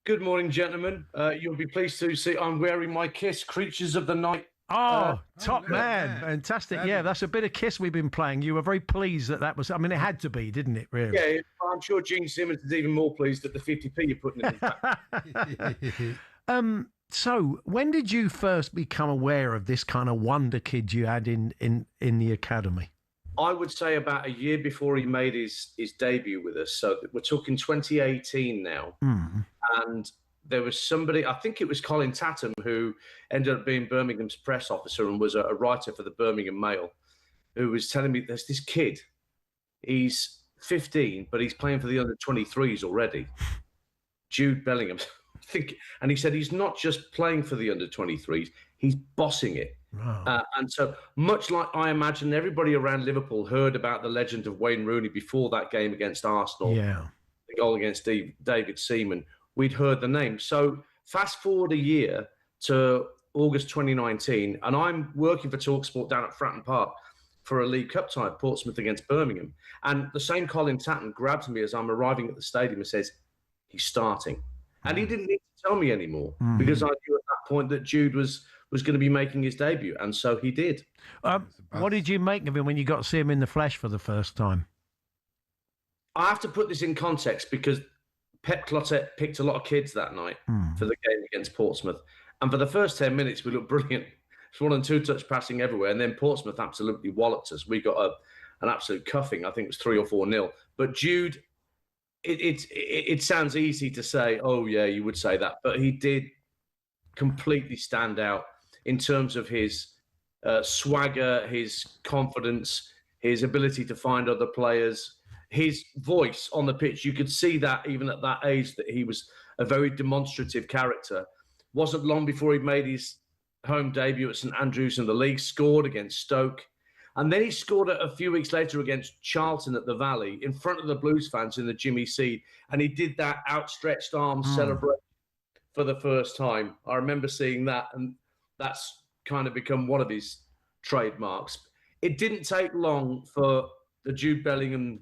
Good morning, gentlemen. You'll be pleased to see I'm wearing my Kiss Creatures of the Night. Top man. Fantastic. Yeah, that's a bit of Kiss we've been playing. You were very pleased that was... I mean, it had to be, didn't it, really? Yeah, I'm sure Gene Simmons is even more pleased at the 50p you're putting in. So, when did you first become aware of this kind of wonder kid you had in the academy? I would say about a year before he made his debut with us. So we're talking 2018 now. And there was somebody, I think it was Colin Tatham, who ended up being Birmingham's press officer and was a writer for the Birmingham Mail, who was telling me there's this kid. He's 15, but he's playing for the under-23s already. Jude Bellingham. And he said he's not just playing for the under-23s, he's bossing it. Wow. And so much like I imagine everybody around Liverpool heard about the legend of Wayne Rooney before that game against Arsenal, the goal against David Seaman, we'd heard the name. So fast forward a year to August 2019, and I'm working for talkSPORT down at Fratton Park for a League Cup tie, Portsmouth against Birmingham. And the same Colin Tatham grabs me as I'm arriving at the stadium and says, he's starting. And he didn't need to tell me anymore because I knew at that point that Jude was going to be making his debut. And so he did. What did you make of him when you got to see him in the flesh for the first time? I have to put this in context because Pep Clotet picked a lot of kids that night for the game against Portsmouth. And for the first 10 minutes, we looked brilliant. It's 1- and 2-touch passing everywhere. And then Portsmouth absolutely walloped us. We got an absolute cuffing. I think it was 3 or 4-0. But Jude... It sounds easy to say, oh, yeah, you would say that. But he did completely stand out in terms of his swagger, his confidence, his ability to find other players, his voice on the pitch. You could see that even at that age that he was a very demonstrative character. Wasn't long before he made his home debut at St Andrews in the league, scored against Stoke. And then he scored a few weeks later against Charlton at the Valley in front of the Blues fans in the Jimmy Seed. And he did that outstretched arms celebration for the first time. I remember seeing that, and that's kind of become one of his trademarks. It didn't take long for the Jude Bellingham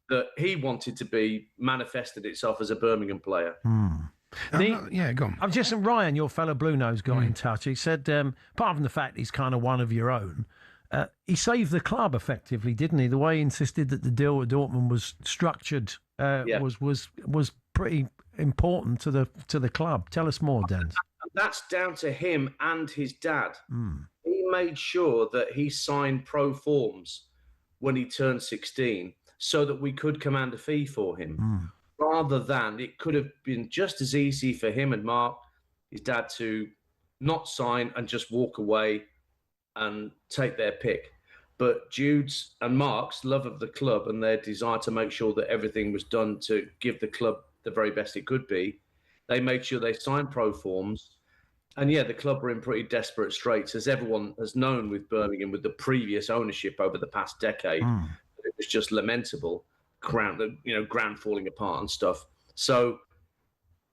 that he wanted to be manifested itself as a Birmingham player. Go on. I've just Ryan, your fellow Blue Nose, got in touch. He said, apart from the fact he's kind of one of your own, he saved the club effectively, didn't he? The way he insisted that the deal with Dortmund was structured was pretty important to the club. Tell us more, Dan. That's down to him and his dad. He made sure that he signed pro forms when he turned 16 so that we could command a fee for him. Rather than it could have been just as easy for him and Mark, his dad, to not sign and just walk away and take their pick. But Jude's and Mark's love of the club and their desire to make sure that everything was done to give the club the very best it could be, they made sure they signed pro forms. And yeah, the club were in pretty desperate straits, as everyone has known with Birmingham, with the previous ownership over the past decade. It was just lamentable, ground falling apart and stuff. So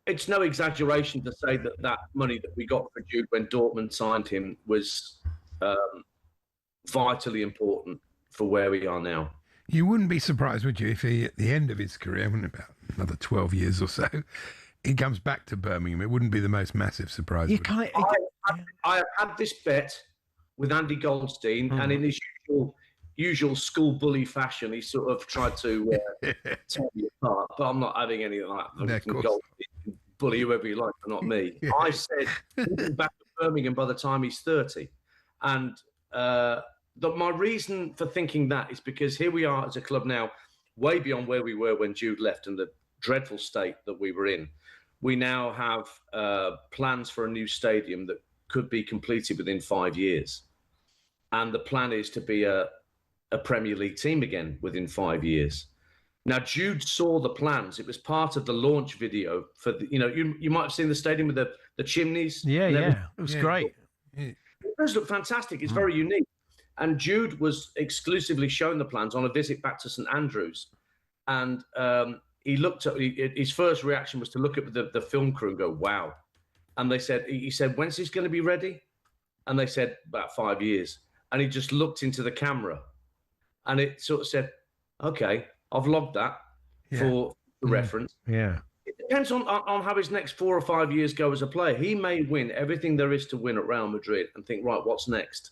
it's no exaggeration to say that that money that we got for Jude when Dortmund signed him was vitally important for where we are now. You wouldn't be surprised, would you, if he, at the end of his career, about another 12 years or so, he comes back to Birmingham? It wouldn't be the most massive surprise. I have had this bet with Andy Goldstein, and in his usual school bully fashion, he sort of tried to tear me apart. But I'm not having any of that. No, of course. bully whoever you like, but not me. I said he'll be back at Birmingham by the time he's 30. And my reason for thinking that is because here we are as a club now, way beyond where we were when Jude left and the dreadful state that we were in. We now have plans for a new stadium that could be completed within 5 years. And the plan is to be a Premier League team again within 5 years. Now, Jude saw the plans. It was part of the launch video for you might have seen the stadium with the chimneys. Yeah, it was great. It does look fantastic. It's very unique. And Jude was exclusively shown the plans on a visit back to St Andrews. And he looked at his first reaction was to look at the film crew and go, wow. And he said, when's this going to be ready? And they said, about 5 years. And he just looked into the camera and it sort of said, okay, I've logged that for reference. Yeah. It depends on how his next 4 or 5 years go as a player. He may win everything there is to win at Real Madrid and think, right, what's next?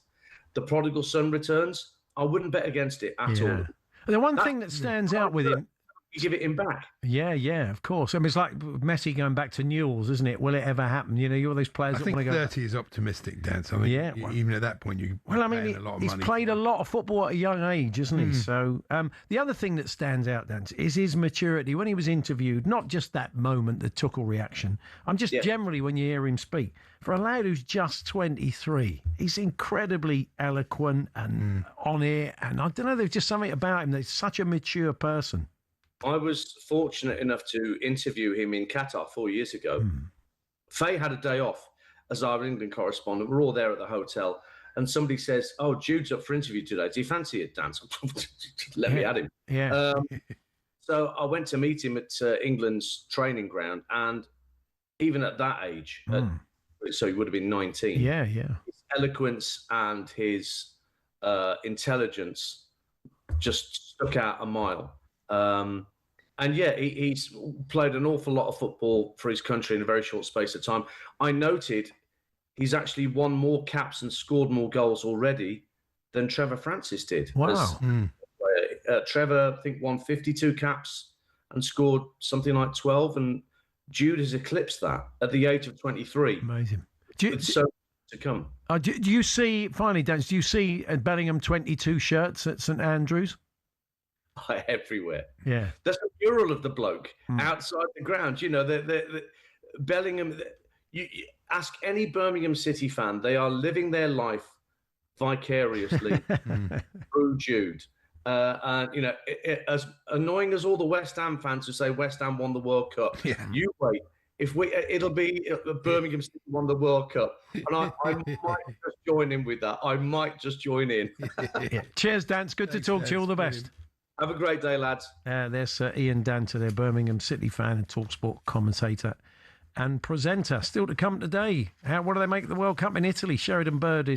The prodigal son returns. I wouldn't bet against it at all. The one thing that stands out with him, you give it him back. Yeah, of course. I mean, it's like Messi going back to Newell's, isn't it? Will it ever happen? You're those players. I think 30 is optimistic, Dan. So even at that point, you. Well, I mean, he's played a lot of football at a young age, isn't he? So the other thing that stands out, Dan, is his maturity. When he was interviewed, not just that moment, the Tuchel reaction. Generally when you hear him speak. For a lad who's just 23, he's incredibly eloquent and on it. And I don't know, there's just something about him that's such a mature person. I was fortunate enough to interview him in Qatar 4 years ago. Faye had a day off as our England correspondent. We're all there at the hotel. And somebody says, oh, Jude's up for interview today. Do you fancy it, Dan? Let me at him. Yeah. So I went to meet him at England's training ground. And even at that age, so he would have been 19. Yeah. His eloquence and his intelligence just stuck out a mile. He's played an awful lot of football for his country in a very short space of time. I noted he's actually won more caps and scored more goals already than Trevor Francis did. Wow. Trevor, I think, won 52 caps and scored something like 12, and Jude has eclipsed that at the age of 23. Amazing. It's so to come. Do you see, finally, Dan, do you see Bellingham 22 shirts at St Andrews? Everywhere. Yeah. There's a mural of the bloke outside the ground. The Bellingham. You ask any Birmingham City fan, they are living their life vicariously through Jude. And as annoying as all the West Ham fans who say West Ham won the World Cup, you wait. It'll be Birmingham City won the World Cup, and I might just join in with that. I might just join in. Cheers, Dan. It's good to talk to you. All the best. Have a great day, lads. There's Ian Danter, their Birmingham City fan and talkSPORT commentator and presenter. Still to come today. What do they make of the World Cup in Italy? Sheridan Bird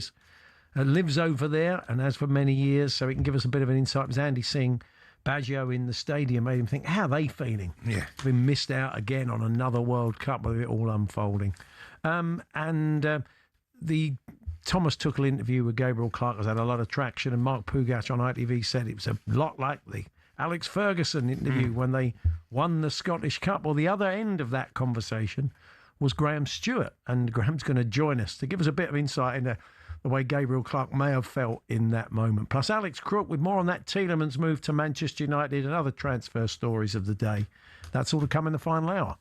lives over there and has for many years, so he can give us a bit of an insight. It was Andy seeing Baggio in the stadium made him think, how are they feeling? Yeah. Been missed out again on another World Cup with it all unfolding. The Thomas Tuchel interview with Gabriel Clark has had a lot of traction, and Mark Pugac on ITV said it was a lot like the Alex Ferguson interview when they won the Scottish Cup. Well, the other end of that conversation was Graham Stewart, and Graham's going to join us to give us a bit of insight into the way Gabriel Clark may have felt in that moment. Plus Alex Crook with more on that Tielemans move to Manchester United and other transfer stories of the day. That's all to come in the final hour.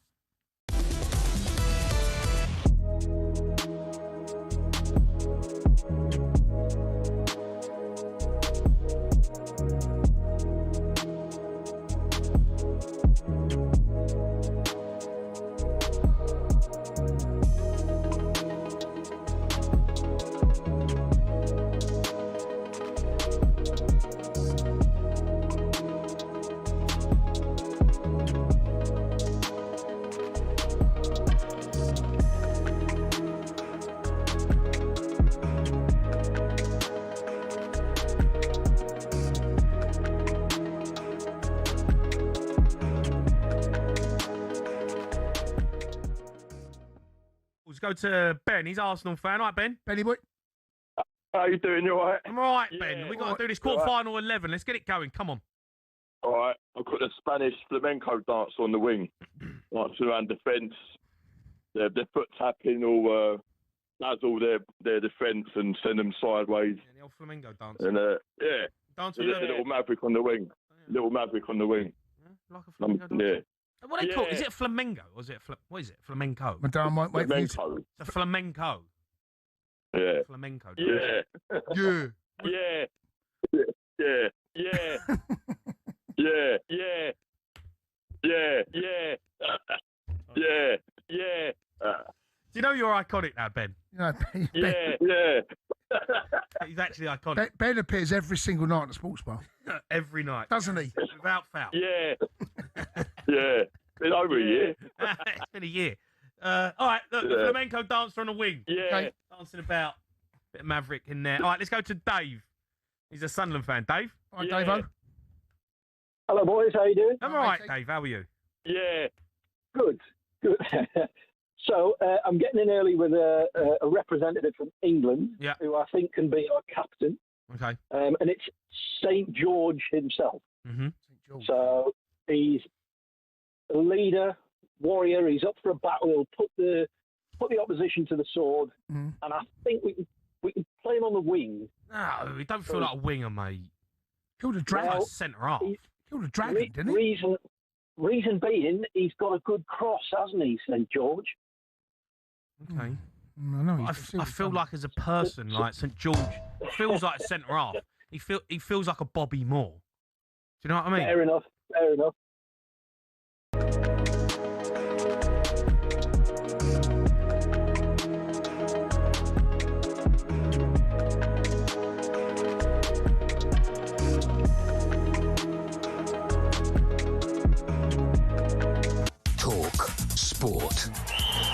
Go to Ben. He's Arsenal fan. All right, Ben? Benny boy. How you doing? You all right? I'm all right, Ben. We've got to do this quarter-final 11. Let's get it going. Come on. All right. I've got the Spanish flamenco dance on the wing. Like around defence. their foot tapping or dazzle their defence and send them sideways. Yeah, the old flamingo dance. And Dance the little maverick on the wing. Little maverick on the wing. Like a flamingo dance. Yeah. What do they call it? Is it a flamingo or is it what is it? Flamenco. Madame might wait for you. Flamenco. It's a flamenco. Yeah. Flamenco. Yeah. Yeah. Yeah. Yeah. Yeah. Yeah. Yeah. Yeah. Yeah. Yeah. Yeah. Do you know you're iconic now, Ben? No, Yeah. Yeah. He's actually iconic. Ben appears every single night at the sports bar. Every night. Doesn't he? Without foul. Yeah. Yeah. Been over a year. It's been a year. All right, look, the flamenco dancer on a wing. Yeah. Okay, dancing about. Bit of maverick in there. All right, let's go to Dave. He's a Sunderland fan. Dave? All right, Dave-o. Hello, boys. How you doing? I'm all right, Dave. How are you? Yeah. Good. So I'm getting in early with a representative from England who I think can be our captain. Okay. And it's St. George himself. Mm-hmm. So he's a leader, warrior. He's up for a battle. He'll put the opposition to the sword. And I think we can play him on the wing. No, he don't feel like a winger, mate. Killed a dragon. Well, Centre half. Killed a dragon, didn't he? Reason being, he's got a good cross, hasn't he, St. George? Okay. I feel like as a person, like St. George feels like a centre half. He feels like a Bobby Moore. Do you know what I mean? Fair enough. Talk Sport.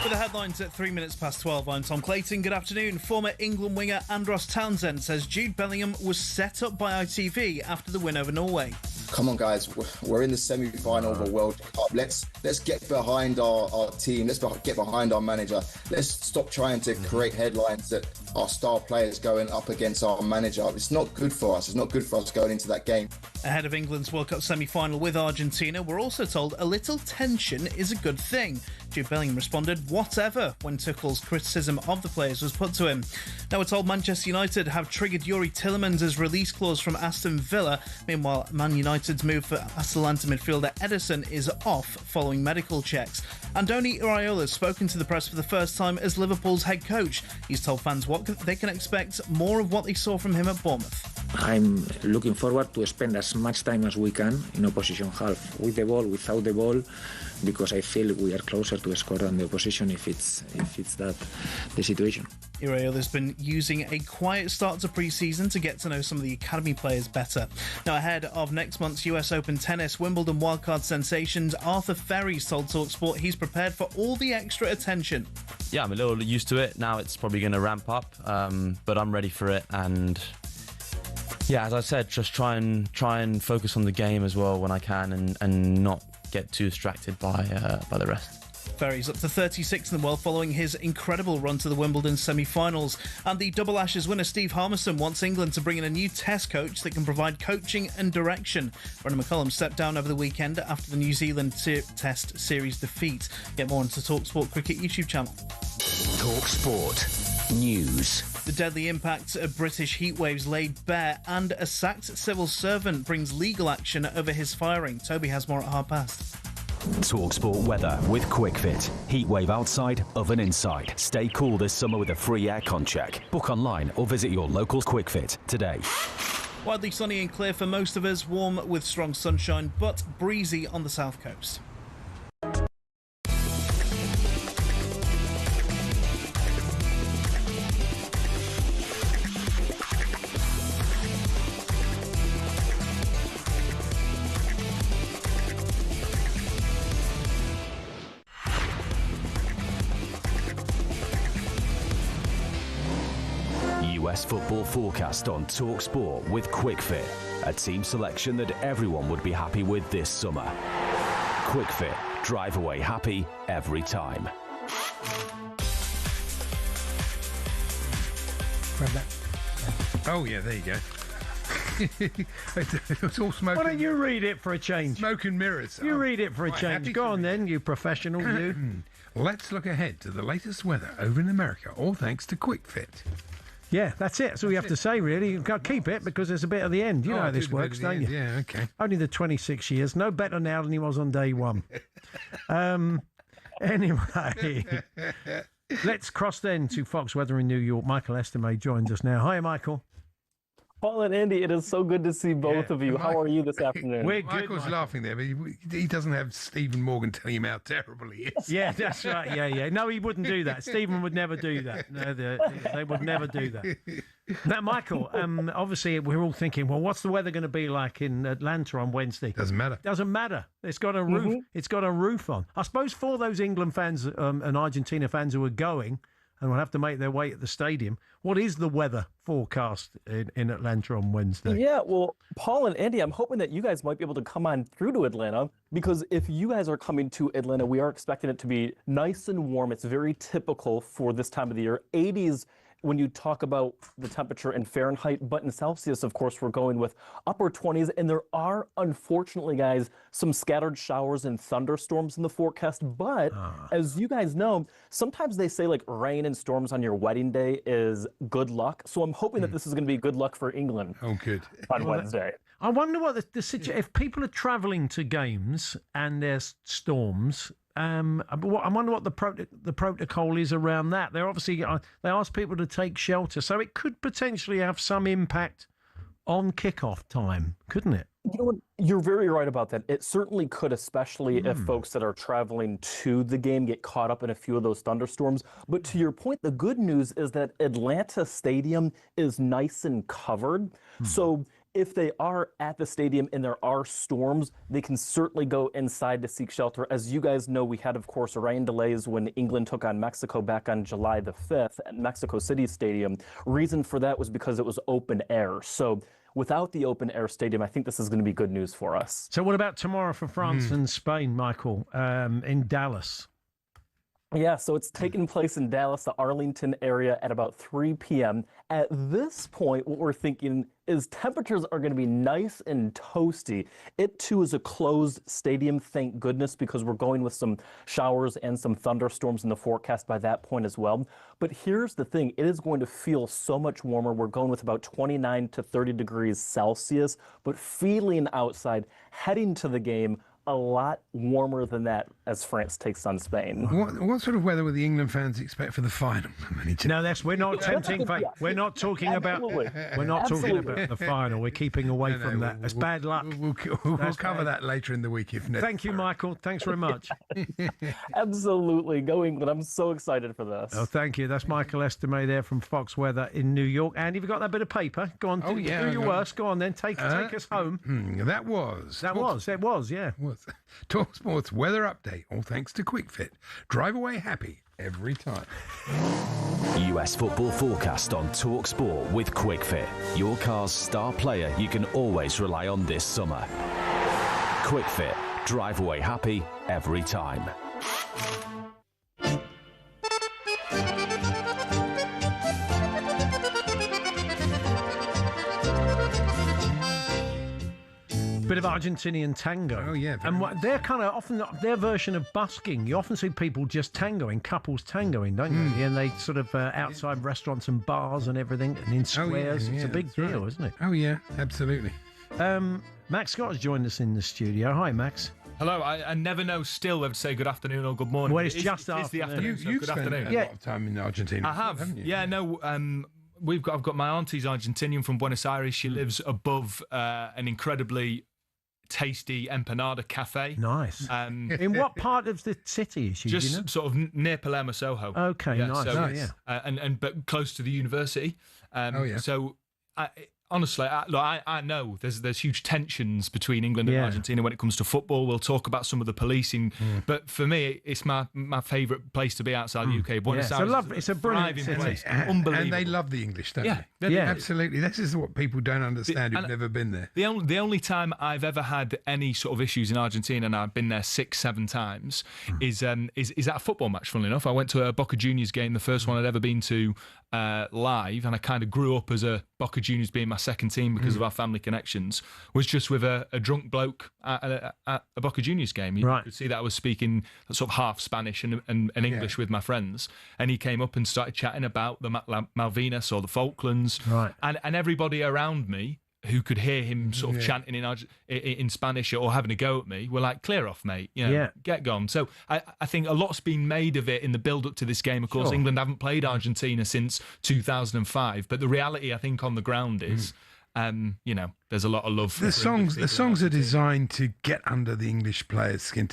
For the headlines at 3 minutes past 12, I'm Tom Clayton. Good afternoon. Former England winger Andros Townsend says Jude Bellingham was set up by ITV after the win over Norway. Come on, guys. We're in the semi-final of a World Cup. Let's get behind our team. Let's get behind our manager. Let's stop trying to create headlines that our star players going up against our manager. It's not good for us. It's not good for us going into that game. Ahead of England's World Cup semi-final with Argentina, we're also told a little tension is a good thing. Jude Bellingham responded, whatever, when Tuchel's criticism of the players was put to him. Now we're told Manchester United have triggered Yuri Tielemans' release clause from Aston Villa. Meanwhile, Man United's move for Atalanta midfielder Ederson is off following medical checks. Andoni Iraola has spoken to the press for the first time as Liverpool's head coach. He's told fans what they can expect more of what they saw from him at Bournemouth. I'm looking forward to spend as much time as we can in opposition half, with the ball, without the ball, because I feel we are closer to score than the opposition if it's that the situation. Iraola's been using a quiet start to pre-season to get to know some of the academy players better. Now ahead of next month's US Open tennis, Wimbledon wildcard sensations Arthur Ferry's told talkSPORT he's prepared for all the extra attention. Yeah, I'm a little used to it. Now it's probably going to ramp up, but I'm ready for it. And yeah, as I said, just try and focus on the game as well when I can, and not get too distracted by the rest. Ferry's up to 36th in the world following his incredible run to the Wimbledon semi-finals. And the Double Ashes winner Steve Harmison wants England to bring in a new test coach that can provide coaching and direction. Brendan McCullum stepped down over the weekend after the New Zealand Test Series defeat. Get more on the talkSPORT Cricket YouTube channel. talkSPORT News. The deadly impact of British heatwaves laid bare, and a sacked civil servant brings legal action over his firing. Toby has more at past. talkSPORT weather with QuickFit. Heatwave outside, oven inside. Stay cool this summer with a free aircon check. Book online or visit your local QuickFit today. Widely sunny and clear for most of us, warm with strong sunshine, but breezy on the south coast. US football forecast on talkSPORT with QuickFit. A team selection that everyone would be happy with this summer. QuickFit. Drive away happy every time. Grab that. Oh, yeah, there you go. It's all smoke. Why don't you read it for a change? Smoke and mirrors. You read it for a change. Go on then, you professional, you. Let's look ahead to the latest weather over in America, all thanks to QuickFit. Yeah, that's it. That's all you have to say, really. You've got to keep it because there's a bit at the end. You know how this works, don't you? Yeah, okay. Only the 26 years. No better now than he was on day one. Anyway, let's cross then to Fox Weather in New York. Michael Estime joins us now. Hi, Michael. Paul and Andy, it is so good to see both of you. How are you this afternoon? We're good. Michael's laughing there, but he doesn't have Stephen Morgan telling him how terrible he is. Yeah, that's right. Yeah. No, he wouldn't do that. Stephen would never do that. No, they would never do that. Now, Michael, obviously we're all thinking, well, what's the weather going to be like in Atlanta on Wednesday? Doesn't matter. Doesn't matter. It's got a roof. It's got a roof on. I suppose for those England fans and Argentina fans who are going and will have to make their way at the stadium, what is the weather forecast in Atlanta on Wednesday? Yeah, well, Paul and Andy, I'm hoping that you guys might be able to come on through to Atlanta, because if you guys are coming to Atlanta, we are expecting it to be nice and warm. It's very typical for this time of the year. 80s when you talk about the temperature in Fahrenheit, but in Celsius, of course, we're going with upper 20s. And there are, unfortunately, guys, some scattered showers and thunderstorms in the forecast. But as you guys know, sometimes they say like rain and storms on your wedding day is good luck. So I'm hoping that this is going to be good luck for England. Oh, good. On Wednesday. I wonder what the situation, if people are travelling to games and there's storms, I wonder what the protocol is around that. They're obviously they ask people to take shelter, so it could potentially have some impact on kickoff time, couldn't it? You know what? You're very right about that. It certainly could, especially if folks that are traveling to the game get caught up in a few of those thunderstorms. But to your point, the good news is that Atlanta Stadium is nice and covered. So if they are at the stadium and there are storms, they can certainly go inside to seek shelter. As you guys know, we had, of course, rain delays when England took on Mexico back on July the 5th at Mexico City Stadium. Reason for that was because it was open air. So without the open air stadium, I think this is going to be good news for us. So what about tomorrow for France and Spain, Michael, in Dallas? Yeah, so it's taking place in Dallas, the Arlington area at about 3 p.m. At this point, what we're thinking is temperatures are going to be nice and toasty. It, too, is a closed stadium, thank goodness, because we're going with some showers and some thunderstorms in the forecast by that point as well. But here's the thing. It is going to feel so much warmer. We're going with about 29 to 30 degrees Celsius, but feeling outside, heading to the game, a lot warmer than that as France takes on Spain. What sort of weather will the England fans expect for the final? No, we're not tempting fate. We're not talking about. We're not talking about the final. We're keeping away from that. It's bad luck. We'll cover that later in the week if necessary. Thank you, Michael. Thanks very much. Absolutely. Go England. I'm so excited for this. Oh, thank you. That's Michael Estime there from Fox Weather in New York. And have you got that bit of paper? Go on. Do your worst. Go on then. Take us home. That was. Yeah. talkSPORT's weather update, all thanks to QuickFit. Drive away happy every time. US football forecast on talkSPORT with QuickFit. Your car's star player you can always rely on this summer. QuickFit. Drive away happy every time. Bit of Argentinian tango. Oh, yeah. And they're kind of often their version of busking. You often see people just tangoing, couples tangoing, don't you? And they sort of outside restaurants and bars and everything, and in squares. It's a big deal, isn't it? Oh, yeah, absolutely. Max Scott has joined us in the studio. Hi, Max. Hello. I never know still whether to say good afternoon or good morning. Well, it's just afternoon. It's the afternoon, so You've good spent afternoon. a lot of time in Argentina. I have. Haven't you? Yeah, no. I've got my auntie's Argentinian from Buenos Aires. She lives above an incredibly tasty empanada cafe. Nice. In what part of the city is she? Just sort of near Palermo, Soho. Okay, nice. So, nice. But close to the university. So honestly, I know there's huge tensions between England and Argentina when it comes to football. We'll talk about some of the policing, but for me, it's my favourite place to be outside the UK. Buenos Aires, it's a brilliant city. Place. Unbelievable. And they love the English, don't they? Yeah, absolutely. This is what people don't understand who've never been there. The only time I've ever had any sort of issues in Argentina, and I've been there 6-7 times, is at a football match. Funnily enough, I went to a Boca Juniors game, the first one I'd ever been to live, and I kind of grew up as a Boca Juniors being my my second team because of our family connections, was just with a drunk bloke at a Boca Juniors game. You could see that I was speaking sort of half Spanish and English with my friends, and he came up and started chatting about the Malvinas or the Falklands, and everybody around me who could hear him sort of chanting in Spanish or having a go at me were like, clear off, mate, get gone. So I think a lot's been made of it in the build-up to this game. Of course, England haven't played Argentina since 2005, but the reality, I think, on the ground is, there's a lot of love for the songs are designed to get under the English players' skin.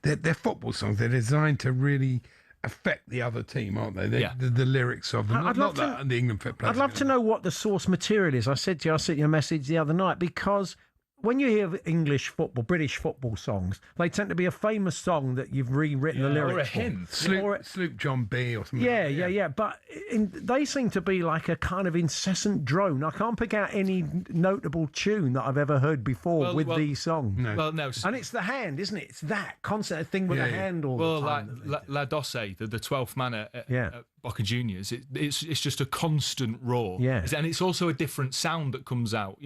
They're football songs. They're designed to really affect the other team, aren't they? The lyrics of them. The England players. I'd love to know what the source material is. I said to you, I sent you a message the other night, because when you hear English football, British football songs, they tend to be a famous song that you've rewritten the lyrics or a hymn. Sloop John B. or something. Yeah. But they seem to be like a kind of incessant drone. I can't pick out any notable tune that I've ever heard before with these songs. No. Well, no. And it's the hand, isn't it? It's that constant thing with the hand all the time. Well, La Dosse, the 12th man at Boca Juniors, it's just a constant roar. Yeah. And it's also a different sound that comes out,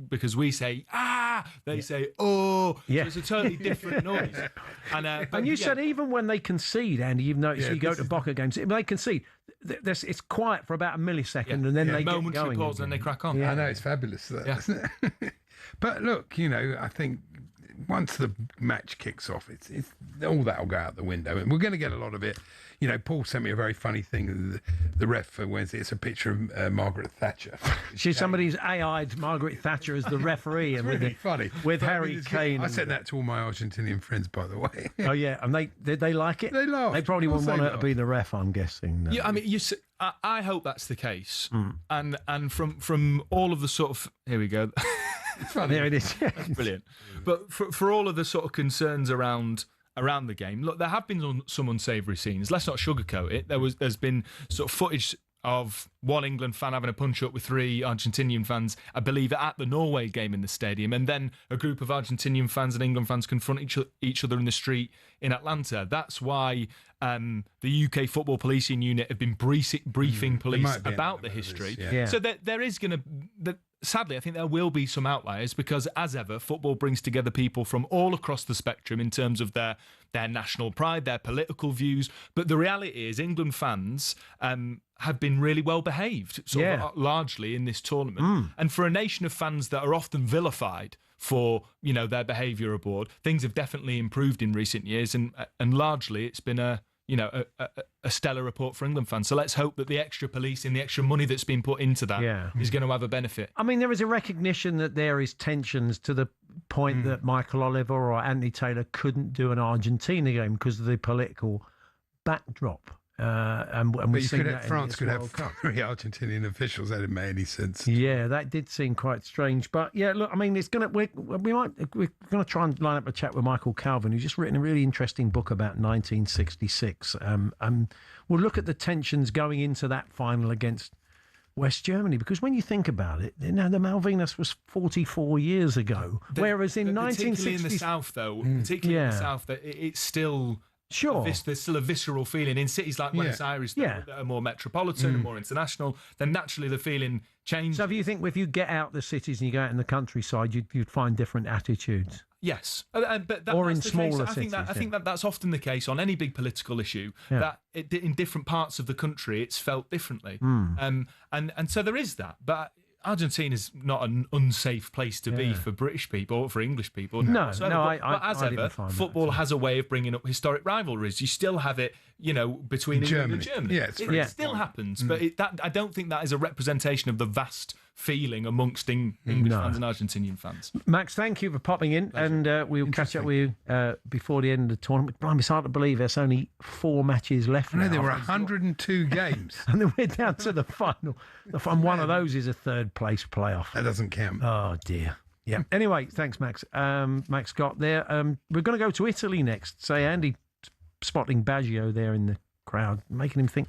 because we say, they say, oh. Yeah. So it's a totally different noise. And you said even when they concede, Andy, you've noticed you go to Boca games, they concede, it's quiet for about a millisecond and then they get going. Pause and then they crack on. Yeah. I know, it's fabulous, isn't it? But look, I think once the match kicks off, it's all that will go out the window, and we're going to get a lot of it. Paul sent me a very funny thing. The ref for Wednesday, it's a picture of Margaret Thatcher. Somebody's AI'd Margaret Thatcher as the referee, and really funny with Harry Kane. I sent that to all my Argentinian friends, by the way. Oh yeah, and did they like it? They laughed. They probably wouldn't want her to be the ref, I'm guessing. Yeah, I mean, I hope that's the case. And from all of the sort of, here we go. There it is. That's brilliant. But for all of the sort of concerns around the game, look, there have been some unsavoury scenes. Let's not sugarcoat it. There's been sort of footage of one England fan having a punch-up with 3 Argentinian fans, I believe, at the Norway game in the stadium, and then a group of Argentinian fans and England fans confront each other in the street in Atlanta. That's why the UK Football Policing Unit have been briefing police about the history. So there is going to... Sadly, I think there will be some outliers because, as ever, football brings together people from all across the spectrum in terms of their national pride, their political views. But the reality is England fans have been really well behaved, largely in this tournament. And for a nation of fans that are often vilified for their behaviour abroad, things have definitely improved in recent years, and largely it's been a stellar report for England fans. So let's hope that the extra policing, the extra money that's been put into that is going to have a benefit. I mean, there is a recognition that there is tensions to the point that Michael Oliver or Anthony Taylor couldn't do an Argentina game because of the political backdrop. And we see that France could have 3 Argentinian officials. That didn't make any sense. Yeah, that did seem quite strange. But yeah, look, I mean, we're going to try and line up a chat with Michael Calvin, who's just written a really interesting book about 1966. And we'll look at the tensions going into that final against West Germany, because when you think about it, the Malvinas was 44 years ago, whereas in 1960, particularly in the south, though, it's still. Sure. There's still a visceral feeling in cities like Buenos Aires that are more metropolitan and more international. Then naturally the feeling changes. So, if you get out the cities and you go out in the countryside, you'd find different attitudes. Yes, or in smaller cities. I think that's often the case on any big political issue. That in different parts of the country, it's felt differently. And so there is that, but. Argentina's not an unsafe place to be for British people or for English people. No, but as ever, football has a way of bringing up historic rivalries. You still have it, between England and Germany. Yeah, it still happens, but I don't think that is a representation of the vast feeling amongst English fans and Argentinian fans. Max, thank you for popping in, and we'll catch up with you before the end of the tournament. It's hard to believe there's only 4 matches left. I know there were 102 games, and then we're down to the final. One of those is a third place playoff. That doesn't count. Oh dear. Yeah. Anyway, thanks, Max. Max Scott there. We're going to go to Italy next. Say, Andy spotting Baggio there in the crowd, making him think,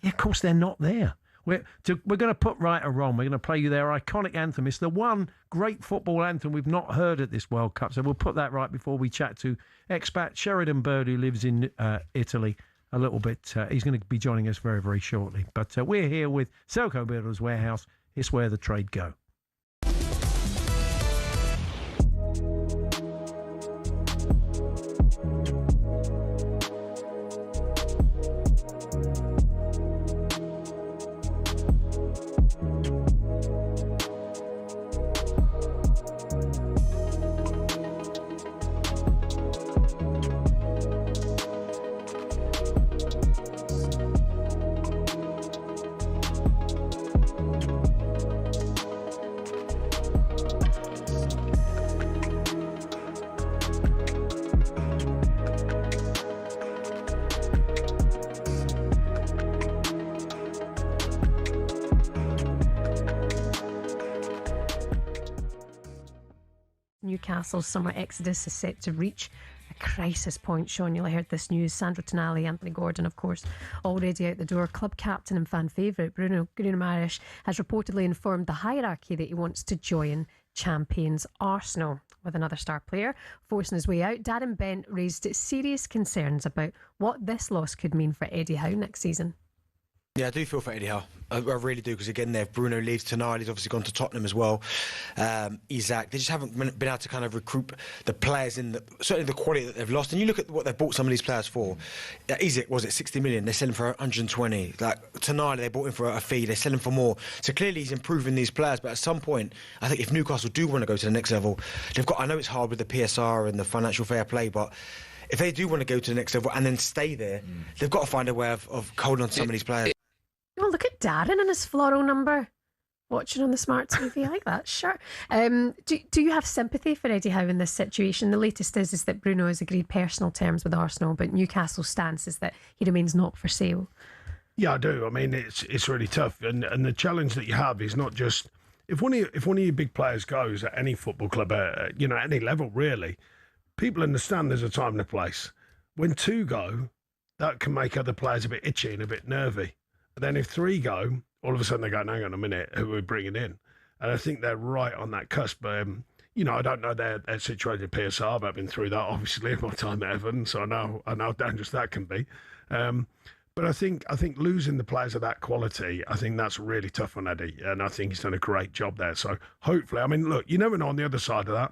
of course they're not there. We're going to put right or wrong. We're going to play you their iconic anthem. It's the one great football anthem we've not heard at this World Cup. So we'll put that right before we chat to expat Sheridan Bird, who lives in Italy a little bit. He's going to be joining us very, very shortly. But we're here with Selco Builders Warehouse. It's where the trade go. Newcastle's summer exodus is set to reach a crisis point. Sean, you'll have heard this news. Sandro Tonali, Anthony Gordon, of course, already out the door. Club captain and fan favourite Bruno Guimaraes has reportedly informed the hierarchy that he wants to join champions Arsenal, with another star player forcing his way out. Darren Bent raised serious concerns about what this loss could mean for Eddie Howe next season. Yeah, I do feel for Eddie Howe. I really do, because again, if Bruno leaves tonight, he's obviously gone to Tottenham as well. Isaac, they just haven't been able to kind of recruit the players certainly the quality that they've lost. And you look at what they've bought some of these players for. Isaac, was it 60 million? They're selling for 120. Like tonight, they bought him for a fee. They're selling for more. So clearly, he's improving these players. But at some point, I think if Newcastle do want to go to the next level, they've got. I know it's hard with the PSR and the financial fair play, but if they do want to go to the next level and then stay there, they've got to find a way of holding on to some of these players. Oh, look at Darren and his floral number. Watching on the smart TV, I like that. Sure. Do you have sympathy for Eddie Howe in this situation? The latest is that Bruno has agreed personal terms with Arsenal, but Newcastle's stance is that he remains not for sale. Yeah, I do. I mean, it's really tough, and the challenge that you have is not just if one of your big players goes at any football club, at any level really. People understand there's a time and a place. When two go, that can make other players a bit itchy and a bit nervy. Then if three go, all of a sudden they go, hang on a minute, who are we bringing in? And I think they're right on that cusp. I don't know their situation at PSR, but I've been through that, obviously, in my time at Everton, so I know how dangerous that can be. But I think losing the players of that quality, I think that's really tough on Eddie, and I think he's done a great job there. So hopefully, I mean, look, you never know on the other side of that.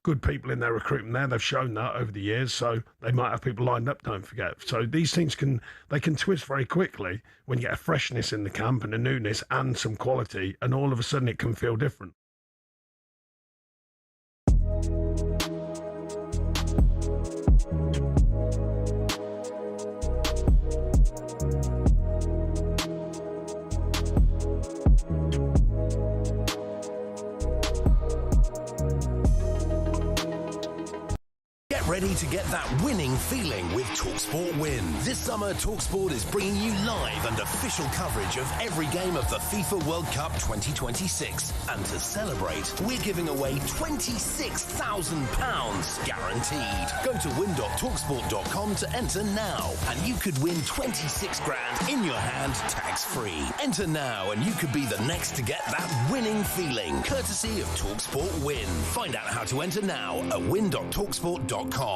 Good people in their recruitment there. They've shown that over the years, so they might have people lined up, don't forget. So these things can twist very quickly when you get a freshness in the camp and a newness and some quality, and all of a sudden it can feel different. Ready to get that winning feeling with talkSPORT Win. This summer, talkSPORT is bringing you live and official coverage of every game of the FIFA World Cup 2026. And to celebrate, we're giving away £26,000 guaranteed. Go to win.talksport.com to enter now, and you could win 26 grand in your hand, tax-free. Enter now, and you could be the next to get that winning feeling, courtesy of talkSPORT Win. Find out how to enter now at win.talksport.com.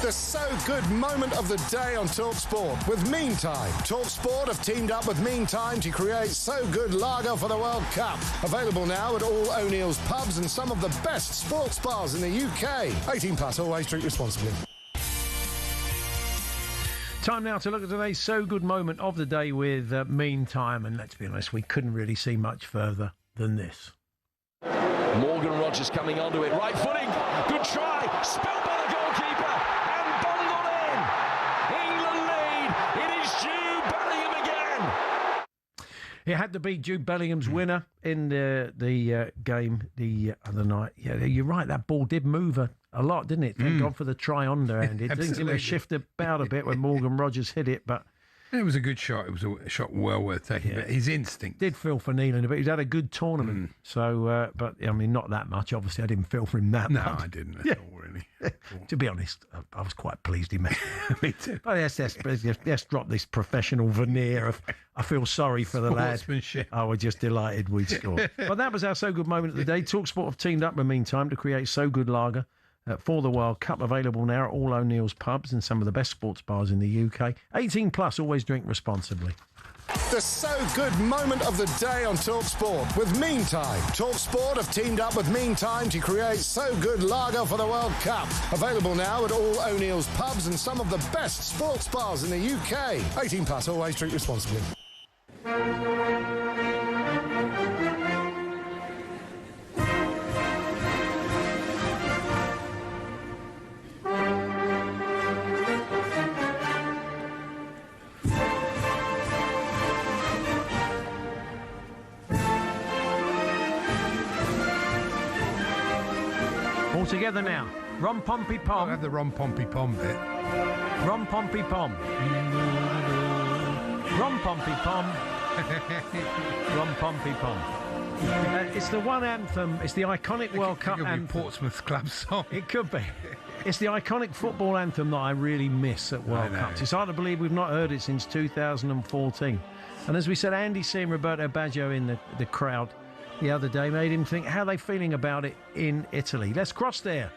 The so-good moment of the day on talkSPORT with Meantime. talkSPORT have teamed up with Meantime to create So Good Lager for the World Cup. Available now at all O'Neill's pubs and some of the best sports bars in the UK. 18 plus, always drink responsibly. Time now to look at today's So Good moment of the day with Meantime. And let's be honest, we couldn't really see much further than this. Morgan Rogers coming onto it. Right footing. Good try. Spilled by the goalkeeper. And bundled in. England lead. It is Jude Bellingham again. It had to be Jude Bellingham's winner in the game the other night. Yeah, you're right. That ball did move a lot, didn't it? Thank God for the try underhand. It didn't seem to shift about a bit when Morgan Rogers hit it, but it was a good shot. It was a shot well worth taking. But his instinct did feel for Neelan a bit. He's had a good tournament. So, but I mean, not that much. Obviously, I didn't feel for him that much. No, I didn't at all, really. really. To be honest, I was quite pleased he made it. Me too. But let's drop this professional veneer of I feel sorry for the lad. Sportsmanship. I was just delighted we scored. Well, that was our So Good moment of the day. talkSPORT have teamed up in the meantime to create So Good Lager for the World Cup, available now at all O'Neill's pubs and some of the best sports bars in the UK. 18 plus, always drink responsibly. The So Good moment of the day on talkSPORT with Meantime. talkSPORT have teamed up with Meantime to create So Good Lager for the World Cup. Available now at all O'Neill's pubs and some of the best sports bars in the UK. 18 plus, always drink responsibly. All together now. Rom Pompey Pom. I had the Rom Pompey Pom bit. Rom Pompey Pom. Rom Pompey Pom. Rom Pompey Pom. It's the one anthem. It's the iconic World Cup anthem. Portsmouth Club song. It could be. It's the iconic football anthem that I really miss at World Cups. It's hard to believe we've not heard it since 2014. And as we said, Andy seeing Roberto Baggio in the crowd the other day made him think, how are they feeling about it in Italy? Let's cross there.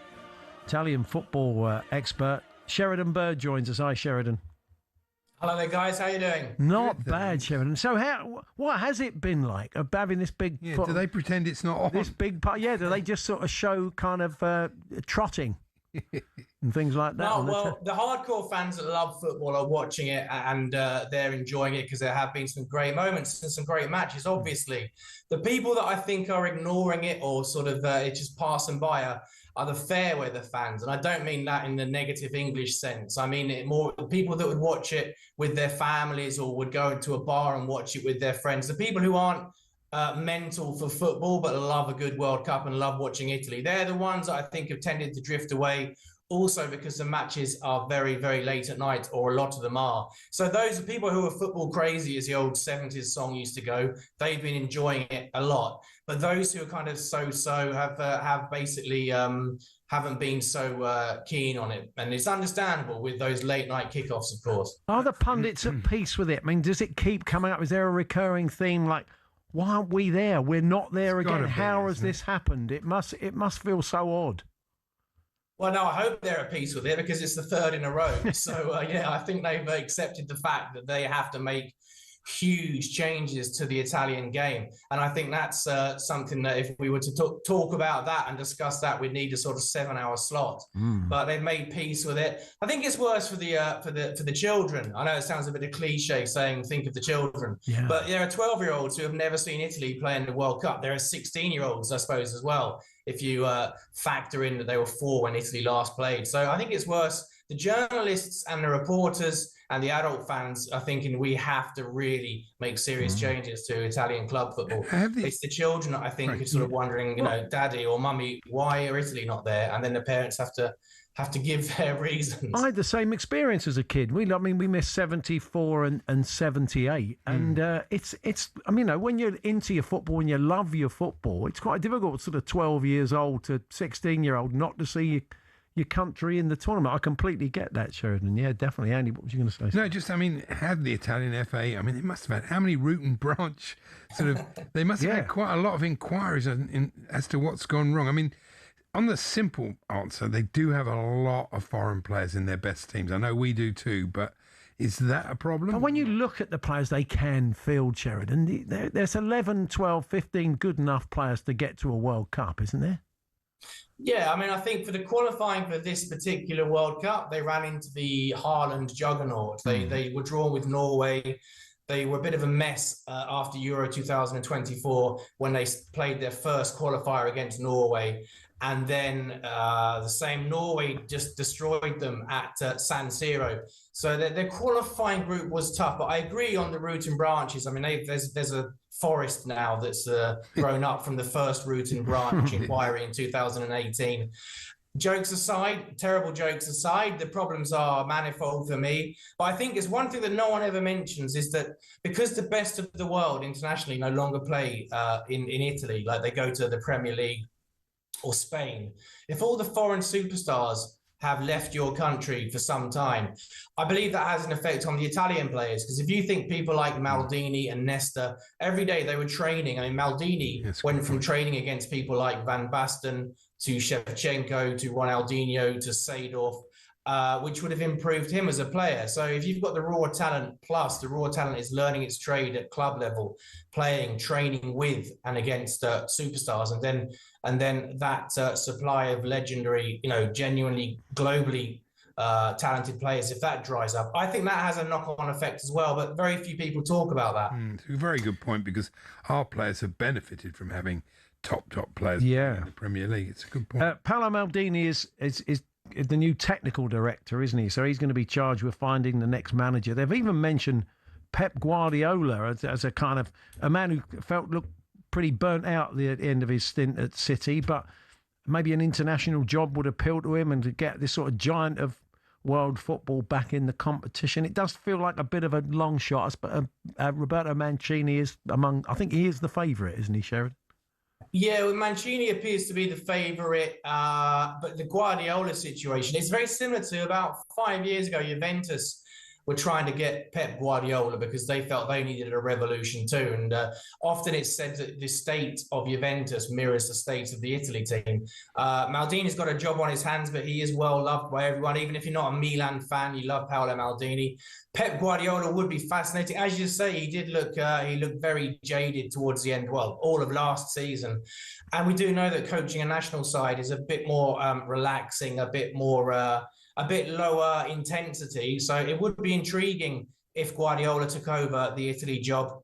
Italian football expert Sheridan Bird joins us. Hi, Sheridan. Hello there, guys. How you doing? Not bad, Sheridan. So, what has it been like of having this big? Yeah, do they pretend it's not on? This big part? Yeah, do they just sort of show kind of trotting and things like that? No, well, the hardcore fans that love football are watching it and they're enjoying it because there have been some great moments and some great matches. Obviously, the people that I think are ignoring it or sort of it's just passing by are the fair weather fans. And I don't mean that in the negative English sense. I mean it more the people that would watch it with their families or would go into a bar and watch it with their friends. The people who aren't mental for football but love a good World Cup and love watching Italy. They're the ones that I think have tended to drift away. Also because the matches are very, very late at night, or a lot of them are. So those are people who are football crazy, as the old 70s song used to go. They've been enjoying it a lot. But those who are kind of so-so have basically haven't been so keen on it. And it's understandable with those late night kickoffs, of course. Are the pundits at peace with it? I mean, does it keep coming up? Is there a recurring theme like, why aren't we there? We're not there again. How has this happened? It must feel so odd. Well, no, I hope they're at peace with it because it's the third in a row. So, yeah, I think they've accepted the fact that they have to make huge changes to the Italian game. And I think that's something that if we were to talk about that and discuss that, we'd need a sort of 7-hour slot. But they've made peace with it. I think it's worse for the children. I know it sounds a bit of cliche saying think of the children, but there are 12-year-olds who have never seen Italy play in the World Cup. There are 16-year-olds, I suppose, as well, if you factor in that they were 4 when Italy last played. So I think it's worse. The journalists and the reporters and the adult fans are thinking we have to really make serious changes to Italian club football. It's the children, I think, who are sort of wondering, you know, Daddy or Mummy, why are Italy not there? And then the parents have to give their reasons. I had the same experience as a kid. We missed 74 and 78, and it's. I mean, you know, when you're into your football and you love your football, it's quite difficult, sort of 12 years old to 16-year-old, not to see your country in the tournament. I completely get that, Sheridan. Yeah, definitely. Andy, what was you going to say? No, just, I mean, had the Italian FA, I mean, it must have had how many root and branch sort of, they must have had quite a lot of inquiries as to what's gone wrong. I mean, on the simple answer, they do have a lot of foreign players in their best teams. I know we do too, but is that a problem? But when you look at the players they can field, Sheridan, there's 11, 12, 15 good enough players to get to a World Cup, isn't there? Yeah, I mean, I think for the qualifying for this particular World Cup, they ran into the Haaland juggernaut. They were drawn with Norway. They were a bit of a mess after Euro 2024 when they played their first qualifier against Norway. And then the same Norway just destroyed them at San Siro. So their qualifying group was tough. But I agree on the root and branches. I mean, there's a forest now that's grown up from the first root and branch inquiry in 2018. Jokes aside, terrible jokes aside, the problems are manifold for me. But I think it's one thing that no one ever mentions is that because the best of the world internationally no longer play in Italy, like they go to the Premier League or Spain, if all the foreign superstars have left your country for some time, I believe that has an effect on the Italian players. Because if you think people like Maldini and Nesta, every day they were training. I mean, Maldini went from training against people like Van Basten to Shevchenko to Ronaldinho to Seedorf, which would have improved him as a player. So if you've got the raw talent, plus the raw talent is learning its trade at club level, playing, training with and against superstars, and then that supply of legendary, genuinely globally talented players, if that dries up, I think that has a knock-on effect as well. But very few people talk about that. It's a very good point, because our players have benefited from having top players in the Premier League. It's a good point. Paolo Maldini is the new technical director, isn't he? So he's going to be charged with finding the next manager. They've even mentioned Pep Guardiola as a kind of a man who looked pretty burnt out at the end of his stint at City, but maybe an international job would appeal to him, and to get this sort of giant of world football back in the competition. It does feel like a bit of a long shot, but Roberto Mancini is I think he is the favourite, isn't he, Sheridan? Yeah, well, Mancini appears to be the favourite, but the Guardiola situation is very similar to about 5 years ago. Juventus were trying to get Pep Guardiola because they felt they needed a revolution too. And often it's said that the state of Juventus mirrors the state of the Italy team. Maldini's got a job on his hands, but he is well loved by everyone. Even if you're not a Milan fan, you love Paolo Maldini. Pep Guardiola would be fascinating. As you say, he looked very jaded towards the end, well, all of last season. And we do know that coaching a national side is a bit more relaxing, a bit lower intensity. So it would be intriguing if Guardiola took over the Italy job.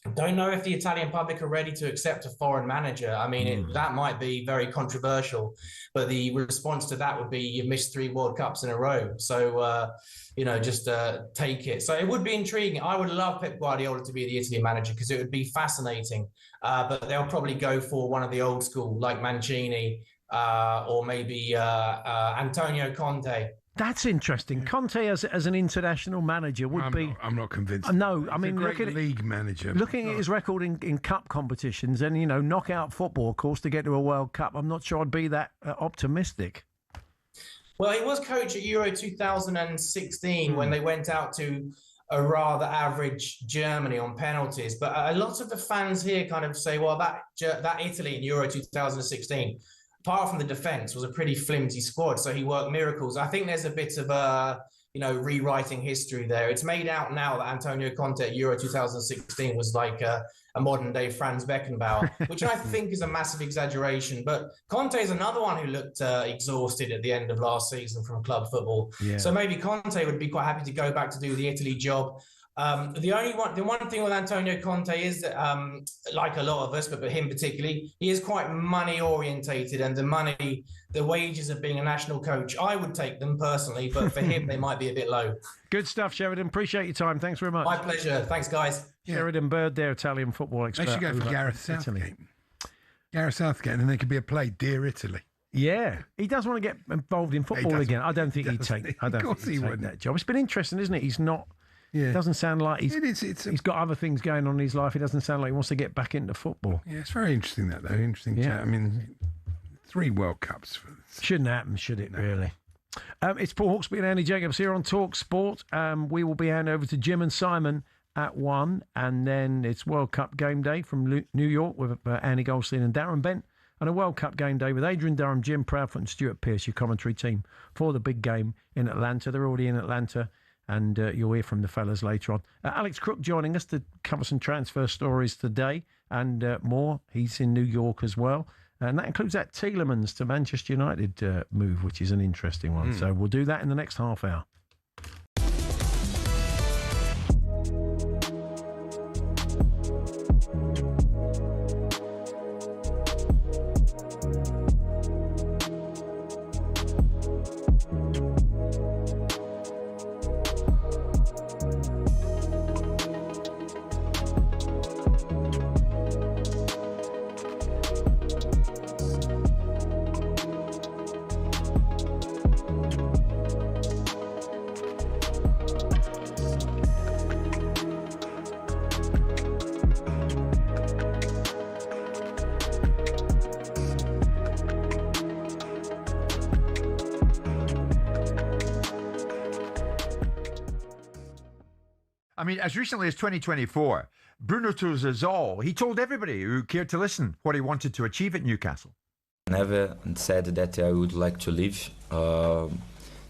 I don't know if the Italian public are ready to accept a foreign manager. I mean, that might be very controversial, but the response to that would be, you've missed 3 World Cups in a row. So, just take it. So it would be intriguing. I would love Pep Guardiola to be the Italy manager, because it would be fascinating. But they'll probably go for one of the old school, like Mancini, or maybe Antonio Conte. That's interesting. Conte as an international manager would be... I'm not convinced. No, I mean... He's a great league manager. Looking at his record in cup competitions and, knockout football, of course, to get to a World Cup, I'm not sure I'd be that optimistic. Well, he was coach at Euro 2016 when they went out to a rather average Germany on penalties. But a lot of the fans here kind of say, well, that Italy in Euro 2016... apart from the defence, was a pretty flimsy squad, so he worked miracles. I think there's a bit of rewriting history there. It's made out now that Antonio Conte at Euro 2016 was like a modern-day Franz Beckenbauer, which I think is a massive exaggeration. But Conte is another one who looked exhausted at the end of last season from club football. Yeah. So maybe Conte would be quite happy to go back to do the Italy job. The one thing with Antonio Conte is that, like a lot of us, but him particularly, he is quite money orientated, and the wages of being a national coach, I would take them personally, but for him, they might be a bit low. Good stuff, Sheridan. Appreciate your time. Thanks very much. My pleasure. Thanks, guys. Sheridan Bird, their Italian football expert. They should go for Gareth Southgate. Gareth Southgate, and then there could be a play, Dear Italy. Yeah, he does want to get involved in football again. I don't think he'd take that job. It's been interesting, isn't it? He's not. Yeah. It doesn't sound like he's got other things going on in his life. It doesn't sound like he wants to get back into football. Yeah, it's very interesting that, though. Interesting chat. I mean, 3 World Cups. Shouldn't happen, should it, really? It's Paul Hawksbee and Andy Jacobs here on talkSPORT. We will be handing over to Jim and Simon at 1, and then it's World Cup game day from New York with Andy Goldstein and Darren Bent, and a World Cup game day with Adrian Durham, Jim Proudfoot and Stuart Pearce, your commentary team for the big game in Atlanta. They're already in Atlanta. And you'll hear from the fellas later on. Alex Crook joining us to cover some transfer stories today and more. He's in New York as well. And that includes that Tielemans to Manchester United move, which is an interesting one. So we'll do that in the next half hour. I mean, as recently as 2024, Bruno Touzazol, he told everybody who cared to listen what he wanted to achieve at Newcastle. Never said that I would like to leave.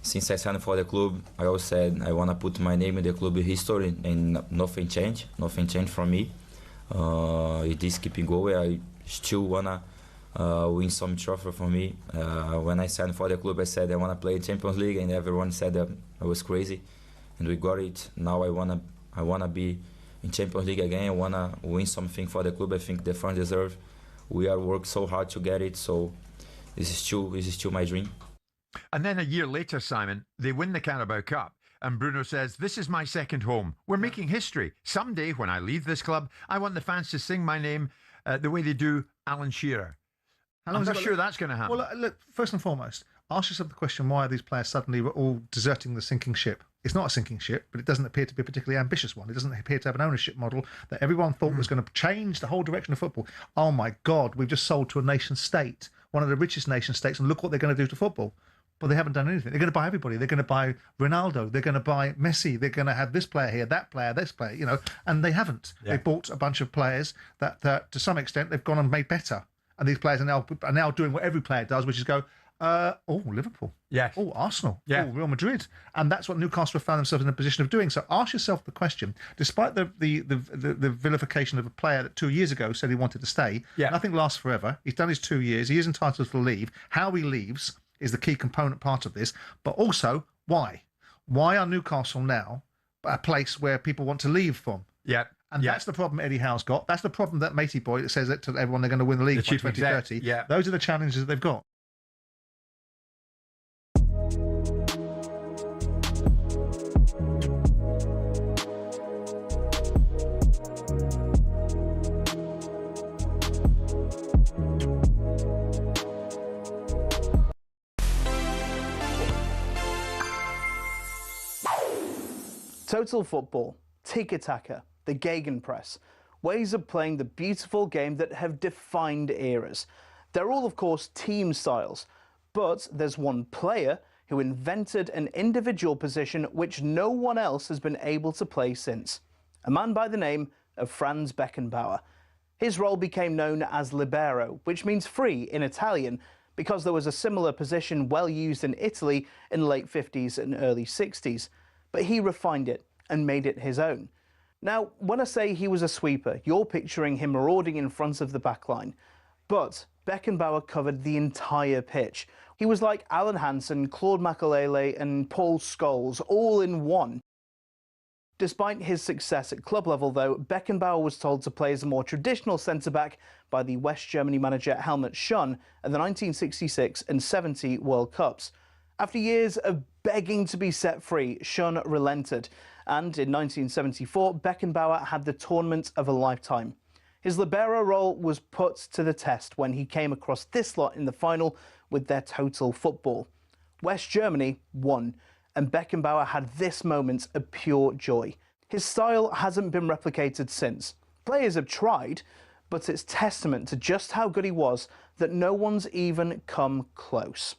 Since I signed for the club, I always said I want to put my name in the club history, and nothing changed. Nothing changed from me. It is keeping going. I still want to win some trophy for me. When I signed for the club, I said I want to play Champions League, and everyone said that I was crazy. And we got it. Now I wanna be in Champions League again. I wanna win something for the club. I think the fans deserve. We are worked so hard to get it. So this is still my dream. And then a year later, Simon, they win the Carabao Cup, and Bruno says, "This is my second home. We're making history. Someday, when I leave this club, I want the fans to sing my name the way they do Alan Shearer." I'm not sure that's going to happen. Well, look, first and foremost, ask yourself the question, why are these players suddenly all deserting the sinking ship? It's not a sinking ship, but it doesn't appear to be a particularly ambitious one. It doesn't appear to have an ownership model that everyone thought was going to change the whole direction of football. Oh my God, we've just sold to a nation state, one of the richest nation states, and look what they're going to do to football. But they haven't done anything. They're going to buy everybody. They're going to buy Ronaldo. They're going to buy Messi. They're going to have this player here, that player, this player, and they haven't. Yeah. They bought a bunch of players that to some extent they've gone and made better. And these players are now doing what every player does, which is go, Liverpool. Yes. Oh, Arsenal. Yeah. Oh, Real Madrid. And that's what Newcastle have found themselves in a position of doing. So ask yourself the question, despite the vilification of a player that 2 years ago said he wanted to stay, nothing lasts forever. He's done his 2 years. He is entitled to leave. How he leaves is the key component part of this. But also, why? Why are Newcastle now a place where people want to leave from? Yeah. And that's the problem Eddie Howe's got. That's the problem that Matey Boy that says that to everyone they're going to win the league by 2030. Yeah. Those are the challenges that they've got. Total football, tiki-taka, the Gegenpress, ways of playing the beautiful game that have defined eras. They're all, of course, team styles, but there's one player who invented an individual position which no one else has been able to play since. A man by the name of Franz Beckenbauer. His role became known as libero, which means free in Italian, because there was a similar position well used in Italy in the late 50s and early 60s. But he refined it and made it his own. Now, when I say he was a sweeper, you're picturing him marauding in front of the backline. But Beckenbauer covered the entire pitch. He was like Alan Hansen, Claude Makelele and Paul Scholes, all in one. Despite his success at club level, though, Beckenbauer was told to play as a more traditional centre-back by the West Germany manager Helmut Schön at the 1966 and 70 World Cups. After years of begging to be set free, Schön relented, and in 1974, Beckenbauer had the tournament of a lifetime. His libero role was put to the test when he came across this lot in the final with their total football. West Germany won, and Beckenbauer had this moment of pure joy. His style hasn't been replicated since. Players have tried, but it's testament to just how good he was that no one's even come close.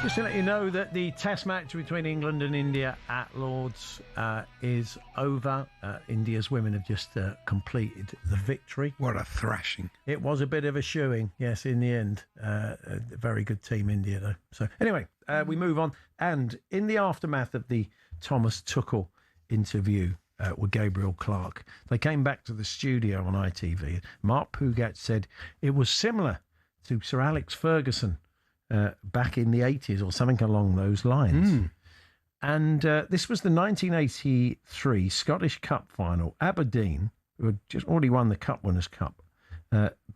Just to let you know that the test match between England and India at Lord's is over. India's women have just completed the victory. What a thrashing. It was a bit of a shoeing, yes, in the end. A very good team, India, though. So anyway, we move on. And in the aftermath of the Thomas Tuchel interview with Gabriel Clark, they came back to the studio on ITV. Mark Pougat said it was similar to Sir Alex Ferguson back in the 80s or something along those lines. And this was the 1983 Scottish Cup final. Aberdeen, who had just already won the Cup Winners' Cup,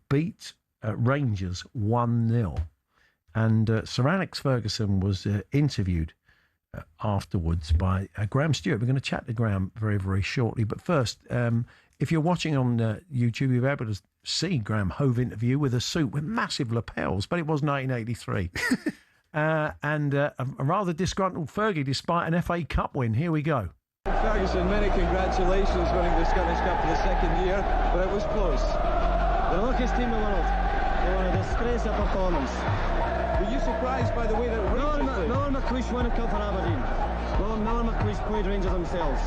beat Rangers 1-0. And Sir Alex Ferguson was interviewed afterwards by Graham Stewart. We're going to chat to Graham very, very shortly. But first, if you're watching on YouTube, you'll be able to see Graham Hove interview with a suit with massive lapels, but it was 1983. And a rather disgruntled Fergie despite an FA Cup win. Here we go. Ferguson, many congratulations winning the Scottish Cup for the second year, but it was close. The luckiest team in the world. They were a disgrace of performance. Were you surprised by the way that Rangers played? Nolan McLeish won a cup for Aberdeen. Nolan McLeish played Rangers themselves.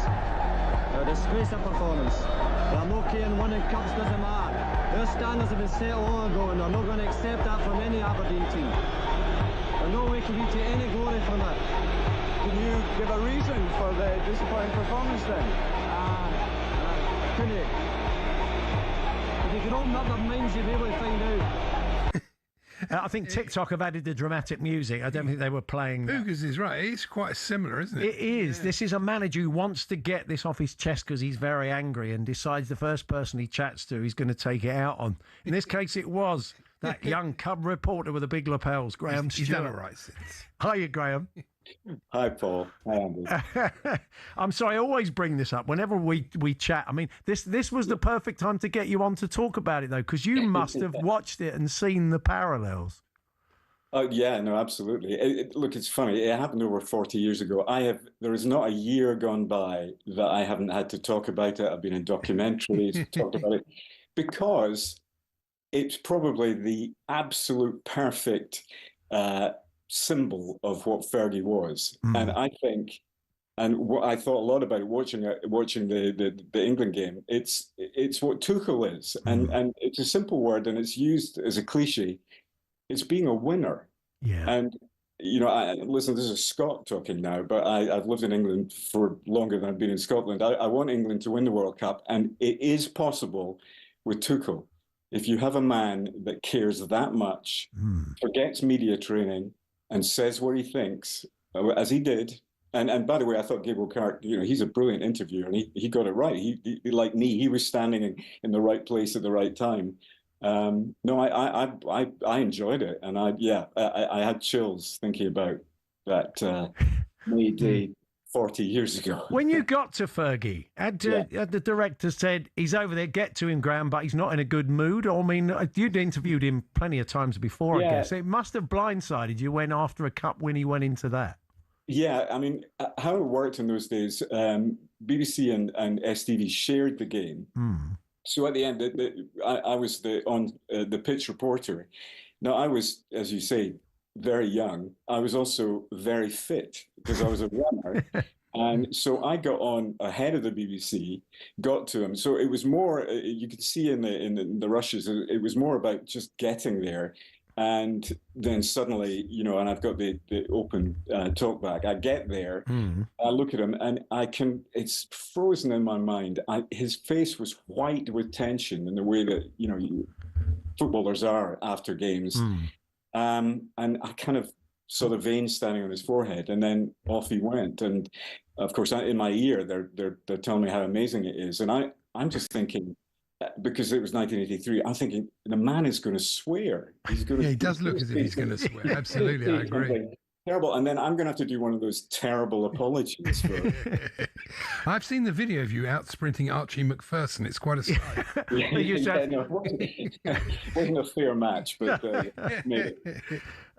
A disgrace of performance. They're okay in winning cups, doesn't matter. Their standards have been set long ago and they're not going to accept that from any Aberdeen team. There's no way can you take any glory from it. Can you give a reason for the disappointing performance then? Couldn't you? If you could open up their minds, you'd be able to find out. I think TikTok have added the dramatic music. I don't think they were playing. Boogers is right. It's quite similar, isn't it? It is. Yeah. This is a manager who wants to get this off his chest because he's very angry and decides the first person he chats to he's going to take it out on. In this case, it was that young cub reporter with the big lapels, Graham Stewart. He's done it right since. Hiya, Graham. Hi, Paul. Hi, Andy. I'm sorry, I always bring this up whenever we chat. I mean, this was the perfect time to get you on to talk about it, though, because you must have watched it and seen the parallels. Oh, yeah, no, absolutely. Look, it's funny. It happened over 40 years ago. There is not a year gone by that I haven't had to talk about it. I've been in documentaries, talked about it, because it's probably the absolute perfect symbol of what Fergie was. And I think, and what I thought a lot about it watching the England game, it's what Tuchel is. And it's a simple word and it's used as a cliche. It's being a winner. Yeah. And, you know, listen, this is Scott talking now, but I've lived in England for longer than I've been in Scotland. I want England to win the World Cup, and it is possible with Tuchel. If you have a man that cares that much, forgets media training, and says what he thinks, as he did. And by the way, I thought Gabriel Clark, you know, he's a brilliant interviewer, and he got it right. He like me, he was standing in the right place at the right time. No, I enjoyed it, and I had chills thinking about that May Day 40 years ago. When you got to Fergie, had the director said, he's over there, get to him, Graham, but he's not in a good mood? I mean, you'd interviewed him plenty of times before, I guess. It must have blindsided you when after a cup win he went into that. Yeah, I mean, how it worked in those days, BBC and STV shared the game. So at the end, I was the pitch reporter. Now, I was, as you say, very young. I was also very fit because I was a runner. And so I got on ahead of the BBC, got to him. So it was more, you could see in the rushes, it was more about just getting there. And then suddenly, you know, and I've got the open talk back. I get there, I look at him, and it's frozen in my mind. His face was white with tension in the way that, you know, footballers are after games. And I kind of saw the veins standing on his forehead, and then off he went. And of course, in my ear, they're telling me how amazing it is. And I'm just thinking, because it was 1983, I'm thinking the man is going to swear. He's going to. Yeah, he does look as if he's going to swear. Absolutely, I agree. Terrible, and then I'm going to have to do one of those terrible apologies for it. I've seen the video of you out sprinting Archie McPherson. It's quite a sight. It wasn't a fair match, but maybe.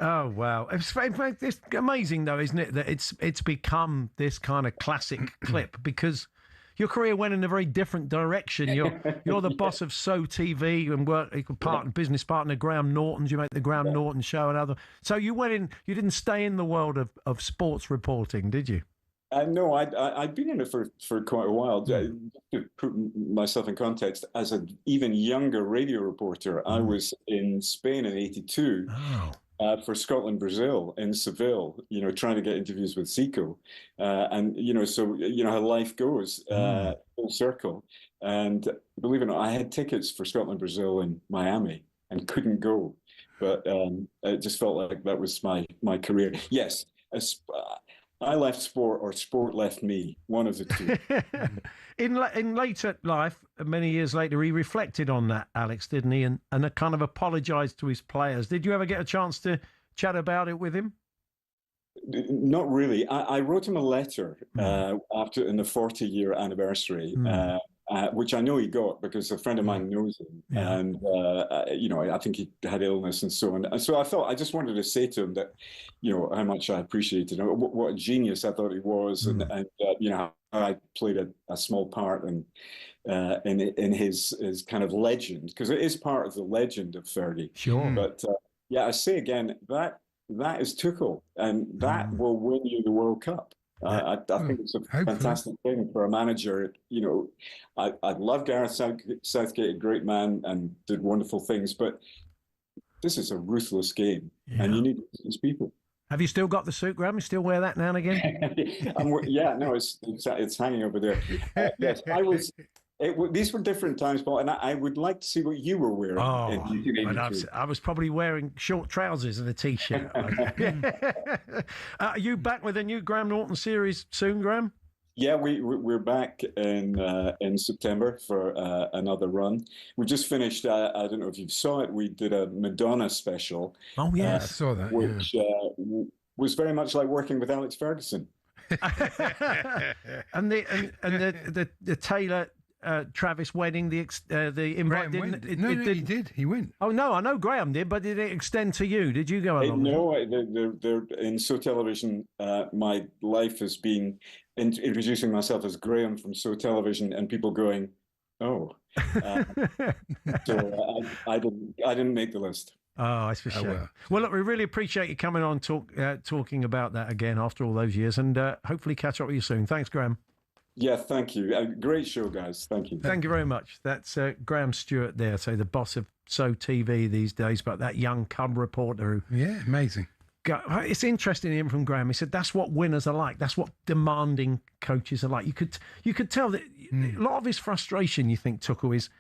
Oh wow! It's amazing though, isn't it, that it's become this kind of classic clip, because your career went in a very different direction. You're the boss of So TV and business partner Graham Norton's. You make the Graham Norton Show and other. So you went in. You didn't stay in the world of sports reporting, did you? No, I'd been in it for quite a while. To put myself in context, as an even younger radio reporter, I was in Spain in '82 for Scotland, Brazil, in Seville. Trying to get interviews with Zico, and so how life goes full circle. And believe it or not, I had tickets for Scotland, Brazil, in Miami, and couldn't go. But it just felt like that was my career. Yes. I left sport, or sport left me. One of the two. In later life, many years later, he reflected on that, Alex, didn't he? And kind of apologised to his players. Did you ever get a chance to chat about it with him? Not really. I wrote him a letter after in the 40-year anniversary, which I know he got because a friend of mine knows him, and I think he had illness and so on. And so I just wanted to say to him that, how much I appreciated him, what a genius I thought he was, and how I played a small part in his kind of legend, because it is part of the legend of Fergie. Sure. But I say again, that is Tuchel, and that will win you the World Cup. I think it's a fantastic thing for a manager. I love Gareth Southgate, a great man, and did wonderful things, but this is a ruthless game, and you need these people. Have you still got the suit, Graham? You still wear that now and again? It's hanging over there. Yes, these were different times, Paul, and I would like to see what you were wearing. I was probably wearing short trousers and a T-shirt. Are you back with a new Graham Norton series soon, Graham? Yeah, we're back in September for another run. We just finished. I don't know if you saw it. We did a Madonna special. Oh yes, I saw that. Which was very much like working with Alex Ferguson. and the Taylor Travis wedding, the invite didn't. He did. He went. Oh no, I know Graham did, but did it extend to you? Did you go along? No, in So Television, my life has been introducing myself as Graham from So Television, and people going, "Oh," so I didn't make the list. Oh, that's for sure. Well, look, we really appreciate you coming on talking about that again after all those years, and hopefully catch up with you soon. Thanks, Graham. Yeah, thank you. Great show, guys. Thank you. Thank you very much. That's Graham Stewart there, so the boss of So TV these days, but that young cub reporter who... Yeah, amazing. It's interesting to hear from Graham. He said that's what winners are like. That's what demanding coaches are like. You could tell that a lot of his frustration, you think, Tuchel, is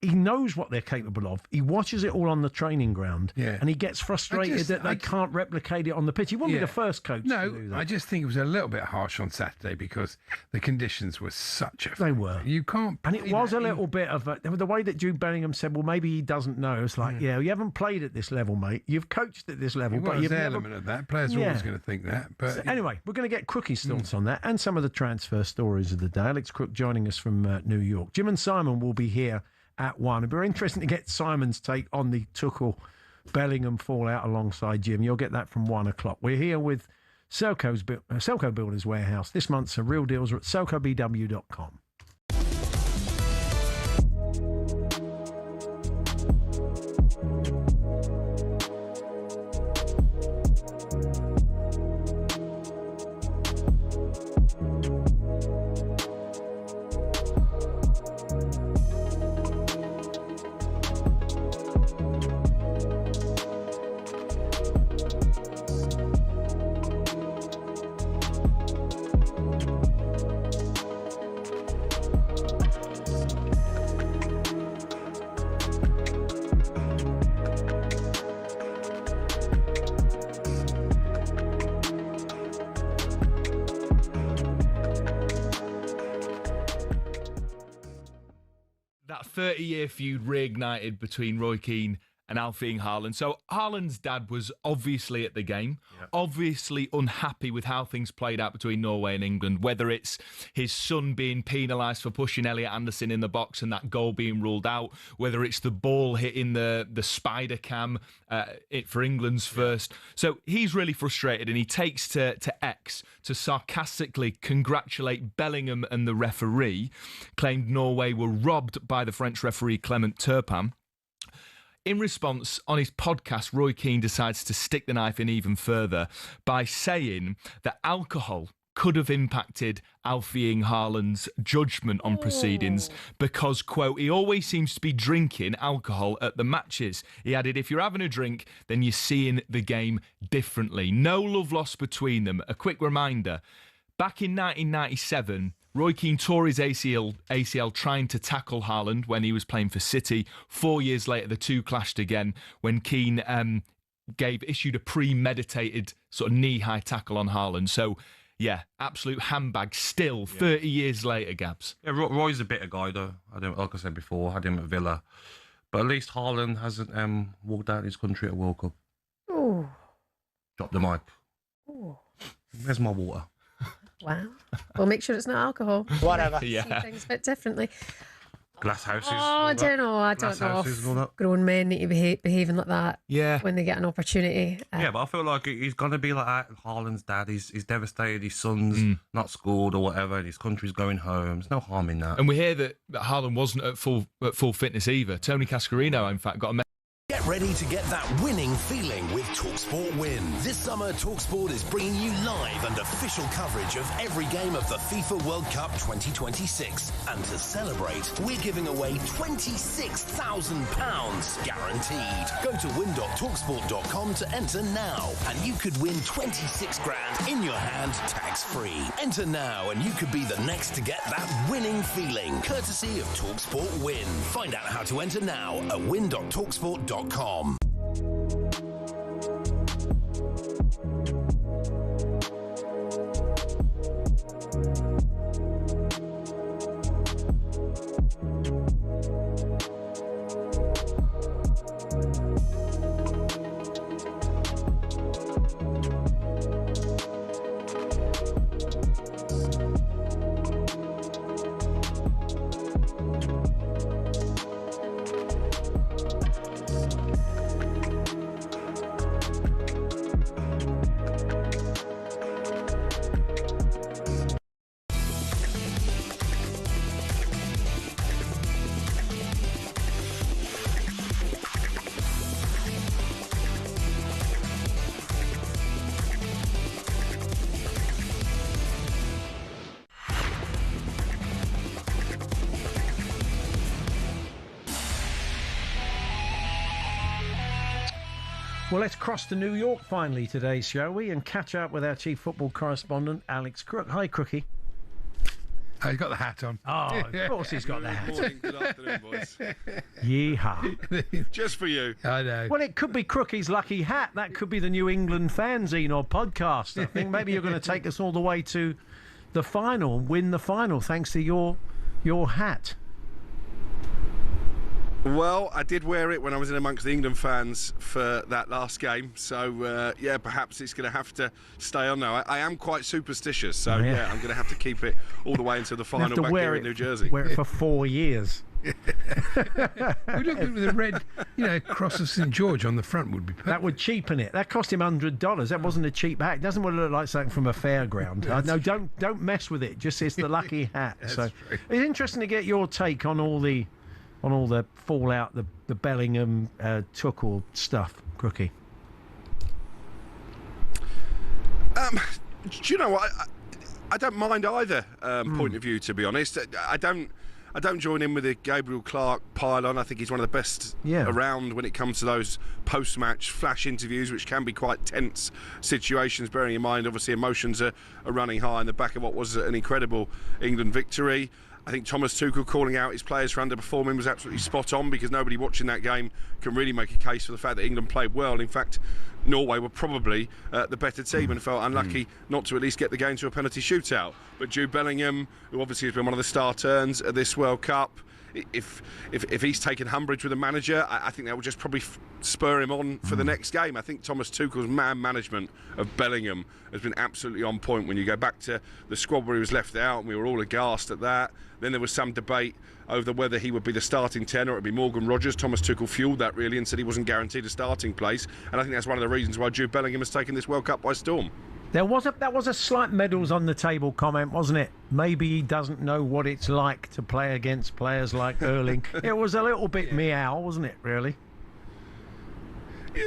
he knows what they're capable of. He watches it all on the training ground, and he gets frustrated that they can't replicate it on the pitch. He wouldn't be the first coach to do that. I just think it was a little bit harsh on Saturday because the conditions were such a... They were. You can't... And it was a little bit of the way that Jude Bellingham said, well, maybe he doesn't know. It's like, you haven't played at this level, mate. You've coached at this level. But there's an element of that. Players are always going to think that. But so anyway, we're going to get Crookie's thoughts on that and some of the transfer stories of the day. Alex Crook joining us from New York. Jim and Simon will be here at 1. It'd be very interesting to get Simon's take on the Tuchel-Bellingham fallout alongside Jim. You'll get that from 1 o'clock. We're here with Selco Builders Warehouse. This month's Real Deals are at selcobw.com. That 30-year feud reignited between Roy Keane and Alfie Haaland. So Haaland's dad was obviously at the game, obviously unhappy with how things played out between Norway and England, whether it's his son being penalised for pushing Elliot Anderson in the box and that goal being ruled out, whether it's the ball hitting the spider cam for England's first. So he's really frustrated, and he takes to X to sarcastically congratulate Bellingham and the referee, claimed Norway were robbed by the French referee Clement Turpin. In response, on his podcast, Roy Keane decides to stick the knife in even further by saying that alcohol could have impacted Alfie Haaland's judgment on proceedings because, quote, he always seems to be drinking alcohol at the matches. He added, if you're having a drink, then you're seeing the game differently. No love lost between them. A quick reminder, back in 1997, Roy Keane tore his ACL trying to tackle Haaland when he was playing for City. 4 years later, the two clashed again when Keane issued a premeditated sort of knee-high tackle on Haaland. So, yeah, absolute handbag still 30 years later, Gabs. Yeah, Roy's a bitter guy, though. Like I said before, I had him at Villa. But at least Haaland hasn't walked out his country at a World Cup. Oh. Drop the mic. Oh. Where's my water? Wow. Well, make sure it's not alcohol. Whatever. See things a bit differently. Glass houses. Oh, I don't know. I don't know if grown men need to be behaving like that when they get an opportunity. Yeah, but I feel like he's going to be like that. Haaland's dad, he's devastated. His son's not scored or whatever, and his country's going home. There's no harm in that. And we hear that Haaland wasn't at full fitness either. Tony Cascarino, in fact, got a message. Get ready to get that winning feeling with talkSPORT Win. This summer, talkSPORT is bringing you live and official coverage of every game of the FIFA World Cup 2026. And to celebrate, we're giving away £26,000 guaranteed. Go to win.talksport.com to enter now, and you could win 26 grand in your hand, tax-free. Enter now, and you could be the next to get that winning feeling, courtesy of talkSPORT Win. Find out how to enter now at win.talksport.com. Well, let's cross to New York finally today, shall we? And catch up with our chief football correspondent, Alex Crook. Hi, Crookie. Oh, he's got the hat on. Oh, of course he's got the hat. Good morning, good afternoon, boys. Yeehaw. Just for you. I know. Well, it could be Crookie's lucky hat. That could be the New England fanzine or podcast. I think maybe you're going to take us all the way to the final, win the final, thanks to your hat. Well, I did wear it when I was in amongst the England fans for that last game. So, yeah, perhaps it's going to have to stay on now. I am quite superstitious. So, yeah, I'm going to have to keep it all the way until the final back here in New Jersey. Wear it for 4 years. We look with the red, cross of St George on the front would be perfect. That would cheapen it. That cost him $100. That wasn't a cheap hat. It doesn't want to look like something from a fairground. No, don't mess with it. Just it's the lucky hat. So true. It's interesting to get your take on all the fallout, the Bellingham Tuchel stuff, Crookie. Do you know what? I don't mind either point of view, to be honest. I don't join in with the Gabriel Clark pile-on. I think he's one of the best around when it comes to those post-match flash interviews, which can be quite tense situations, bearing in mind, obviously, emotions are running high in the back of what was an incredible England victory. I think Thomas Tuchel calling out his players for underperforming was absolutely spot on, because nobody watching that game can really make a case for the fact that England played well. In fact, Norway were probably the better team and felt unlucky not to at least get the game to a penalty shootout. But Jude Bellingham, who obviously has been one of the star turns of this World Cup, if he's taken umbrage with the manager, I think that will just probably spur him on for the next game. I think Thomas Tuchel's man management of Bellingham has been absolutely on point. When you go back to the squad where he was left out, and we were all aghast at that. Then there was some debate over whether he would be the starting 10 or it would be Morgan Rogers. Thomas Tuchel fueled that really and said he wasn't guaranteed a starting place. And I think that's one of the reasons why Jude Bellingham has taken this World Cup by storm. That was a slight medals on the table comment, wasn't it? Maybe he doesn't know what it's like to play against players like Erling. It was a little bit meow, wasn't it, really?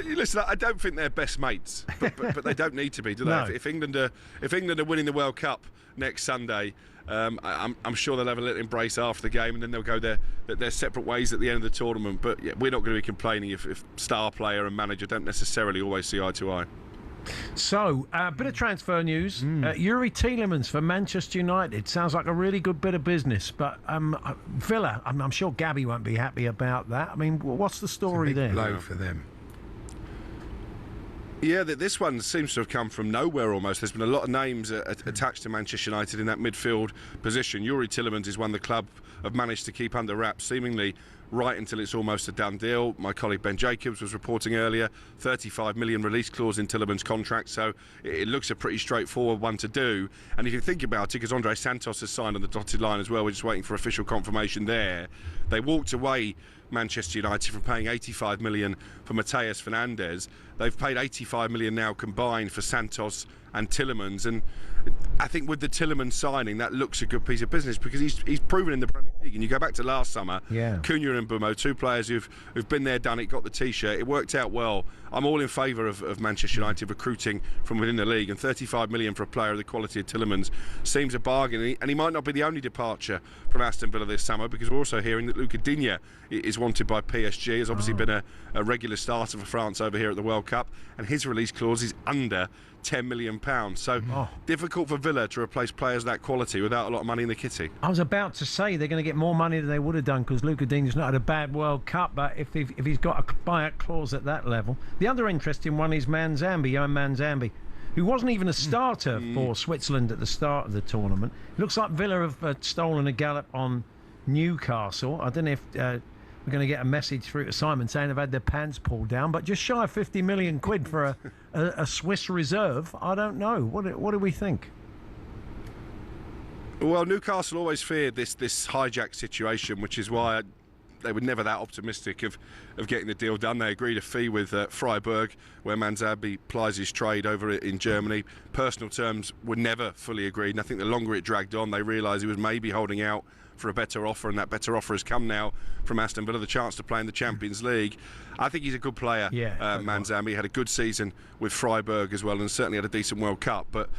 Listen, I don't think they're best mates, but they don't need to be, do they? No. If England are winning the World Cup next Sunday, I'm sure they'll have a little embrace after the game, and then they'll go their separate ways at the end of the tournament. But yeah, we're not going to be complaining if star player and manager don't necessarily always see eye to eye. So, a bit of transfer news. Yuri Tielemans for Manchester United. Sounds like a really good bit of business. But Villa, I'm sure Gabby won't be happy about that. I mean, what's the story there? Blow for them. Yeah, this one seems to have come from nowhere almost. There's been a lot of names attached to Manchester United in that midfield position. Yuri Tielemans is one the club have managed to keep under wraps, seemingly right until it's almost a done deal. My colleague Ben Jacobs was reporting earlier, 35 million release clause in Tielemans' contract, so it looks a pretty straightforward one to do. And if you think about it, because Andre Santos has signed on the dotted line as well, we're just waiting for official confirmation there. They walked away, Manchester United, from paying 85 million for Mateus Fernandes. They've paid 85 million now combined for Santos and Tielemans, and I think with the Tielemans signing, that looks a good piece of business because he's proven in the Premier League. And you go back to last summer, Cunha and Bumo, two players who've been there, done it, got the T-shirt. It worked out well. I'm all in favour of Manchester United recruiting from within the league, and 35 million for a player of the quality of Tielemans seems a bargain. And he might not be the only departure from Aston Villa this summer, because we're also hearing that Luca Digne is wanted by PSG. Has obviously been a regular starter for France over here at the World Cup, and his release clause is under £10 million. So difficult for Villa to replace players of that quality without a lot of money in the kitty. I was about to say they're going to get more money than they would have done because Luca Digne's not had a bad World Cup, but if he's got a buyout clause at that level. The other interesting one is Manzambi, who wasn't even a starter for Switzerland at the start of the tournament. Looks like Villa have stolen a gallop on Newcastle. I don't know if we're going to get a message through to Simon saying they've had their pants pulled down, but just shy of 50 million quid for a Swiss reserve. I don't know. What do we think? Well, Newcastle always feared this hijack situation, which is why they were never that optimistic of getting the deal done. They agreed a fee with Freiburg, where Manzambi plies his trade over in Germany. Personal terms were never fully agreed, and I think the longer it dragged on, they realised he was maybe holding out for a better offer, and that better offer has come now from Aston Villa, the chance to play in the Champions League. I think he's a good player, Manzambi. Had a good season with Freiburg as well, and certainly had a decent World Cup, but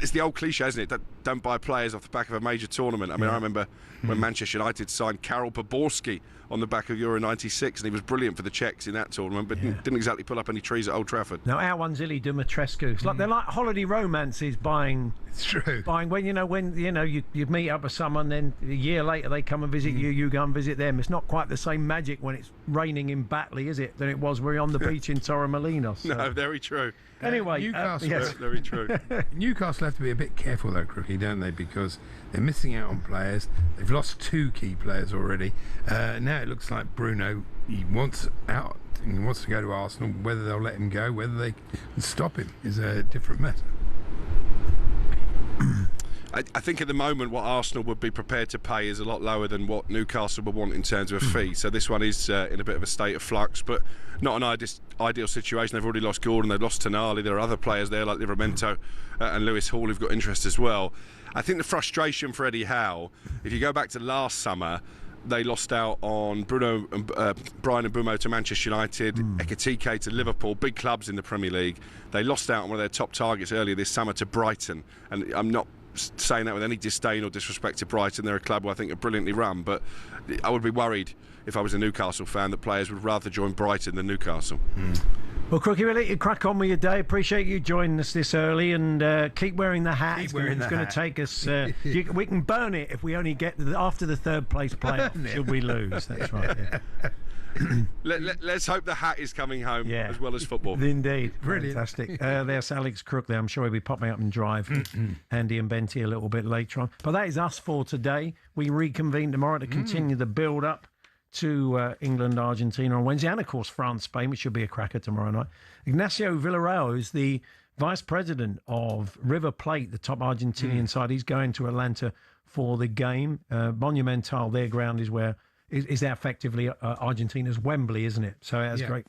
it's the old cliche, isn't it? That don't buy players off the back of a major tournament. I mean, I remember when Manchester United signed Karol Poborski on the back of Euro 96, and he was brilliant for the Czechs in that tournament, but didn't exactly pull up any trees at Old Trafford. Now, our one's Ili Dumitrescu. It's like they're like holiday romances buying. It's true. Buying when you meet up with someone, then a year later they come and visit you. You go and visit them. It's not quite the same magic when it's raining in Batley, is it? Than it was when we're on the beach in Torremolinos. So. No, very true. Anyway, Newcastle, yes. Very true. Newcastle have to be a bit careful though, Crookie, don't they? Because they're missing out on players. They've lost two key players already. Now it looks like Bruno, he wants out. He wants to go to Arsenal. Whether they'll let him go, whether they can stop him, is a different matter. I think at the moment what Arsenal would be prepared to pay is a lot lower than what Newcastle would want in terms of a fee. So this one is in a bit of a state of flux, but not an ideal situation. They've already lost Gordon, they've lost Tonali. There are other players there like Livramento and Lewis Hall who've got interest as well. I think the frustration for Eddie Howe, if you go back to last summer, they lost out on Brian Mbeumo to Manchester United, Ekitike to Liverpool, big clubs in the Premier League. They lost out on one of their top targets earlier this summer to Brighton, and I'm not saying that with any disdain or disrespect to Brighton. They're a club who I think are brilliantly run, but I would be worried if I was a Newcastle fan that players would rather join Brighton than Newcastle. Well, Crookie, we'll let you crack on with your day. Appreciate you joining us this early, and keep wearing the hat. It's going to take us. We can burn it if we only get after the third place playoff. Should we lose? That's right. Yeah. Let's hope the hat is coming home as well as football. Indeed. Brilliant. Fantastic. There's Alex Crook there. I'm sure he'll be popping up and drive Andy and Benty a little bit later on. But that is us for today. We reconvene tomorrow to continue the build-up to England, Argentina on Wednesday, and of course France, Spain, which should be a cracker tomorrow night. Ignacio Villarreal is the vice president of River Plate, the top Argentinian side. He's going to Atlanta for the game. Monumental, their ground is effectively Argentina's Wembley, isn't it? So it has great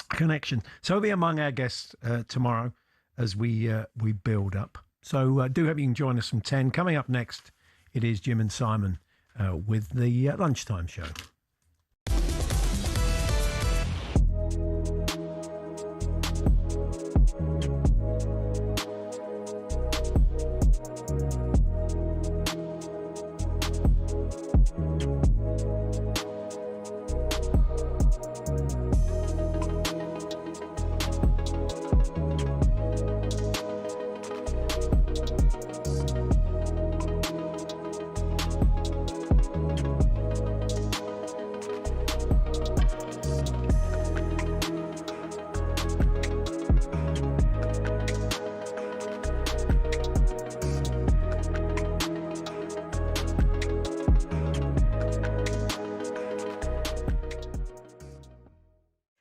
connection. So he'll be among our guests tomorrow as we build up. So do hope you can join us from 10. Coming up next, it is Jim and Simon with the lunchtime show.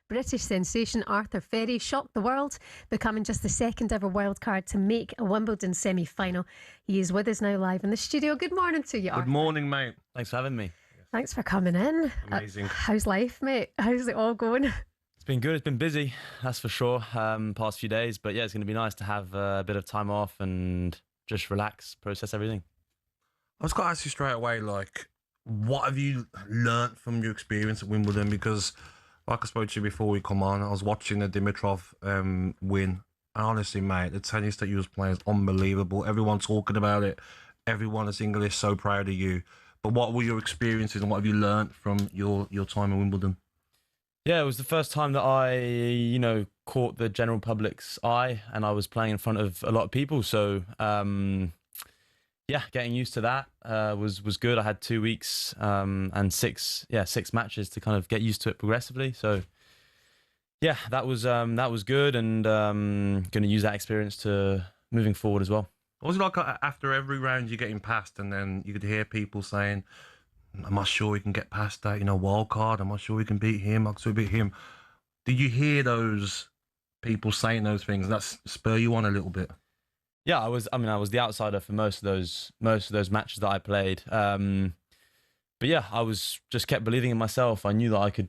British sensation Arthur Ferry shocked the world, becoming just the second ever wildcard to make a Wimbledon semi-final. He is with us now live in the studio. Good morning to you, Arthur. Good morning, mate. Thanks for having me. Thanks for coming in. Amazing. How's life, mate? How's it all going? It's been good. It's been busy, that's for sure, past few days. But yeah, it's going to be nice to have a bit of time off and just relax, process everything. I was going to ask you straight away, like, what have you learnt from your experience at Wimbledon? Because, like I spoke to you before we come on, I was watching the Dimitrov win. And honestly, mate, the tennis that you was playing is unbelievable. Everyone talking about it. Everyone that's English so proud of you. But what were your experiences and what have you learnt from your time at Wimbledon? Yeah, it was the first time that I, caught the general public's eye, and I was playing in front of a lot of people. So, getting used to that was good. I had 2 weeks and six matches to kind of get used to it progressively. So, yeah, that was good, and going to use that experience to moving forward as well. What was it like after every round you're getting past, and then you could hear people saying, "I'm not sure we can get past that, wild card. I'm not sure we can beat him. I'm sure we beat him." Did you hear those people saying those things? That spur you on a little bit? Yeah, I was the outsider for most of those matches that I played. But yeah, I was just kept believing in myself. I knew that I could